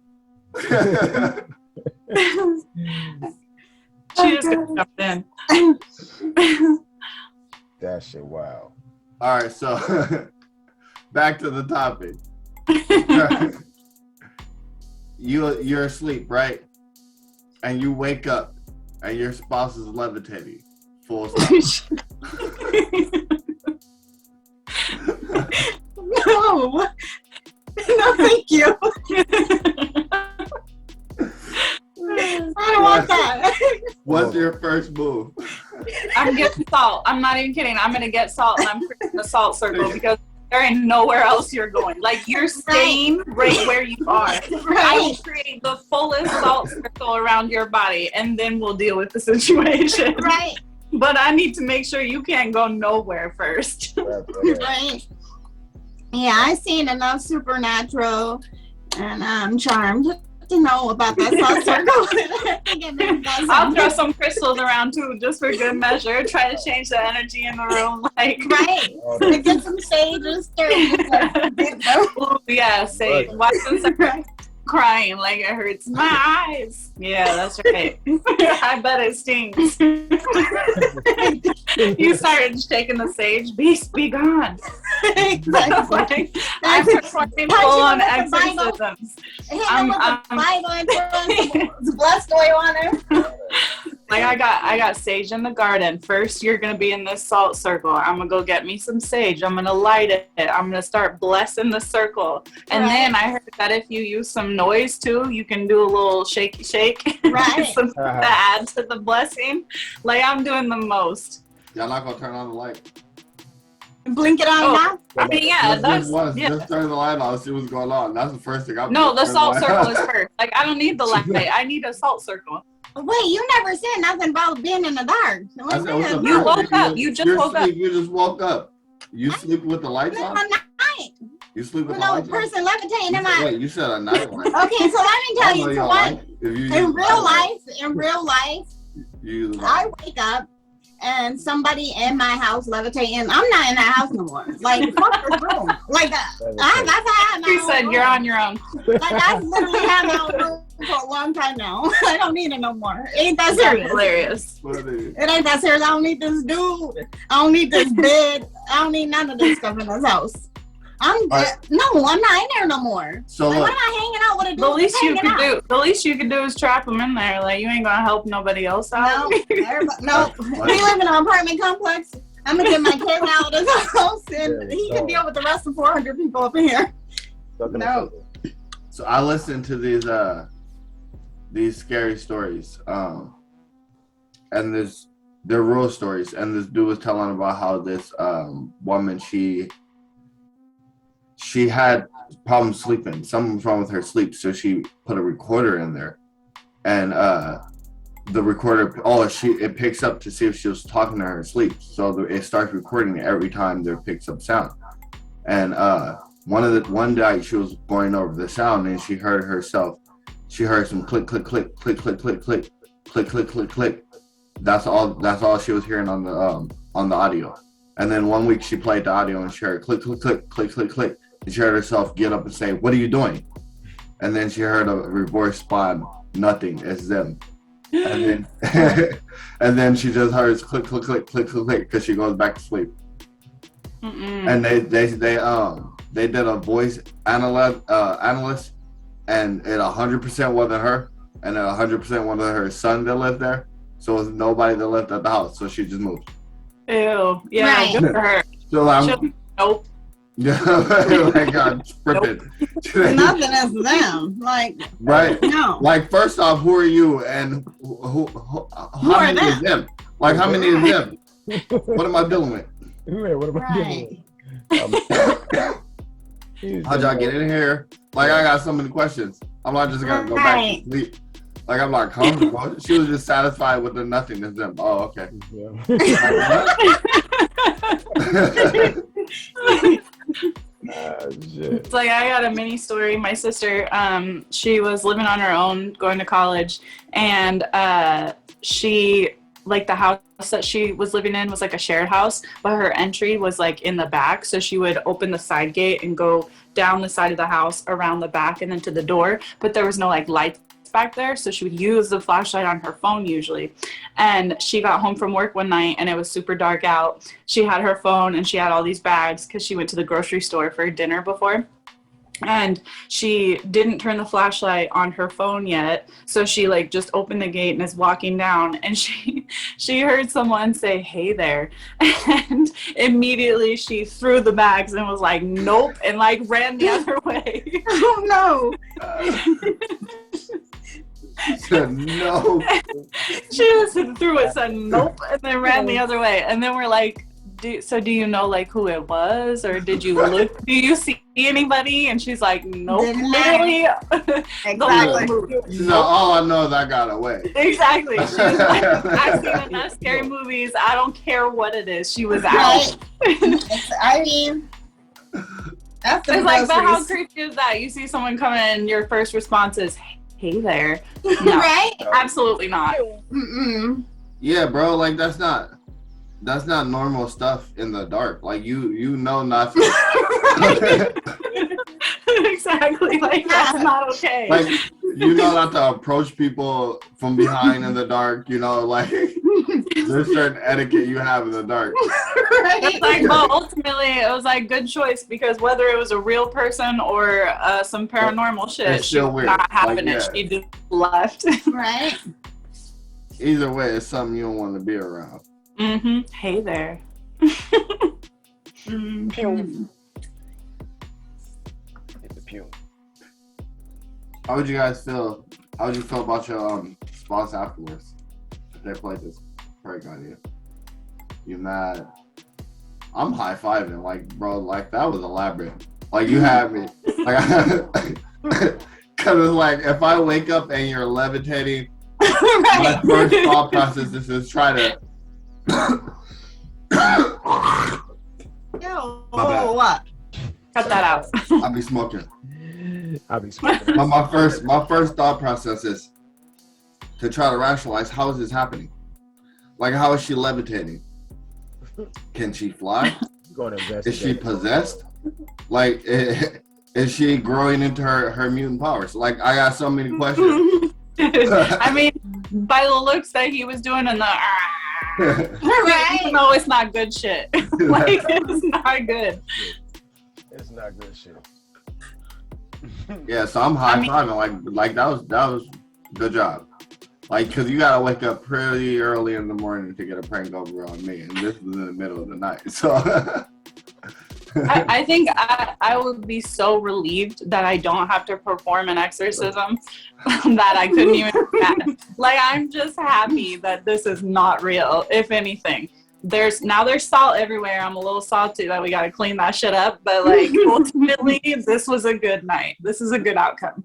Speaker 6: She just jumped in.
Speaker 3: That shit, wow.
Speaker 2: All right, so back to the topic. You're asleep, right? And you wake up, and your spouse is levitating. Full stop.
Speaker 1: No. No, thank you. I don't want that.
Speaker 2: What's your first move?
Speaker 6: I'm getting salt. I'm not even kidding. I'm gonna get salt and I'm creating the salt circle because there ain't nowhere else you're going. Like you're staying right where you are. I will create the fullest salt circle around your body and then we'll deal with the situation.
Speaker 1: Right.
Speaker 6: But I need to make sure you can't go nowhere first.
Speaker 1: Right. Yeah, I've seen enough Supernatural and Charmed to know about that salt circle.
Speaker 6: I'll throw some crystals around too, just for good measure. Try to change the energy in the room, like
Speaker 1: right. Get some sage and stir.
Speaker 6: Ooh, yeah, sage. Watch them start crying like it hurts my eyes. Yeah, that's right. I bet it stings. You started shaking the sage. Beast, be gone.
Speaker 1: Exactly.
Speaker 6: I'm performing full on exorcisms.
Speaker 1: I'm Bible and throwing some blessed oil on her.
Speaker 6: Like I got sage in the garden. First, you're gonna be in this salt circle. I'm gonna go get me some sage. I'm gonna light it. I'm gonna start blessing the circle. And then I heard that if you use some noise too, you can do a little shaky shake.
Speaker 1: Right.
Speaker 6: To add to the blessing. Like I'm doing the most.
Speaker 2: Y'all not gonna turn on the light?
Speaker 1: Blink it on now?
Speaker 6: I mean, yeah,
Speaker 2: just turn the light on, see what's going on. That's the first thing I'm
Speaker 6: No, the salt circle is first. Like I don't need the light. I need a salt circle.
Speaker 1: Wait, you never said nothing about being in the dark.
Speaker 6: You woke up. You just woke up.
Speaker 2: You just woke up. You sleep with the lights on? You sleep with
Speaker 1: No
Speaker 2: the lights on?
Speaker 1: person levitating in my.
Speaker 2: Wait, you said a night light.
Speaker 1: Okay, so let me tell you. So what? In real life, I wake up and somebody in my house levitating. I'm not in that house no more. Like fuck this room. Like that's how I
Speaker 6: You said you're on your own.
Speaker 1: Like I literally have my own room for a long time now. I don't need it no more. It ain't that serious.
Speaker 6: Hilarious.
Speaker 1: It ain't that serious. I don't need this dude. I don't need this bed. I don't need none of this stuff in this house. I'm not in there no more.
Speaker 2: So
Speaker 1: like, what am I hanging out with a dude?
Speaker 6: The least you could do is trap them in there. Like you ain't gonna help nobody else out.
Speaker 1: No. We live in an apartment complex. I'm gonna get my kid out of the house, and he can deal with the rest of 400 people up in here. No.
Speaker 2: So I listened to these scary stories, and they're real stories. And this dude was telling about how this woman she had problems sleeping. Something was wrong with her sleep, so she put a recorder in there, and the recorder, it picks up to see if she was talking to her in sleep. So it starts recording every time there picks up sound. And one night she was going over the sound and she heard some click, click, click, click, click, click, click, click, click, click, click. That's all she was hearing on the audio. And then one week she played the audio and she heard click, click, click, click, click, click. And she heard herself get up and say, "What are you doing?" And then she heard a reverse spawn, "Nothing, it's them." And then and then she just heard click, click, click, click, click, click, because she goes back to sleep. And they did a voice analyst, and it 100% wasn't her, and it 100% wasn't her son that lived there. So it was nobody that lived at the house. So she just moved.
Speaker 6: Ew. Yeah,
Speaker 1: right.
Speaker 6: good for her.
Speaker 2: So
Speaker 6: Nope.
Speaker 2: Yeah, like I'm tripping.
Speaker 1: Nothing is them. Like
Speaker 2: right.
Speaker 1: No.
Speaker 2: Like first off, who are you and how many is them? Like how many is them? What am I dealing with?
Speaker 3: What am I dealing with?
Speaker 2: How'd y'all get in here? Like I got so many questions. I'm not just gonna go back to sleep. Like I'm not comfortable. She was just satisfied with the nothingness. Them. Oh, okay.
Speaker 6: It's like I got a mini story. My sister, she was living on her own, going to college, and she, like, the house that she was living in was like a shared house, but her entry was like in the back. So she would open the side gate and go down the side of the house, around the back, and then to the door. But there was no like lights back there, so she would use the flashlight on her phone usually. And she got home from work one night and it was super dark out. She had her phone and she had all these bags because she went to the grocery store for dinner before, and she didn't turn the flashlight on her phone yet, so she like just opened the gate and is walking down, and she heard someone say, "Hey there," and immediately she threw the bags and was like, "Nope," and like ran the other way.
Speaker 1: Oh no.
Speaker 2: No.
Speaker 6: She just threw it, said nope, and then ran the other way. And then we're like, do you know like who it was, or did you look? Do you see anybody? And she's like, nope. Literally.
Speaker 1: Exactly.
Speaker 2: She's like, all I know is I got away.
Speaker 6: Exactly. She's like, I've seen enough scary movies. I don't care what it is. She was out.
Speaker 1: I mean, that's
Speaker 6: it's like, but how creepy is that? You see someone come in, your first response is, "Hey there." No,
Speaker 1: right?
Speaker 6: Absolutely not.
Speaker 1: Mm-mm.
Speaker 2: Yeah, bro. Like that's not normal stuff in the dark. Like you know not to.
Speaker 6: Exactly. Like that's not okay.
Speaker 2: Like you know not to approach people from behind in the dark. You know, like there's certain etiquette you have in the dark.
Speaker 6: It's like, but ultimately it was like good choice, because whether it was a real person or some paranormal shit, she was not having it. She just left.
Speaker 1: Right.
Speaker 2: Either way, it's something you don't want to be around.
Speaker 6: Mm-hmm. Hey there.
Speaker 3: Mm-hmm.
Speaker 2: How would you guys feel? How would you feel about your spouse afterwards? If they played this prank on you, you mad? I'm high fiving, like, bro, like that was elaborate. Like you had me, like, because it's like if I wake up and you're levitating, my first thought process is try to.
Speaker 1: Ew, what?
Speaker 6: Cut that out.
Speaker 2: I'll be smoking.
Speaker 3: I'll be smoking.
Speaker 2: But my first thought process is to try to rationalize how is this happening? Like, how is she levitating? Can she fly? Is she possessed? Like, is she growing into her mutant powers? Like, I got so many questions.
Speaker 6: I mean, by the looks that he was doing in the
Speaker 1: right?
Speaker 6: No, it's not good shit. Like, it's not good.
Speaker 3: It's not good shit.
Speaker 2: Yeah, so I'm high-fiving. Like that was good job. Like, because you gotta wake up pretty early in the morning to get a prank over on me, and this was in the middle of the night. So
Speaker 6: I think I would be so relieved that I don't have to perform an exorcism that I couldn't even. Like, I'm just happy that this is not real. If anything, there's salt everywhere. I'm a little salty that we got to clean that shit up. But like, ultimately, this was a good night. This is a good outcome.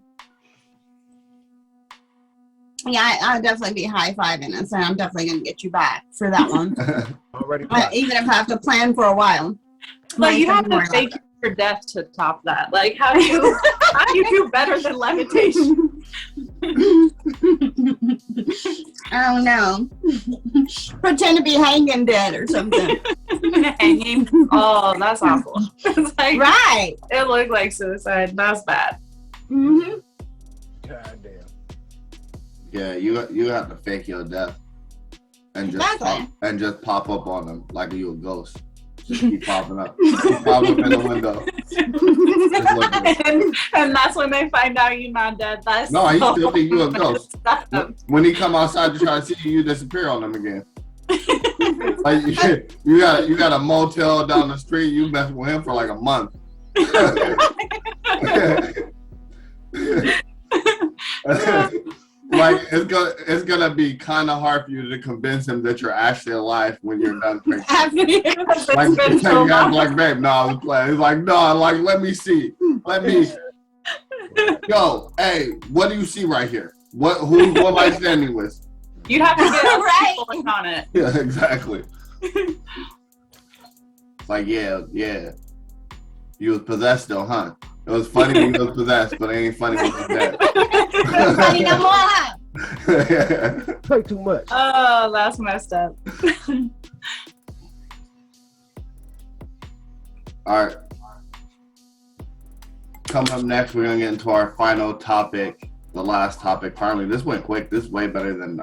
Speaker 1: Yeah, I'll definitely be high-fiving and saying I'm definitely going to get you back for that one.
Speaker 3: Already.
Speaker 1: Even if I have to plan for a while.
Speaker 6: Like, you have to fake your death to top that. Like, how do you do better than levitation?
Speaker 1: I don't know. Pretend to be hanging dead or something.
Speaker 6: Hanging? Oh, that's awful. It's like,
Speaker 1: right.
Speaker 6: It looked like suicide. That's bad.
Speaker 1: Mm-hmm.
Speaker 3: God damn.
Speaker 2: yeah, you have to fake your death and just pop up on them like you a ghost. Just keep popping up. Keep popping up in the window.
Speaker 6: and that's when they find out you're not dead. That's
Speaker 2: No, he
Speaker 6: so
Speaker 2: still think you a ghost.
Speaker 6: up.
Speaker 2: When he come outside to try to see you, you disappear on them again. Like you got a motel down the street. You messing with him for like a month. Like it's gonna be kind of hard for you to convince him that you're actually alive when you're done drinking. Like, like, babe, no, I was playing. He's like, no, like, let me see. Yo, hey, what do you see right here? What am I standing with?
Speaker 6: You'd have to get
Speaker 1: right
Speaker 6: on it.
Speaker 2: Yeah, exactly. Like, yeah. You was possessed though, huh? It was funny when you was possessed, but it ain't funny when you're dead.
Speaker 1: Funny no more.
Speaker 3: Play too much.
Speaker 6: Oh, that's messed up.
Speaker 2: All right. Coming up next, we're gonna get into our final topic, the last topic. Finally, this went quick. This is way better than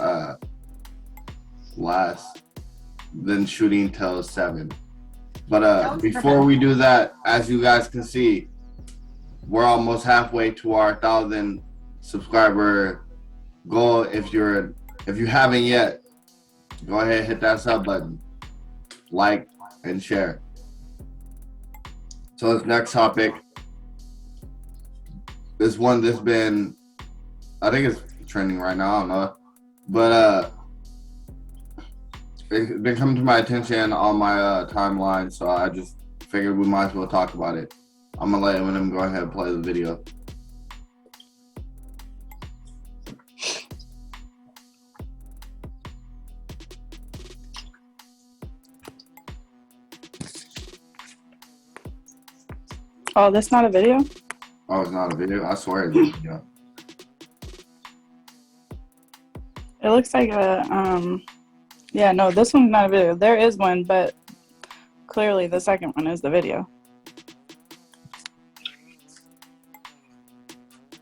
Speaker 2: shooting till 7. But before we do that, as you guys can see, we're almost halfway to our 1,000 subscriber goal. If you haven't yet, go ahead and hit that sub button, like and share. So this next topic is one that's been, I think it's trending right now, I don't know, but it's been coming to my attention on my timeline, so I just figured we might as well talk about it. I'm gonna let him go ahead and play the video.
Speaker 6: Oh, that's not a video?
Speaker 2: Oh, it's not a video? I swear it's a video.
Speaker 6: It looks like a, yeah, no, this one's not a video. There is one, but clearly the second one is the video.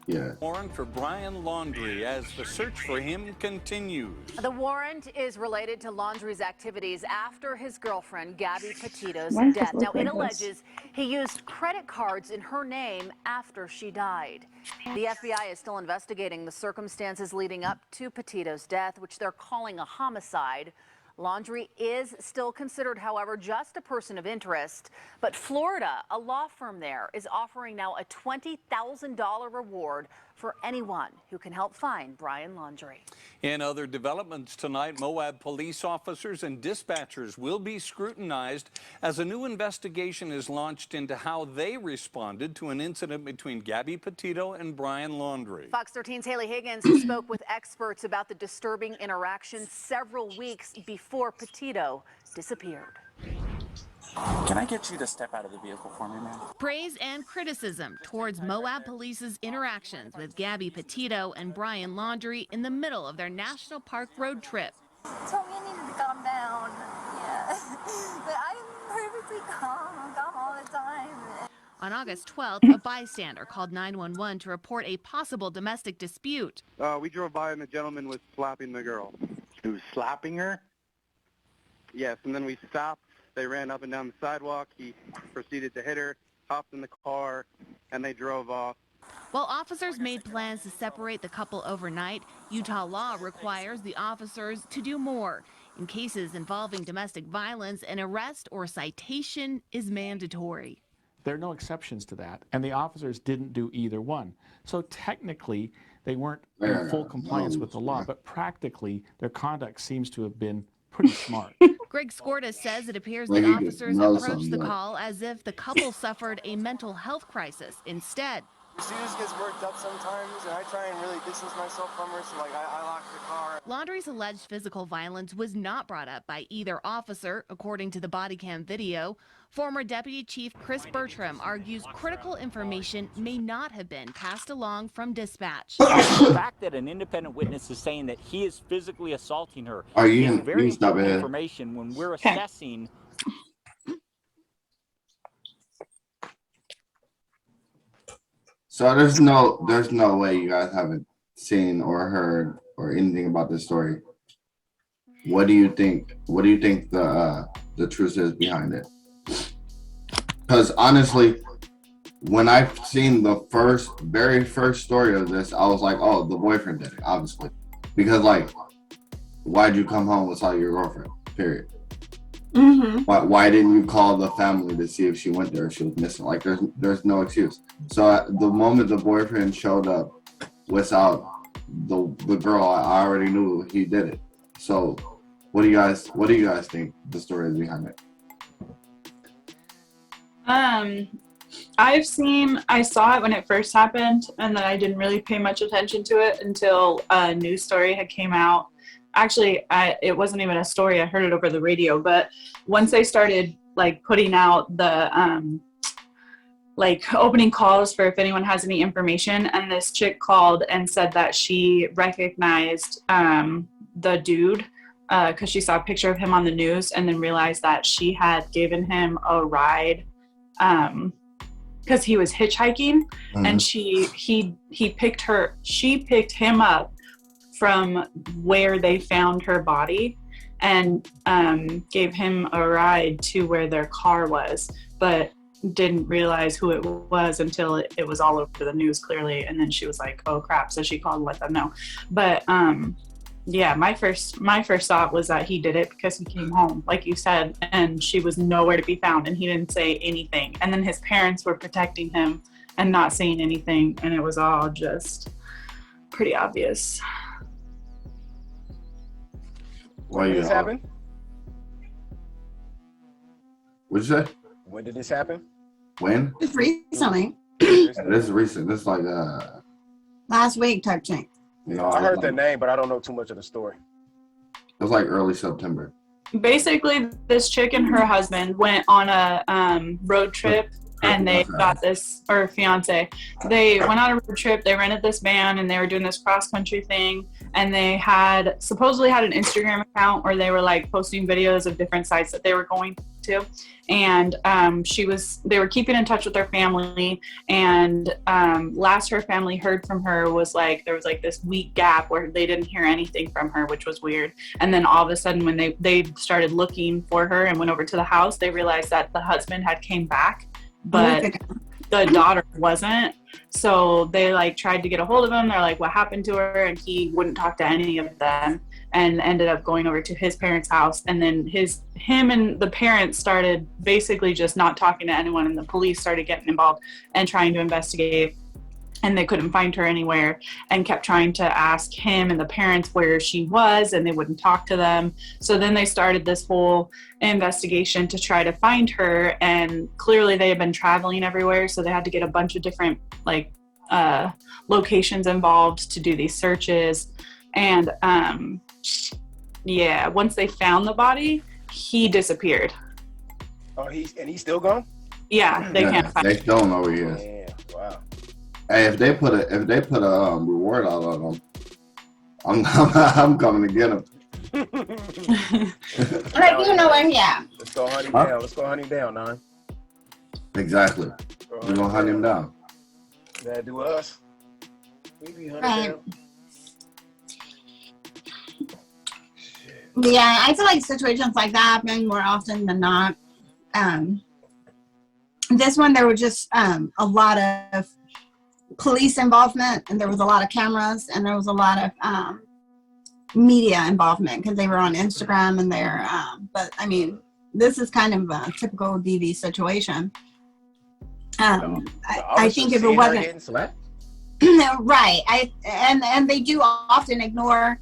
Speaker 2: Yeah.
Speaker 15: Warrant for Brian Laundrie as the search for him continues.
Speaker 21: The warrant is related to Laundrie's activities after his girlfriend, Gabby Petito's
Speaker 6: Why does
Speaker 21: death.
Speaker 6: it
Speaker 21: Now,
Speaker 6: look
Speaker 21: it
Speaker 6: like
Speaker 21: alleges he used credit cards in her name after she died. The FBI is still investigating the circumstances leading up to Petito's death, which they're calling a homicide. Laundrie is still considered, however, just a person of interest. But Florida, a law firm there, is offering now a $20,000 reward for anyone who can help find Brian Laundrie.
Speaker 15: In other developments tonight, Moab police officers and dispatchers will be scrutinized as a new investigation is launched into how they responded to an incident between Gabby Petito and Brian Laundrie.
Speaker 21: Fox 13's Haley Higgins spoke with experts about the disturbing interaction several weeks before Petito disappeared.
Speaker 4: Can I get you to step out of the vehicle for me, man?
Speaker 22: Praise and criticism towards Moab Police's interactions with Gabby Petito and Brian Laundrie in the middle of their National Park road trip.
Speaker 23: Told me I needed to calm down. Yeah. But I'm perfectly calm. I'm calm all the time.
Speaker 22: On August 12th, a bystander called 911 to report a possible domestic dispute.
Speaker 24: We drove by and the gentleman was slapping the girl.
Speaker 4: He was slapping her?
Speaker 24: Yes, and then we stopped. They ran up and down the sidewalk. He proceeded to hit her, hopped in the car, and they drove off.
Speaker 22: While officers made plans to separate the couple overnight, Utah law requires the officers to do more. In cases involving domestic violence, an arrest or citation is mandatory.
Speaker 25: There are no exceptions to that, and the officers didn't do either one. So technically, they weren't in full compliance with the law, but practically, their conduct seems to have been pretty smart.
Speaker 22: Greg Skorda says it appears the officers approached the call as if the couple suffered a mental health crisis instead.
Speaker 26: She just gets worked up sometimes, and I try and really distance myself from her, so like I lock the car.
Speaker 22: Laundrie's alleged physical violence was not brought up by either officer, according to the body cam video. Former Deputy Chief Chris Bertram argues critical information may not have been passed along from dispatch.
Speaker 27: The fact that an independent witness is saying that he is physically assaulting her is very important information when we're assessing.
Speaker 2: So there's no way you guys haven't seen or heard or anything about this story. What do you think? What do you think the truth is behind it? Because honestly, when I've seen the very first story of this, I was like, oh, the boyfriend did it, obviously. Because like, why'd you come home without your girlfriend? Period.
Speaker 1: Mm-hmm.
Speaker 2: Why didn't you call the family to see if she went there or she was missing? Like, there's no excuse. So the moment the boyfriend showed up without the girl, I already knew he did it. So what do you guys think the story is behind it?
Speaker 6: I saw it when it first happened, and then I didn't really pay much attention to it until a news story had came out. Actually, it wasn't even a story. I heard it over the radio. But once they started like putting out the like opening calls for if anyone has any information, and this chick called and said that she recognized the dude because she saw a picture of him on the news, and then realized that she had given him a ride because he was hitchhiking, and she picked him up from where they found her body and gave him a ride to where their car was, but didn't realize who it was until it was all over the news clearly, and then she was like, oh crap, so she called and let them know. But yeah, my first thought was that he did it because he came home, like you said, and she was nowhere to be found, and he didn't say anything, and then his parents were protecting him and not saying anything, and it was all just pretty obvious.
Speaker 3: When did this happen?
Speaker 2: What'd you say?
Speaker 3: When did this happen?
Speaker 2: When?
Speaker 1: Just recently.
Speaker 2: This is recent. This is like
Speaker 1: Last week type thing.
Speaker 2: You know,
Speaker 3: I heard the name, but I don't know too much of the story.
Speaker 2: It was like early September.
Speaker 6: Basically, this chick and her husband went on a road trip, and they got this, or fiance. They went on a road trip. They rented this van, and they were doing this cross country thing. And they supposedly had an Instagram account where they were like posting videos of different sites that they were going to. And they were keeping in touch with their family. And last her family heard from her was like, there was like this week gap where they didn't hear anything from her, which was weird. And then all of a sudden when they started looking for her and went over to the house, they realized that the husband had came back, but the daughter wasn't. So they like tried to get a hold of him. They're like, what happened to her? And he wouldn't talk to any of them, and ended up going over to his parents' house. And then him and the parents started basically just not talking to anyone, and the police started getting involved and trying to investigate. And they couldn't find her anywhere, and kept trying to ask him and the parents where she was, and they wouldn't talk to them. So then they started this whole investigation to try to find her, and clearly they had been traveling everywhere, so they had to get a bunch of different like locations involved to do these searches. And yeah, once they found the body, he disappeared.
Speaker 3: Oh, he's still gone?
Speaker 6: Yeah, they can't find
Speaker 2: They
Speaker 6: him.
Speaker 2: still don't know where he is.
Speaker 3: Yeah, wow.
Speaker 2: Hey, if they put a reward out on him, I'm coming to get him.
Speaker 1: Like, you know where he at.
Speaker 3: Let's go hunt him
Speaker 2: Huh?
Speaker 3: down. Let's go hunt him down, Nine.
Speaker 2: Exactly. We're gonna hunt him down.
Speaker 3: That do us. We be hunting
Speaker 1: Right.
Speaker 3: down.
Speaker 1: Yeah, I feel like situations like that happen more often than not. This one, there were just a lot of police involvement, and there was a lot of cameras, and there was a lot of media involvement because they were on Instagram and they're. But I mean, this is kind of a typical DV situation. I think if it wasn't right, and they do often ignore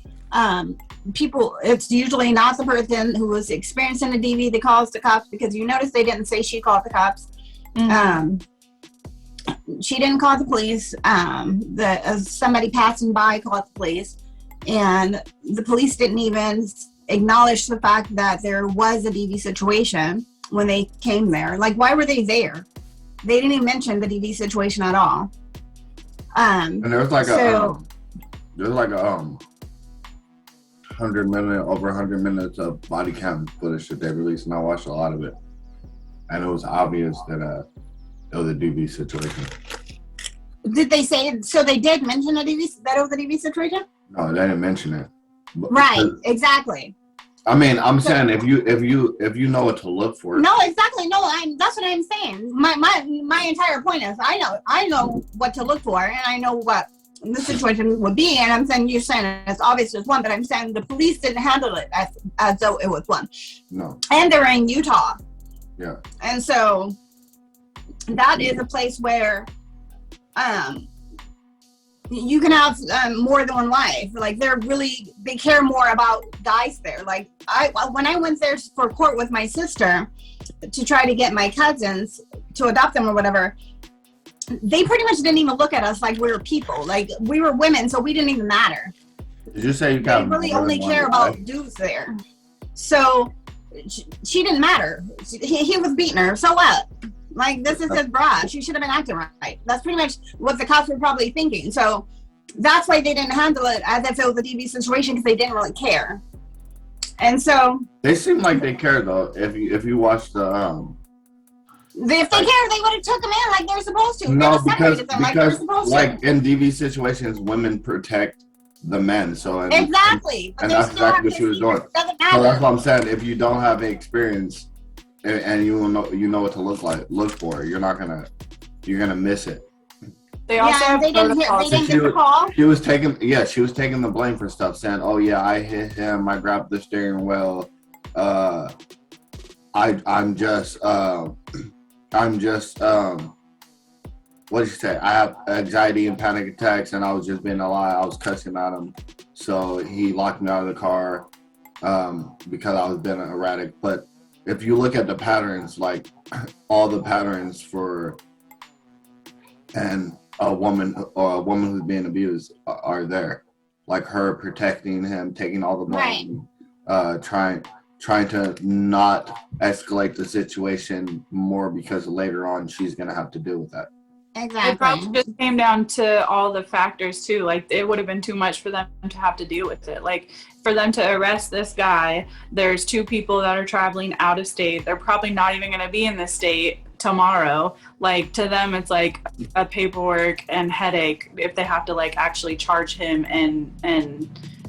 Speaker 1: people. It's usually not the person who was experiencing a DV that calls the cops, because you notice they didn't say she called the cops. She didn't call the police. Somebody passing by called the police, and the police didn't even acknowledge the fact that there was a DV situation when they came there. Like, why were they there? They didn't even mention the DV situation at all.
Speaker 2: And there's like a 100 minutes of body cam footage that they released, and I watched a lot of it, and it was obvious that it was a DV situation.
Speaker 1: Did they say so? They did mention that it was a DV situation.
Speaker 2: No, they didn't mention it.
Speaker 1: Right, exactly.
Speaker 2: I mean, I'm saying if you know what to look for.
Speaker 1: No, exactly. No, that's what I'm saying. My entire point is I know what to look for, and I know what the situation would be, and I'm saying you're saying it's obvious as one, but I'm saying the police didn't handle it as though it was one.
Speaker 2: No.
Speaker 1: And they're in Utah.
Speaker 2: Yeah.
Speaker 1: And so that is a place where you can have more than one life. Like, they care more about guys there. Like, when I went there for court with my sister to try to get my cousins to adopt them or whatever, they pretty much didn't even look at us like we were people. Like, we were women, so we didn't even matter.
Speaker 2: Did you say you
Speaker 1: They
Speaker 2: got
Speaker 1: really
Speaker 2: more
Speaker 1: only
Speaker 2: than
Speaker 1: care
Speaker 2: one
Speaker 1: about
Speaker 2: wife?
Speaker 1: dudes there. So she didn't matter. He was beating her. So what? Like, this is his bra. She should have been acting right. That's pretty much what the cops were probably thinking. So that's why they didn't handle it as if it was a DV situation, because they didn't really care. And so
Speaker 2: They seem like they care though. If you watch the
Speaker 1: if they care, they would have took them in like they're supposed to.
Speaker 2: no,
Speaker 1: They separated them like they're supposed
Speaker 2: like
Speaker 1: to.
Speaker 2: in DV situations, women protect the men. So
Speaker 1: Exactly. But
Speaker 2: and
Speaker 1: they
Speaker 2: that's
Speaker 1: still
Speaker 2: exactly
Speaker 1: have
Speaker 2: what she was doing.
Speaker 1: It doesn't
Speaker 2: So
Speaker 1: matter.
Speaker 2: that's what I'm saying. If you don't have experience and you know what to look for, you're gonna miss it.
Speaker 6: They also have
Speaker 1: they didn't
Speaker 6: protocols.
Speaker 1: get the call.
Speaker 2: She was taking the blame for stuff, saying, "Oh yeah, I hit him. I grabbed the steering wheel. I'm just what did you say? I have anxiety and panic attacks, and I was just being a lie. I was cussing at him, so he locked me out of the car because I was being erratic." But if you look at the patterns, like all the patterns for a woman who's being abused are there, like her protecting him, taking all the blame, trying to not escalate the situation more, because later on she's gonna have to deal with that.
Speaker 1: Exactly.
Speaker 6: It probably just came down to all the factors too. Like, it would have been too much for them to have to deal with it. Like, for them to arrest this guy, there's 2 people that are traveling out of state. They're probably not even going to be in this state tomorrow. Like, to them, it's like a paperwork and headache if they have to like actually charge him and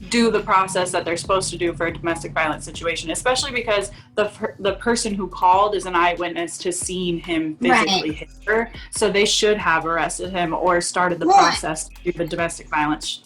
Speaker 6: do the process that they're supposed to do for a domestic violence situation, especially because the person who called is an eyewitness to seeing him physically hit her. So they should have arrested him or started the process to do the domestic violence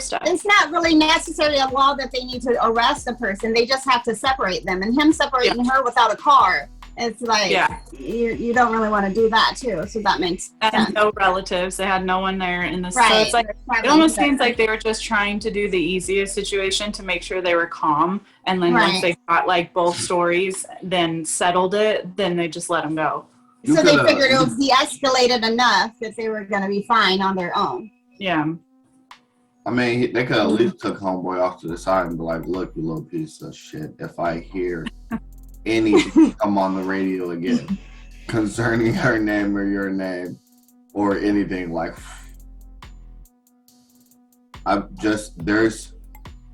Speaker 6: stuff.
Speaker 1: It's not really necessarily a law that they need to arrest a person. They just have to separate them. And him separating her without a car, it's like, you don't really want to do that too. So that makes sense.
Speaker 6: And no relatives. They had no one there in the So
Speaker 1: Right.
Speaker 6: it's like, it almost seems like they were just trying to do the easiest situation to make sure they were calm. And then once they got like both stories, then settled it, then they just let them go.
Speaker 1: So they figured it was de-escalated enough that they were going to be fine on their own.
Speaker 6: Yeah.
Speaker 2: I mean, they could at least took homeboy off to the side and be like, "Look, you little piece of shit. If I hear anything come on the radio again concerning her name or your name or anything. Like, there's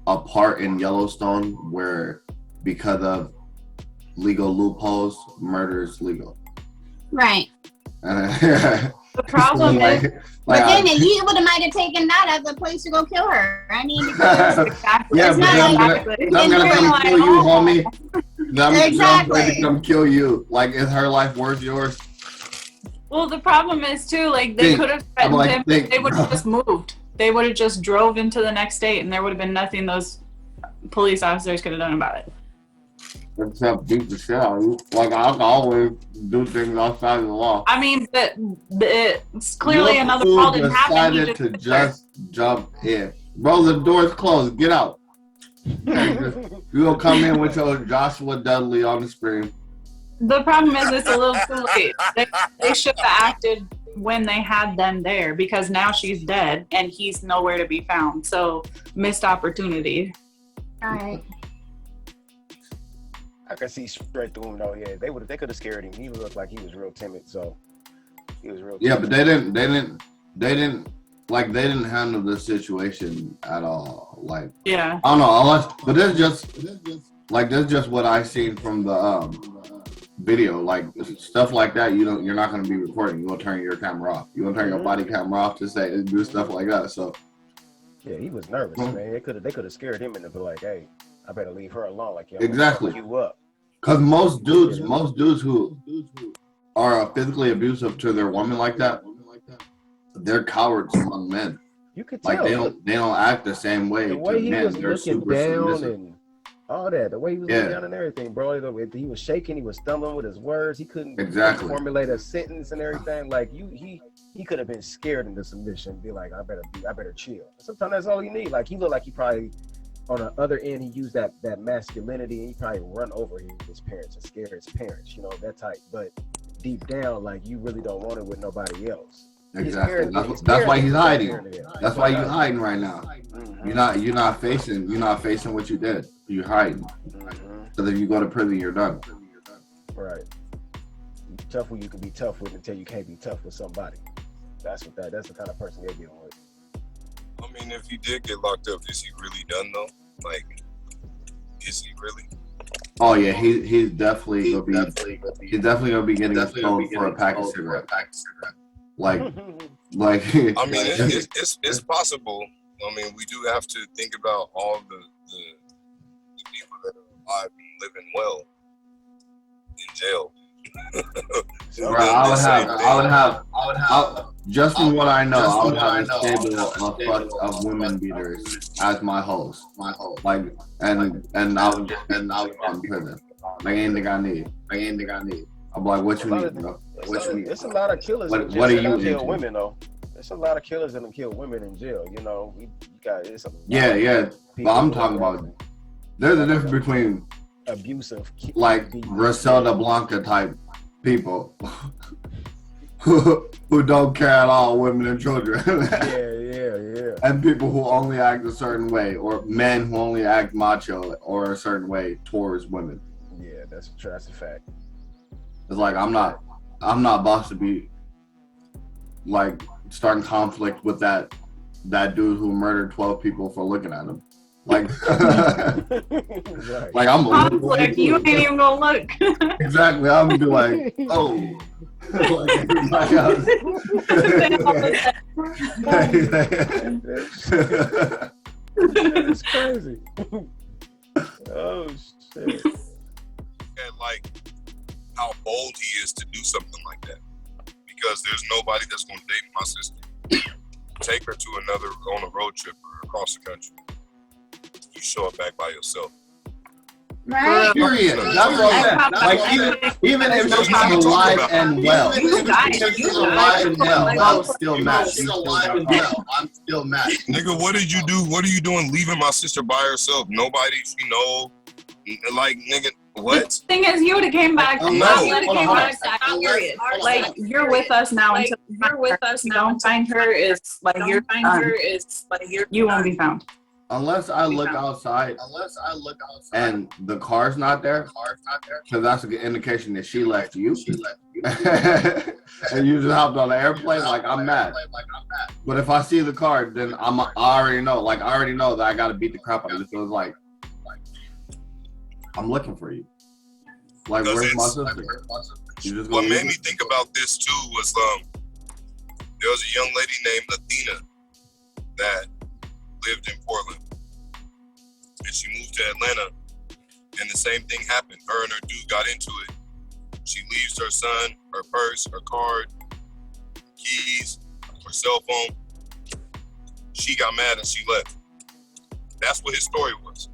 Speaker 2: a part in Yellowstone where because of legal loopholes, murder is legal.
Speaker 1: Right.
Speaker 6: The problem is,
Speaker 1: but then he would have might have taken that as a place to go kill her. I mean, because
Speaker 6: exactly.
Speaker 2: Yeah,
Speaker 1: it's
Speaker 2: but
Speaker 1: not
Speaker 2: I'm gonna come kill you, homie. I'm
Speaker 1: Exactly.
Speaker 2: going to come kill you. Like, is her life worth yours?
Speaker 6: well, the problem is too, like they could have threatened him. They would have just moved. They would have just drove into the next state, and there would have been nothing those police officers could have done about it.
Speaker 2: Except beat the shit out of you. Like, I can always do things outside of the law.
Speaker 6: I mean, it's clearly another call didn't happen. He
Speaker 2: Decided to just jump in. Bro, the door's closed. Get out. You gonna come in with your Joshua Dudley on the screen.
Speaker 6: The problem is it's a little too late. They should have acted when they had them there, because now she's dead and he's nowhere to be found. So missed opportunity.
Speaker 1: All right.
Speaker 3: I could see straight through him though. Yeah, they could have scared him. He looked like he was real timid, so he was real.
Speaker 2: Yeah,
Speaker 3: timid.
Speaker 2: but they didn't handle the situation at all. Like,
Speaker 6: yeah,
Speaker 2: I don't know. But that's just what I seen from the video. Like, stuff like that, you're not gonna be recording. You gonna turn your camera off. You gonna turn your body camera off to do stuff like that. So
Speaker 3: yeah, he was nervous, man. They could have scared him into be like, hey, I better leave her alone. Like, yeah,
Speaker 2: exactly.
Speaker 3: You up.
Speaker 2: Because most dudes who are physically abusive to their woman like that, they're cowards among men.
Speaker 3: You could
Speaker 2: like
Speaker 3: tell.
Speaker 2: they don't act the same way.
Speaker 3: The way
Speaker 2: to
Speaker 3: he
Speaker 2: men.
Speaker 3: was
Speaker 2: They're
Speaker 3: looking
Speaker 2: super
Speaker 3: down
Speaker 2: submissive.
Speaker 3: and all that, the way he was looking down and everything, bro. He was shaking. He was stumbling with his words. He couldn't formulate a sentence and everything. Like he could have been scared into submission. Be like, I better chill. Sometimes that's all you need. Like, he looked like he probably, on the other end, he used that masculinity, and he probably run over his parents and scare his parents, that type. But deep down, like, you really don't want it with nobody else.
Speaker 2: Exactly. That's why he's hiding. That's why you're hiding right now. You're not facing what you did. You're hiding. So that if you go to prison, you're done.
Speaker 3: Right. Tough who you can be tough with until you can't be tough with somebody. That's the kind of person they're dealing with.
Speaker 5: I mean, if he did get locked up, is he really done though? Like, is he really?
Speaker 2: Oh yeah, he's definitely gonna be getting exposed for a pack of cigarettes. Like
Speaker 5: I mean, it's possible. I mean, we do have to think about all the people that are alive and living well in jail.
Speaker 2: I would have just from what I know, I would have a stable of women beaters as my host. Like, and I would in prison. Like, anything I need. I'm like, what you need, bro? What you need?
Speaker 3: There's a lot of killers.
Speaker 2: What are you
Speaker 3: kill
Speaker 2: into?
Speaker 3: women though. There's a lot of killers that kill women in jail. You got it's a lot
Speaker 2: Yeah. But I'm talking about. There's a difference between
Speaker 3: abusive,
Speaker 2: like Griselda Blanca type people who don't care at all, women and children.
Speaker 3: yeah.
Speaker 2: And people who only act a certain way, or men who only act macho or a certain way towards women.
Speaker 3: Yeah, that's a fact.
Speaker 2: It's like I'm not about to be like starting conflict with that dude who murdered 12 people for looking at him. Like, like I'm
Speaker 6: conflict. You ain't even gonna look.
Speaker 2: Exactly. I'm gonna be like, oh.
Speaker 3: It's crazy. Oh shit.
Speaker 5: And like how bold he is to do something like that, because there's nobody that's going to date my sister. Take her to on a road trip or across the country. You show up back by yourself.
Speaker 1: Right.
Speaker 2: Period. That's what I'm saying. Like, even if she's alive and well, I'm still mad. I'm still mad.
Speaker 5: Nigga, what did you do? What are you doing leaving my sister by herself? Nobody she know. Like, nigga, what?
Speaker 6: The thing is, you would have came back. Period. Like, you're with us now until you don't find her. You won't be found.
Speaker 2: unless I look outside and the car's not there, because that's an indication that she left you. And you just hopped on the airplane, like I'm mad. But if I see the car, then I already know that I gotta beat the crap out of you. So it's like I'm looking for you. Like, where's my sister?
Speaker 5: What made me think about this too was there was a young lady named Athena that lived in Portland, and she moved to Atlanta, and the same thing happened. Her and her dude got into it. She leaves her son, her purse, her card, keys, her cell phone. She got mad and she left. That's what his story was.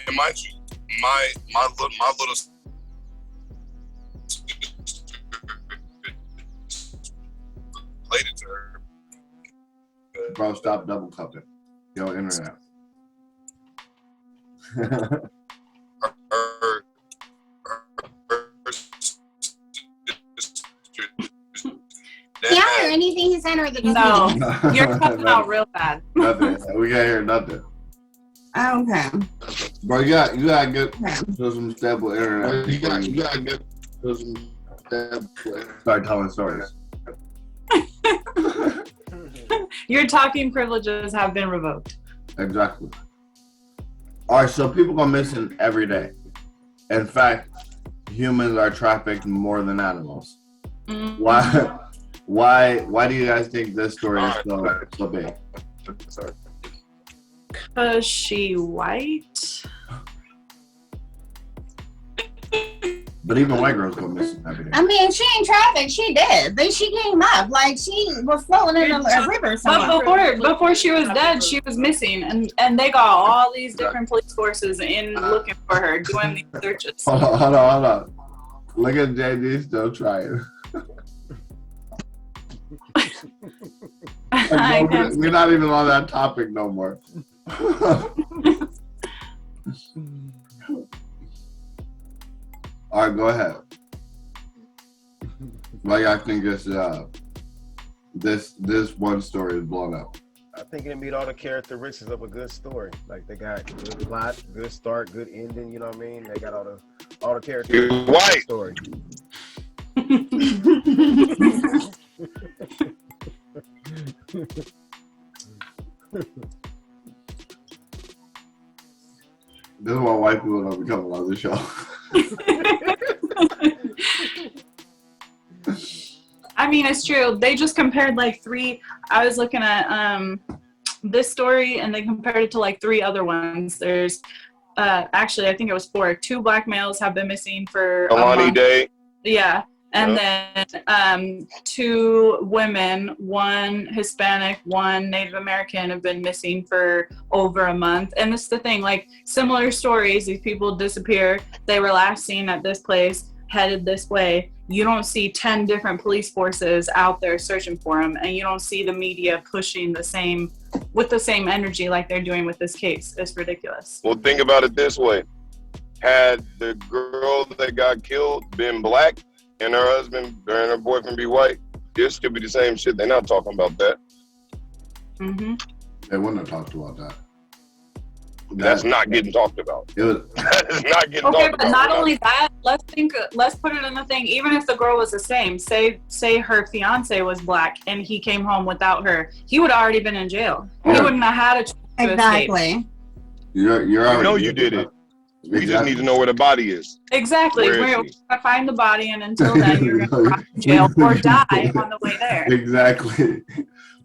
Speaker 5: And mind you, my little related to her.
Speaker 2: Bro, stop double cupping. Yo, internet.
Speaker 1: Yeah, or anything he sent her that
Speaker 6: No, you're cutting out real bad.
Speaker 2: Nothing. We can't hear nothing.
Speaker 1: Okay.
Speaker 2: Bro, you got good some stable internet. You got good some stable. Start telling stories.
Speaker 6: Your talking privileges have been revoked.
Speaker 2: Exactly. All right, so people go missing every day. In fact, humans are trafficked more than animals.
Speaker 6: Mm-hmm.
Speaker 2: Why do you guys think this story is so big?
Speaker 3: Sorry.
Speaker 6: Is she white?
Speaker 2: But even white girls go missing every day.
Speaker 1: I mean, she ain't trafficked. She did. Then she came up like she was floating in a river somewhere.
Speaker 6: But before she was dead, she was missing, and they got all these different police forces in looking for her, doing these searches.
Speaker 2: Hold on. Look at JD still trying. We're not even on that topic no more. All right, go ahead. Why y'all think this one story is blown up?
Speaker 3: I think it meet all the characteristics of a good story. Like they got good plot, good start, good ending. You know what I mean? They got all the characteristics of the story.
Speaker 2: This is why white people don't become on the show.
Speaker 6: I mean, it's true. They just compared like 3. I was looking at this story, and they compared it to like 3 other ones. There's actually, I think it was 4. 2 black males have been missing for a month.
Speaker 5: Day.
Speaker 6: Yeah. And then 2 women, 1 Hispanic, 1 Native American, have been missing for over a month. And this is the thing, like similar stories, these people disappear. They were last seen at this place, headed this way. You don't see 10 different police forces out there searching for them, and you don't see the media pushing with the same energy like they're doing with this case. It's ridiculous.
Speaker 5: Well, think about it this way. Had the girl that got killed been black, and her husband and her boyfriend be white, it still be the same shit. They're not talking about that.
Speaker 6: Mm-hmm.
Speaker 2: They wouldn't have talked about that.
Speaker 5: That's not getting talked about. That is not getting talked
Speaker 6: Okay,
Speaker 5: about.
Speaker 6: but not only that, let's put it in the thing, even if the girl was the same, say her fiance was black and he came home without her, he would have already been in jail. He wouldn't have had a chance to escape.
Speaker 1: Exactly.
Speaker 2: You're already
Speaker 5: you did it. We just need to know where the body is.
Speaker 6: Exactly.
Speaker 5: Where is
Speaker 6: We're
Speaker 5: she?
Speaker 6: gonna find the body, and until then, you're gonna rot in jail or die on the way there.
Speaker 2: Exactly.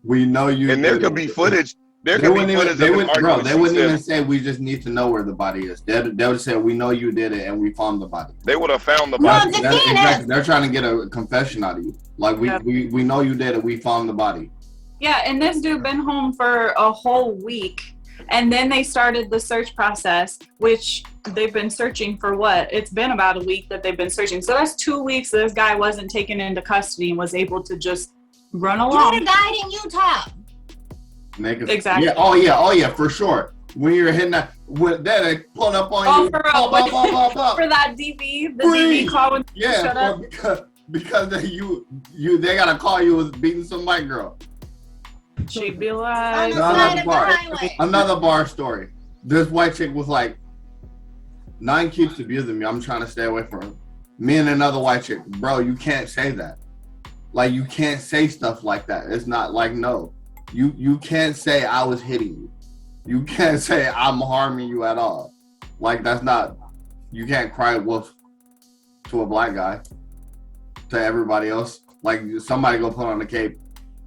Speaker 2: We know you.
Speaker 5: And there could be footage. There could be footage.
Speaker 2: They wouldn't even say we just need to know where the body is. They would say we know you did it and we found the body.
Speaker 5: They would have found the body.
Speaker 2: Exactly. They're trying to get a confession out of you. Like we know you did it. We found the body.
Speaker 6: Yeah, and this dude been home for a whole week, and then they started the search process, which they've been searching for what? It's been about a week that they've been searching. So that's 2 weeks this guy wasn't taken into custody and was able to just run along.
Speaker 1: You would have died in Utah.
Speaker 6: Exactly.
Speaker 2: Yeah. Oh yeah, for sure. When you're hitting that, when they pulling up on you.
Speaker 6: For that DV, the DV call when you shut up.
Speaker 2: Because they gotta call you as beating some white girl.
Speaker 6: She'd be like,
Speaker 2: Another bar story. This white chick was like, 9 keeps abusing me. I'm trying to stay away from her. Me and another white chick. Bro, you can't say that. Like, you can't say stuff like that. It's not like, no. You can't say I was hitting you. You can't say I'm harming you at all. Like, that's not, you can't cry wolf to a black guy, to everybody else. Like, somebody go put on a cape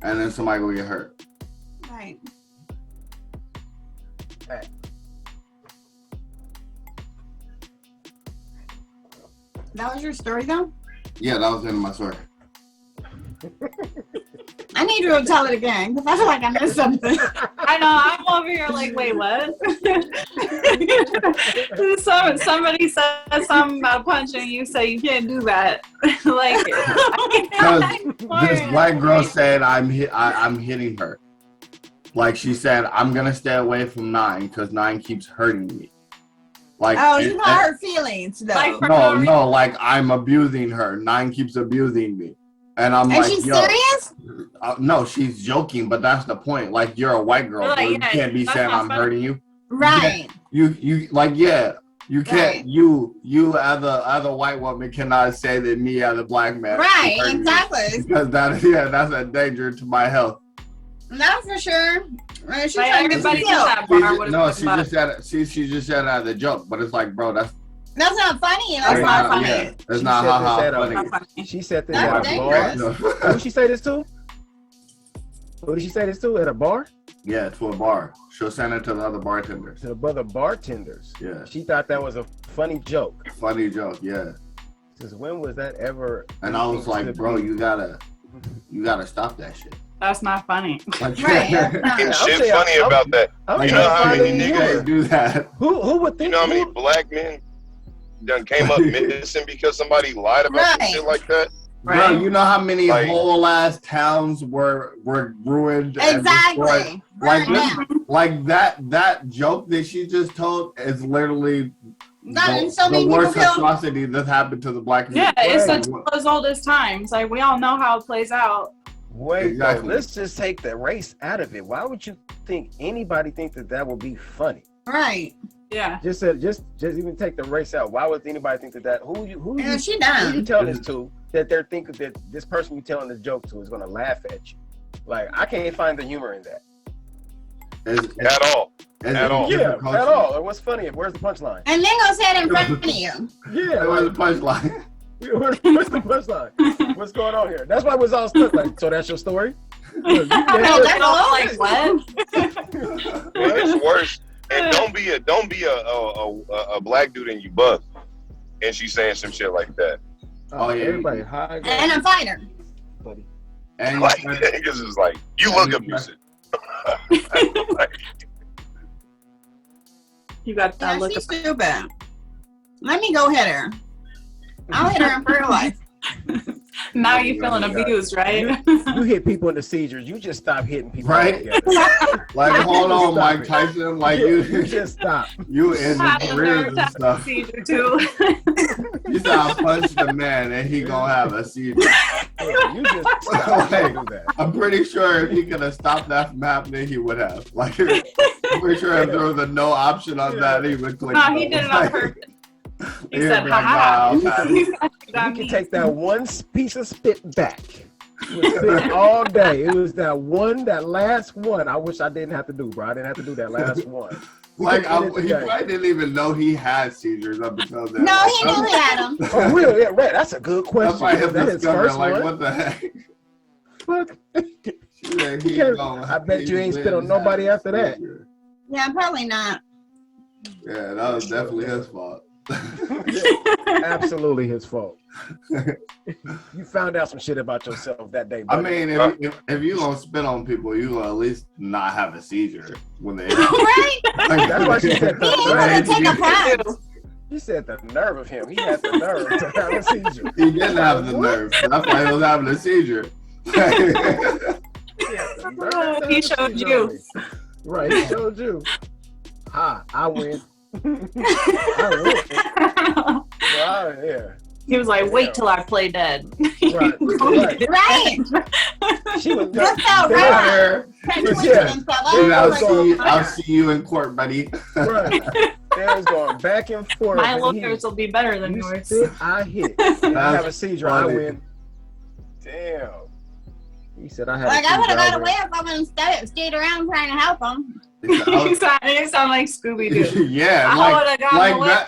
Speaker 2: and then somebody go get hurt.
Speaker 1: Right. That was your story, though?
Speaker 2: Yeah, that was in my story.
Speaker 1: I need you to tell it again because I feel like I missed something.
Speaker 6: I know, I'm over here like, wait, what? Somebody said something about punching, you say you can't do that. Like,
Speaker 2: this black girl said I'm hitting her. Like, she said, I'm gonna stay away from 9 because 9 keeps hurting me. Like,
Speaker 1: oh, you got her feelings though. Like,
Speaker 2: no, like I'm abusing her. 9 keeps abusing me. And I'm like,
Speaker 1: she's serious?
Speaker 2: No, she's joking, but that's the point. Like, you're a white girl,
Speaker 1: Like,
Speaker 2: you can't be saying I'm hurting you.
Speaker 1: Right.
Speaker 2: You like, yeah, you can't. Right. You as a white woman cannot say that me as a black man.
Speaker 1: Right, exactly.
Speaker 2: Because that's a danger to my health.
Speaker 1: Not for sure. Right,
Speaker 6: like, everybody in that bar would have
Speaker 2: she just said it. She just said it as a joke, but it's like, bro, that's
Speaker 1: not funny. That's not funny.
Speaker 2: Yeah, it's not funny.
Speaker 3: She said this at a bar. Who did she say this to? Who did she say this to? At a bar?
Speaker 2: Yeah, to a bar. She'll send it to the other bartenders.
Speaker 3: To the other bartenders.
Speaker 2: Yeah.
Speaker 3: She thought that was a funny joke.
Speaker 2: Funny joke, yeah.
Speaker 3: Since when was that ever?
Speaker 2: And I was like, bro, you gotta stop that shit.
Speaker 6: That's not funny.
Speaker 2: Like,
Speaker 5: right. Shit funny about that. You know how many niggas
Speaker 2: do that?
Speaker 3: Who would think?
Speaker 5: You know how many black men done came up missing because somebody lied about some shit like that?
Speaker 2: Right. Bro, you know how many whole ass towns were ruined?
Speaker 1: Exactly.
Speaker 2: Like that joke that she just told is literally the worst atrocity that happened to the black people.
Speaker 6: Yeah, it's as old as times. Like, we all know how it plays out.
Speaker 3: Wait, exactly. Let's just take the race out of it. Why would you think anybody think that would be funny?
Speaker 1: Right.
Speaker 6: Yeah.
Speaker 3: Just even take the race out. Why would anybody think that? Who
Speaker 1: she done?
Speaker 3: Who you telling this to? That they're thinking that this person you telling this joke to is gonna laugh at you. Like, I can't find the humor in that.
Speaker 5: At all.
Speaker 3: Yeah, at all. And what's funny? Where's the punchline?
Speaker 1: And then go say it in front of you.
Speaker 3: Yeah.
Speaker 2: Where's the punchline?
Speaker 3: Where's the punchline? What's going on here? That's why it was all stuck. Like, so that's your story?
Speaker 6: That's like, what?
Speaker 5: It's worse. And don't be a black dude and you buff, and she's saying some shit like that.
Speaker 2: Oh yeah,
Speaker 3: everybody high.
Speaker 1: And a fighter.
Speaker 3: Buddy.
Speaker 2: And
Speaker 5: like niggas is like, you look abusive.
Speaker 6: You got that look.
Speaker 1: She's stupid. Let me go hit her. I'll hit her in real life.
Speaker 6: Now you're feeling abused, right?
Speaker 3: You hit people in the seizures. You just stop hitting people.
Speaker 2: Right? Like, hold on, Mike Tyson. Like, you
Speaker 3: just stop.
Speaker 2: You in the careers and stuff.
Speaker 6: Seizure too.
Speaker 2: You stop punch the man and he gonna have a seizure.
Speaker 3: Yeah, you just stop.
Speaker 2: Like, do that. I'm pretty sure if he could have stopped that from happening, he would have. Like, I'm pretty sure if there was a no option on that, he would click.
Speaker 6: No, he did it on purpose. He said, "Ha
Speaker 3: You can take that one piece of spit back. You would spit all day. It was that last one. I wish I didn't have to do, bro. I didn't have to do that last one.
Speaker 2: Like, he probably didn't even know he had seizures up until then.
Speaker 1: No, he knew he had them.
Speaker 3: Oh, really? Yeah, right. That's a good question.
Speaker 2: That
Speaker 3: is first
Speaker 2: like,
Speaker 3: one.
Speaker 2: what the heck?
Speaker 3: Fuck. I bet you ain't spit on
Speaker 2: nobody
Speaker 3: after that.
Speaker 1: Yeah, probably not.
Speaker 2: Yeah, that was definitely his fault.
Speaker 3: Absolutely his fault. You found out some shit about yourself that day, buddy.
Speaker 2: I mean, if you gonna spit on people, you gonna at least not have a seizure when they.
Speaker 1: Right?
Speaker 3: Like, that's why she said
Speaker 1: the
Speaker 3: She said the nerve of him. He had the nerve to have a seizure.
Speaker 2: He didn't have the nerve. That's why he was having a seizure.
Speaker 6: He showed you.
Speaker 3: Right, he showed you. I win. I win. Yeah.
Speaker 6: He was like, wait till I play dead.
Speaker 3: Right.
Speaker 1: Right.
Speaker 3: She was
Speaker 1: Just felt
Speaker 3: there.
Speaker 2: I'll see you in court, buddy.
Speaker 3: Right. They was going back and forth.
Speaker 6: My lawyers will be better than yours.
Speaker 3: I hit. I have a seizure. I win. Damn. He said I had.
Speaker 1: Like I would have got away if I would have stayed around trying to help him.
Speaker 6: You sound like Scooby Doo.
Speaker 2: Yeah,
Speaker 6: I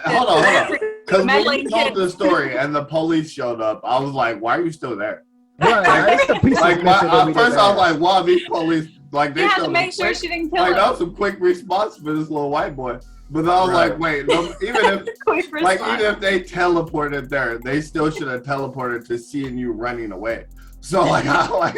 Speaker 2: hold on. Because when you told the story and the police showed up, I was like, "Why are you still there?"
Speaker 3: Right.
Speaker 2: At first, I was like, "Wow, these police like they
Speaker 6: had to
Speaker 2: showed
Speaker 6: make sure
Speaker 2: quick,
Speaker 6: she didn't kill
Speaker 2: like
Speaker 6: him.
Speaker 2: that was a quick response for this little white boy." But I was like, "Wait, no, even if they teleported there, they still should have teleported to seeing you running away." So like, why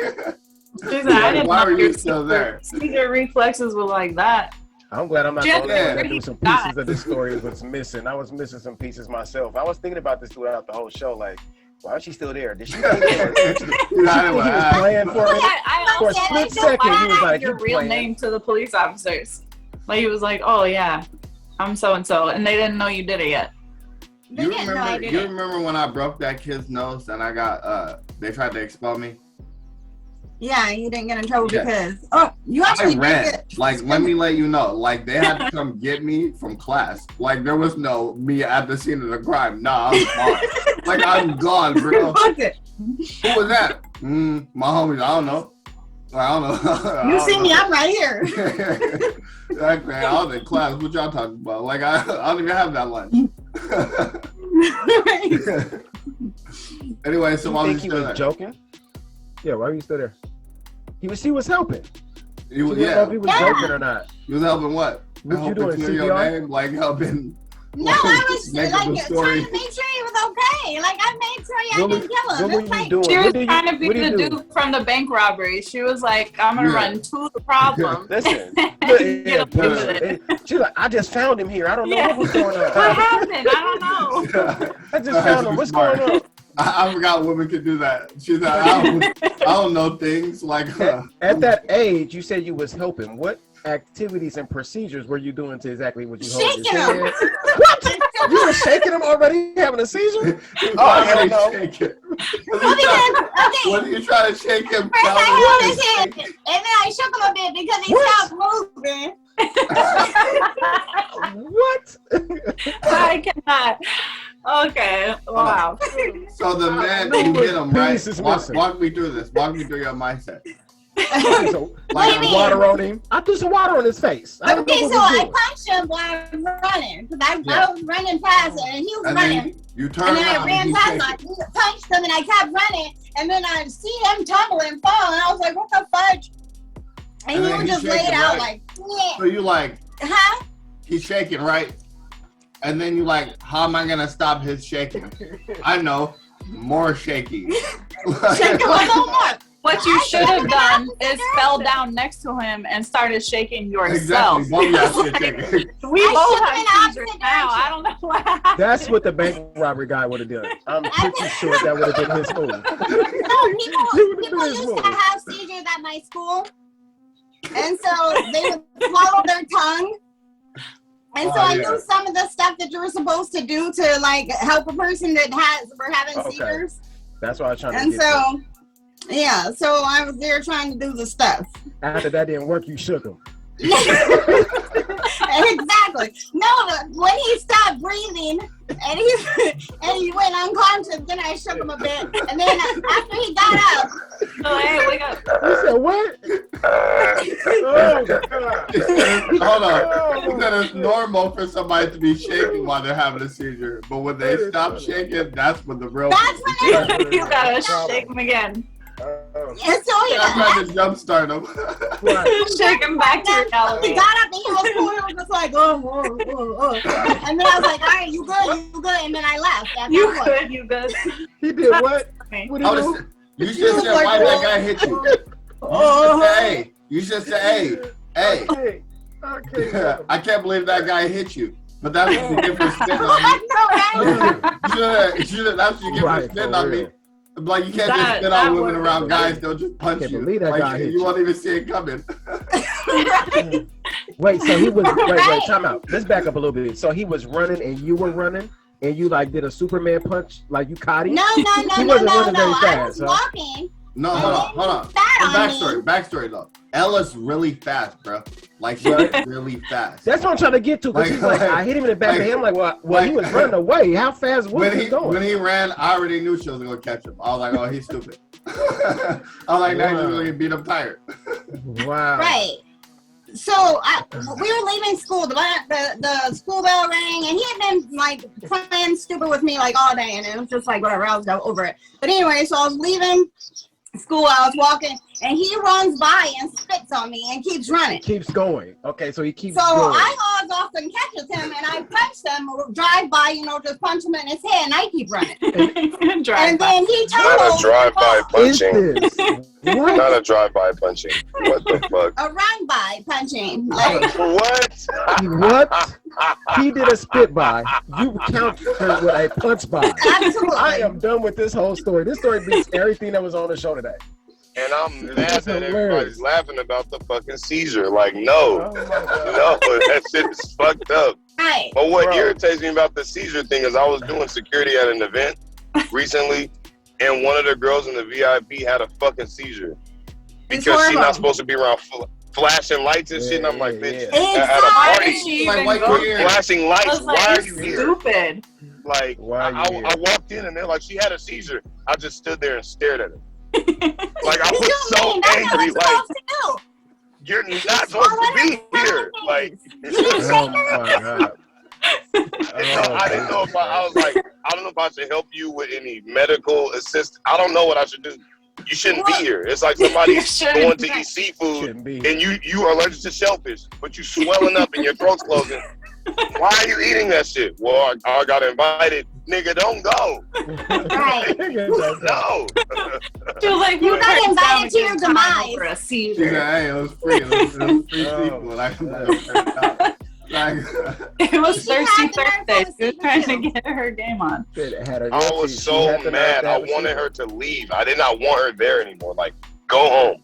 Speaker 2: are you still there?
Speaker 6: Seizure reflexes were like that.
Speaker 3: I'm glad I'm not the only one that knew some pieces of the story was missing. I was missing some pieces myself. I was thinking about this throughout the whole show. Like, why is she still there? Did she think he was playing for me? For a split second, he was like,
Speaker 6: your real name to the police officers. Like he was like, oh yeah, I'm so and so, and they didn't know you did it yet.
Speaker 2: You remember when I broke that kid's nose and I got they tried to expel me?
Speaker 1: Yeah, you didn't get in trouble because you
Speaker 2: I
Speaker 1: actually
Speaker 2: ran.
Speaker 1: did it.
Speaker 2: Like, let me let you know. Like, they had to come get me from class. Like, there was no me at the scene of the crime. Nah, I'm gone. Like, I'm gone, bro. Who was that? My homies. I don't know.
Speaker 1: You see me? I'm right here.
Speaker 2: Exactly. I was in class. What y'all talking about? Like, I don't even have that lunch. Anyway, so why was
Speaker 3: he was joking? Yeah, why were you still there? He was helping.
Speaker 2: He was,
Speaker 3: know if he was joking or not.
Speaker 2: He was helping what?
Speaker 3: What you doing?
Speaker 2: Clear your name? Like helping.
Speaker 1: No, I was
Speaker 2: make
Speaker 1: like
Speaker 2: up a
Speaker 1: trying
Speaker 2: story.
Speaker 1: to make sure he was okay. Like I made sure I didn't kill him.
Speaker 3: What were you doing?
Speaker 6: She was
Speaker 3: What did
Speaker 6: trying to be
Speaker 3: what did
Speaker 6: the
Speaker 3: you do?
Speaker 6: dude from the bank robbery. She was like, I'm gonna run to the problem.
Speaker 3: Listen,
Speaker 6: Get away with it.
Speaker 3: she's like, I just found him here. I don't know what was going on.
Speaker 6: What happened? I don't know.
Speaker 3: I just found him. What's going on?
Speaker 2: I forgot women could do that. She's like, I don't know things like.
Speaker 3: At that age, you said you was helping. What activities and procedures were you doing to exactly what you
Speaker 1: Shaking
Speaker 3: him?
Speaker 1: him.
Speaker 3: What? You were shaking him already, having a seizure?
Speaker 2: Oh, hell no. Shake it. When you try to shake him,
Speaker 1: First I held his hand, and then I shook him a bit because he stopped moving.
Speaker 3: What?
Speaker 6: I cannot. Okay. Wow.
Speaker 2: So the man who hit him, right? Walk me through this. Walk me through your mindset.
Speaker 3: So, like water on him. I threw some water on his face.
Speaker 1: Okay, so I punched him while I was running because I was running past it, and he was running.
Speaker 2: You turned
Speaker 1: and then
Speaker 2: around
Speaker 1: I ran past him. I punched him, and I kept running, and then I see him tumble and fall, and I was like, "What the fudge?" And he was just laid out like, yeah.
Speaker 2: So you like,
Speaker 1: huh?
Speaker 2: He's shaking, right? And then you like, how am I gonna stop his shaking? I know, more shaky.
Speaker 1: Shake him a little more.
Speaker 6: What you should have done is fell down next to him and started shaking yourself.
Speaker 2: Exactly.
Speaker 6: We both have seizures now. I don't know what happened.
Speaker 3: That's what the bank robbery guy would have done. I'm pretty sure that would have been his move.
Speaker 1: No, people used to have seizures at my school, and so they would swallow their tongue. And so I knew some of the stuff that you were supposed to do to like help a person that were having seizures.
Speaker 3: That's why I was trying to
Speaker 1: And
Speaker 3: get
Speaker 1: so, yeah, so I was there trying to do the stuff.
Speaker 3: After that didn't work, you shook him.
Speaker 1: Exactly. No, when he stopped breathing and he went unconscious, then I shook him a bit. And then after he got up,
Speaker 6: hey, wake up.
Speaker 3: You said what?
Speaker 2: Oh, God. Hold on. You said it's normal for somebody to be shaking while they're having a seizure, but when they stop shaking, that's when the real.
Speaker 1: That's when
Speaker 6: you gotta shake him again.
Speaker 1: And so
Speaker 2: I'm trying to jumpstart him.
Speaker 6: Shake him back to reality.
Speaker 1: He got up and he was cool. He was just like, oh. And then I was like, all right, you good. And then I left.
Speaker 6: You good.
Speaker 3: He did what? What did he do?
Speaker 2: You should say why that guy hit you. You should say, hey.
Speaker 3: Okay.
Speaker 2: I can't believe that guy hit you. But that's what you get for spitting on me. That's what you get for spitting on me. Like you can't just spit on women around guys, they'll just punch you.
Speaker 3: Believe that guy hit
Speaker 2: you won't even see it coming.
Speaker 3: Wait, so he was wait, time out. Let's back up a little bit. So he was running and you were running and you like did a Superman punch, like you caught him?
Speaker 1: No.
Speaker 3: He wasn't running very
Speaker 1: I
Speaker 3: fast,
Speaker 1: was walking.
Speaker 2: No, hold on. Backstory though. Ella's really fast, bro. Like she's really fast.
Speaker 3: That's what I'm trying to get to. Because he's like, I hit him in the back of the head. I'm like, well, he was running away. How fast was he going?
Speaker 2: When he ran, I already knew she was gonna catch him. I was like, oh, he's stupid. I was like, now he's gonna beat him tired.
Speaker 3: Wow.
Speaker 1: Right. So we were leaving school. The school bell rang, and he had been like playing stupid with me like all day, and it was just like whatever. I was over it. But anyway, so I was leaving school. I was walking, and he runs by and spits on me and keeps running.
Speaker 3: Keeps going. Okay, so he keeps
Speaker 1: So
Speaker 3: going.
Speaker 1: I hauls off and catches him, and I punch him, drive by, just punch him in his head, and I keep running. And then he
Speaker 5: Not a
Speaker 1: tumbles.
Speaker 5: drive-by punching.
Speaker 3: What?
Speaker 5: Not a drive-by punching. What the fuck?
Speaker 1: A run-by punching. Like,
Speaker 5: What?
Speaker 3: What? He did a spit by. You counted with a punch by.
Speaker 1: Absolutely.
Speaker 3: I am done with this whole story. This story beats everything that was on the show today.
Speaker 5: And I'm mad that everybody's laughing about the fucking seizure. Like, no, that shit is fucked up.
Speaker 1: Right.
Speaker 5: But what irritates me about the seizure thing is I was doing security at an event recently, and one of the girls in the VIP had a fucking seizure because she's not supposed to be around flashing lights and shit. And I'm like, bitch, at a party, flashing lights. Why are you here?
Speaker 6: Stupid.
Speaker 5: Like, I walked in and they're like, she had a seizure. I just stood there and stared at her. Like, I was so angry. Like, you're not supposed to be here. Like,
Speaker 3: oh my God.
Speaker 5: I didn't know if I was like, I don't know if I should help you with any medical assist. I don't know what I should do. You shouldn't be here. It's like somebody going to eat seafood and you are allergic to shellfish, but you swelling up and your throat's closing. Why are you eating that shit? Well, I got invited. Nigga, don't go.
Speaker 1: Right.
Speaker 5: No.
Speaker 6: Like,
Speaker 1: you got invited to your demise.
Speaker 6: For a seizure.
Speaker 2: Hey, it was free. It was free sequel.
Speaker 6: It was Thirsty Thursday. She was trying to get her game on.
Speaker 5: I was so mad. I wanted her to leave. I did not want her there anymore. Like, go home.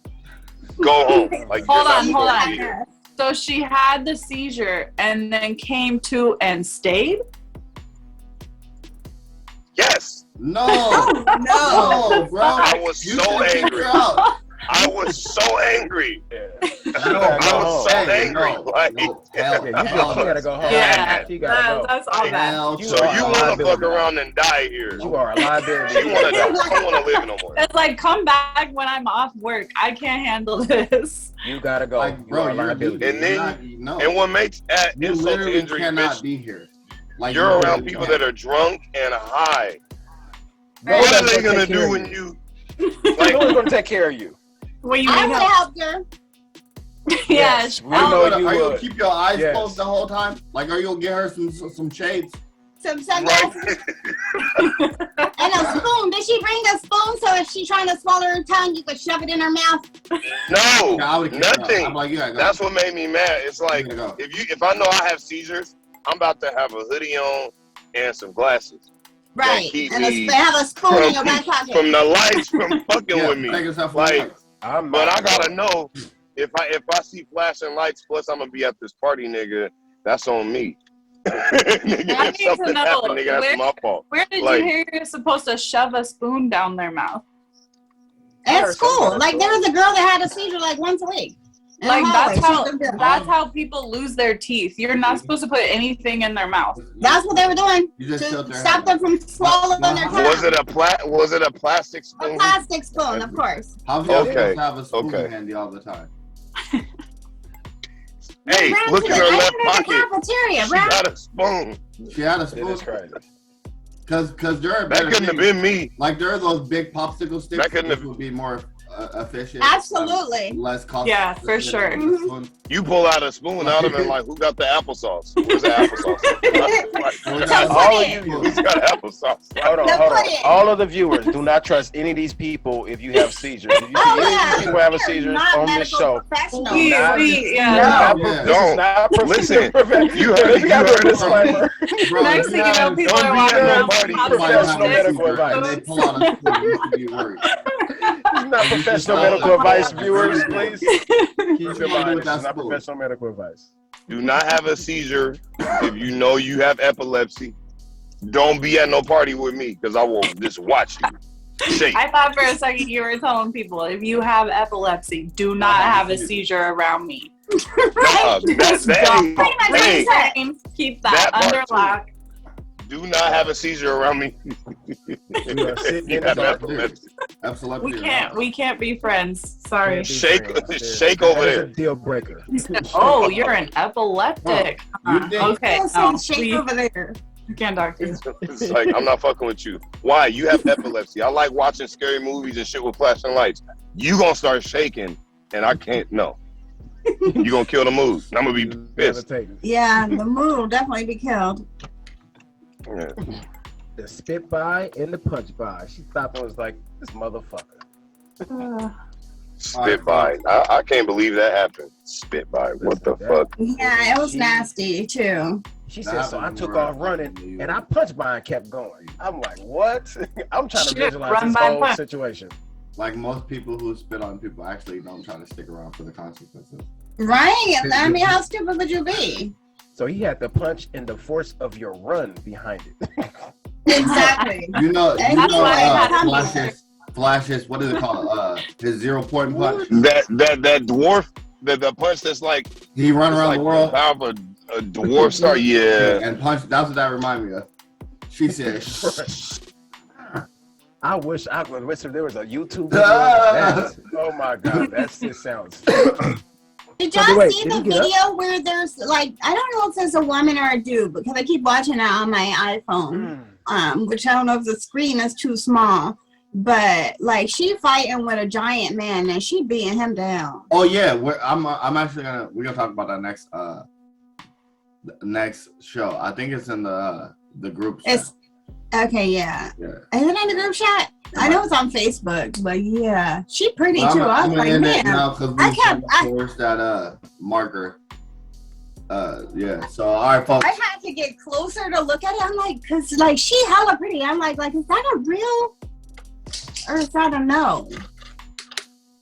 Speaker 5: Go home. Like,
Speaker 6: hold on. So she had the seizure and then came to and stayed?
Speaker 5: Yes.
Speaker 2: No, bro.
Speaker 5: I was so angry. I was so angry. I was so angry. Like,
Speaker 3: you gotta go home.
Speaker 6: Yeah,
Speaker 3: you gotta go.
Speaker 6: That's all bad.
Speaker 5: So you want to fuck around and die here?
Speaker 3: You are a liability.
Speaker 5: You want to? I don't want to live no more.
Speaker 6: It's like, come back when I'm off work. I can't handle this.
Speaker 3: You gotta go.
Speaker 2: Like, bro,
Speaker 3: you are a liability.
Speaker 5: And then, and what makes insult to injury,
Speaker 2: cannot
Speaker 5: bitch,
Speaker 2: be here. Like,
Speaker 5: you're around people that are drunk and high. What are they gonna do when you?
Speaker 3: Like, who's gonna take care of you?
Speaker 6: When you
Speaker 1: I would help her.
Speaker 6: Yes.
Speaker 3: We know you
Speaker 2: are you
Speaker 3: would.
Speaker 2: gonna keep your eyes closed the whole time? Like, are you gonna get her some shades?
Speaker 1: Some sunglasses. And a spoon. Did she bring a spoon so if she's trying to swallow her tongue, you could shove it in her mouth?
Speaker 5: No, nothing. Like, that's what made me mad. It's like, if I know I have seizures, I'm about to have a hoodie on and some glasses.
Speaker 1: Right. And have a spoon in your back pocket.
Speaker 5: From the lights from fucking with me. Like, but I gotta know if I see flashing lights, plus I'm gonna be at this party, nigga, that's on me. Nigga, if something happened, nigga, that's my fault.
Speaker 6: Where did you hear you're supposed to shove a spoon down their mouth?
Speaker 1: At school. Like, there was a girl that had a seizure like once a week.
Speaker 6: Like, that's how people lose their teeth. You're not supposed to put anything in their mouth.
Speaker 1: That's what they were doing to stop them from swallowing their tongue.
Speaker 5: Was it a plastic spoon?
Speaker 1: A plastic spoon, of course.
Speaker 2: How do you have a spoon handy all the time?
Speaker 5: Hey, look in her left pocket.
Speaker 1: She
Speaker 5: got a spoon.
Speaker 2: She had a spoon. Because there
Speaker 5: that couldn't have been me.
Speaker 2: Like, there are those big popsicle sticks.
Speaker 5: That couldn't have
Speaker 2: would be more efficient.
Speaker 1: Absolutely.
Speaker 2: Less cost.
Speaker 6: Yeah, for sure.
Speaker 5: You pull out a spoon, I would have been like, who got the applesauce? Where's the applesauce?
Speaker 3: All of you.
Speaker 5: Who's got applesauce?
Speaker 3: Hold on. All of the viewers, do not trust any of these people if you have seizures. If you see any of these people having seizures on this show,
Speaker 5: don't. Listen, you heard it.
Speaker 6: Next thing you know, people are walking around
Speaker 3: professional medical advice.
Speaker 2: They pull out a spoon, you should be worried.
Speaker 3: This is not professional medical advice, viewers. Please keep in mind, this is not professional medical advice.
Speaker 5: Do not have a seizure if you know you have epilepsy. don't be at no party with me because I will just watch you shake.
Speaker 6: I thought for a second you were telling people if you have epilepsy, do not have a seizure around me.
Speaker 5: Nah,
Speaker 6: Keep that under lock.
Speaker 5: Do not have a seizure around me. You have epilepsy.
Speaker 6: We can't be friends. Sorry.
Speaker 5: Shake over there.
Speaker 3: Deal breaker.
Speaker 6: Oh, you're an epileptic. Okay.
Speaker 1: Shake over there.
Speaker 6: You can't talk to you.
Speaker 5: It's like, I'm not fucking with you. Why? You have epilepsy. I like watching scary movies and shit with flashing lights. You gonna start shaking, and I can't. No. You gonna kill the mood. And I'm gonna be pissed.
Speaker 1: Yeah, the mood will definitely be killed.
Speaker 5: Yeah.
Speaker 3: The spit by and the punch by. She stopped and was like, "This motherfucker."
Speaker 5: Spit by. I can't believe that happened. Spit by. What the fuck?
Speaker 1: Yeah, it was nasty too.
Speaker 3: She said, so I took off running and I punched by and kept going. I'm like, what? I'm trying to visualize this whole situation.
Speaker 2: Like most people who spit on people actually don't try to stick around for the consequences.
Speaker 1: Right? I mean, how stupid would you be?
Speaker 3: So he had the punch and the force of your run behind it.
Speaker 1: Exactly.
Speaker 2: Flashes, what is it called? His 0-point punch.
Speaker 5: That dwarf, the punch that's like
Speaker 2: he run around the world.
Speaker 5: The power of a dwarf star, yeah.
Speaker 2: And punch. That's what that reminded me of. She said,
Speaker 3: I wish there was a YouTube video like that. Oh my god, that just sounds.
Speaker 1: Did y'all see the video where there's like, I don't know if there's a woman or a dude because I keep watching it on my iPhone, which I don't know if the screen is too small, but like she fighting with a giant man and she beating him down.
Speaker 2: Oh yeah, we're gonna talk about that next show. I think it's in the group chat.
Speaker 1: Okay, yeah. Is it in the group chat? I know it's on Facebook, but yeah, she pretty too. I was like, man,
Speaker 2: I kept that marker. Yeah. So all right, folks.
Speaker 1: I had to get closer to look at it. I'm like, cause like she hella pretty. I'm like, is that a real or is that a no?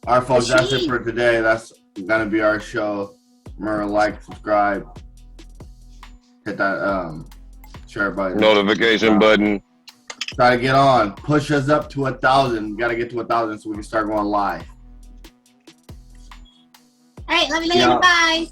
Speaker 2: All right, folks. That's it for today. That's gonna be our show. Remember, like, subscribe, hit that share button,
Speaker 5: notification button.
Speaker 2: Try to get on. Push us up to 1,000. We gotta get to 1,000 so we can start going live.
Speaker 1: All right, love you. Bye.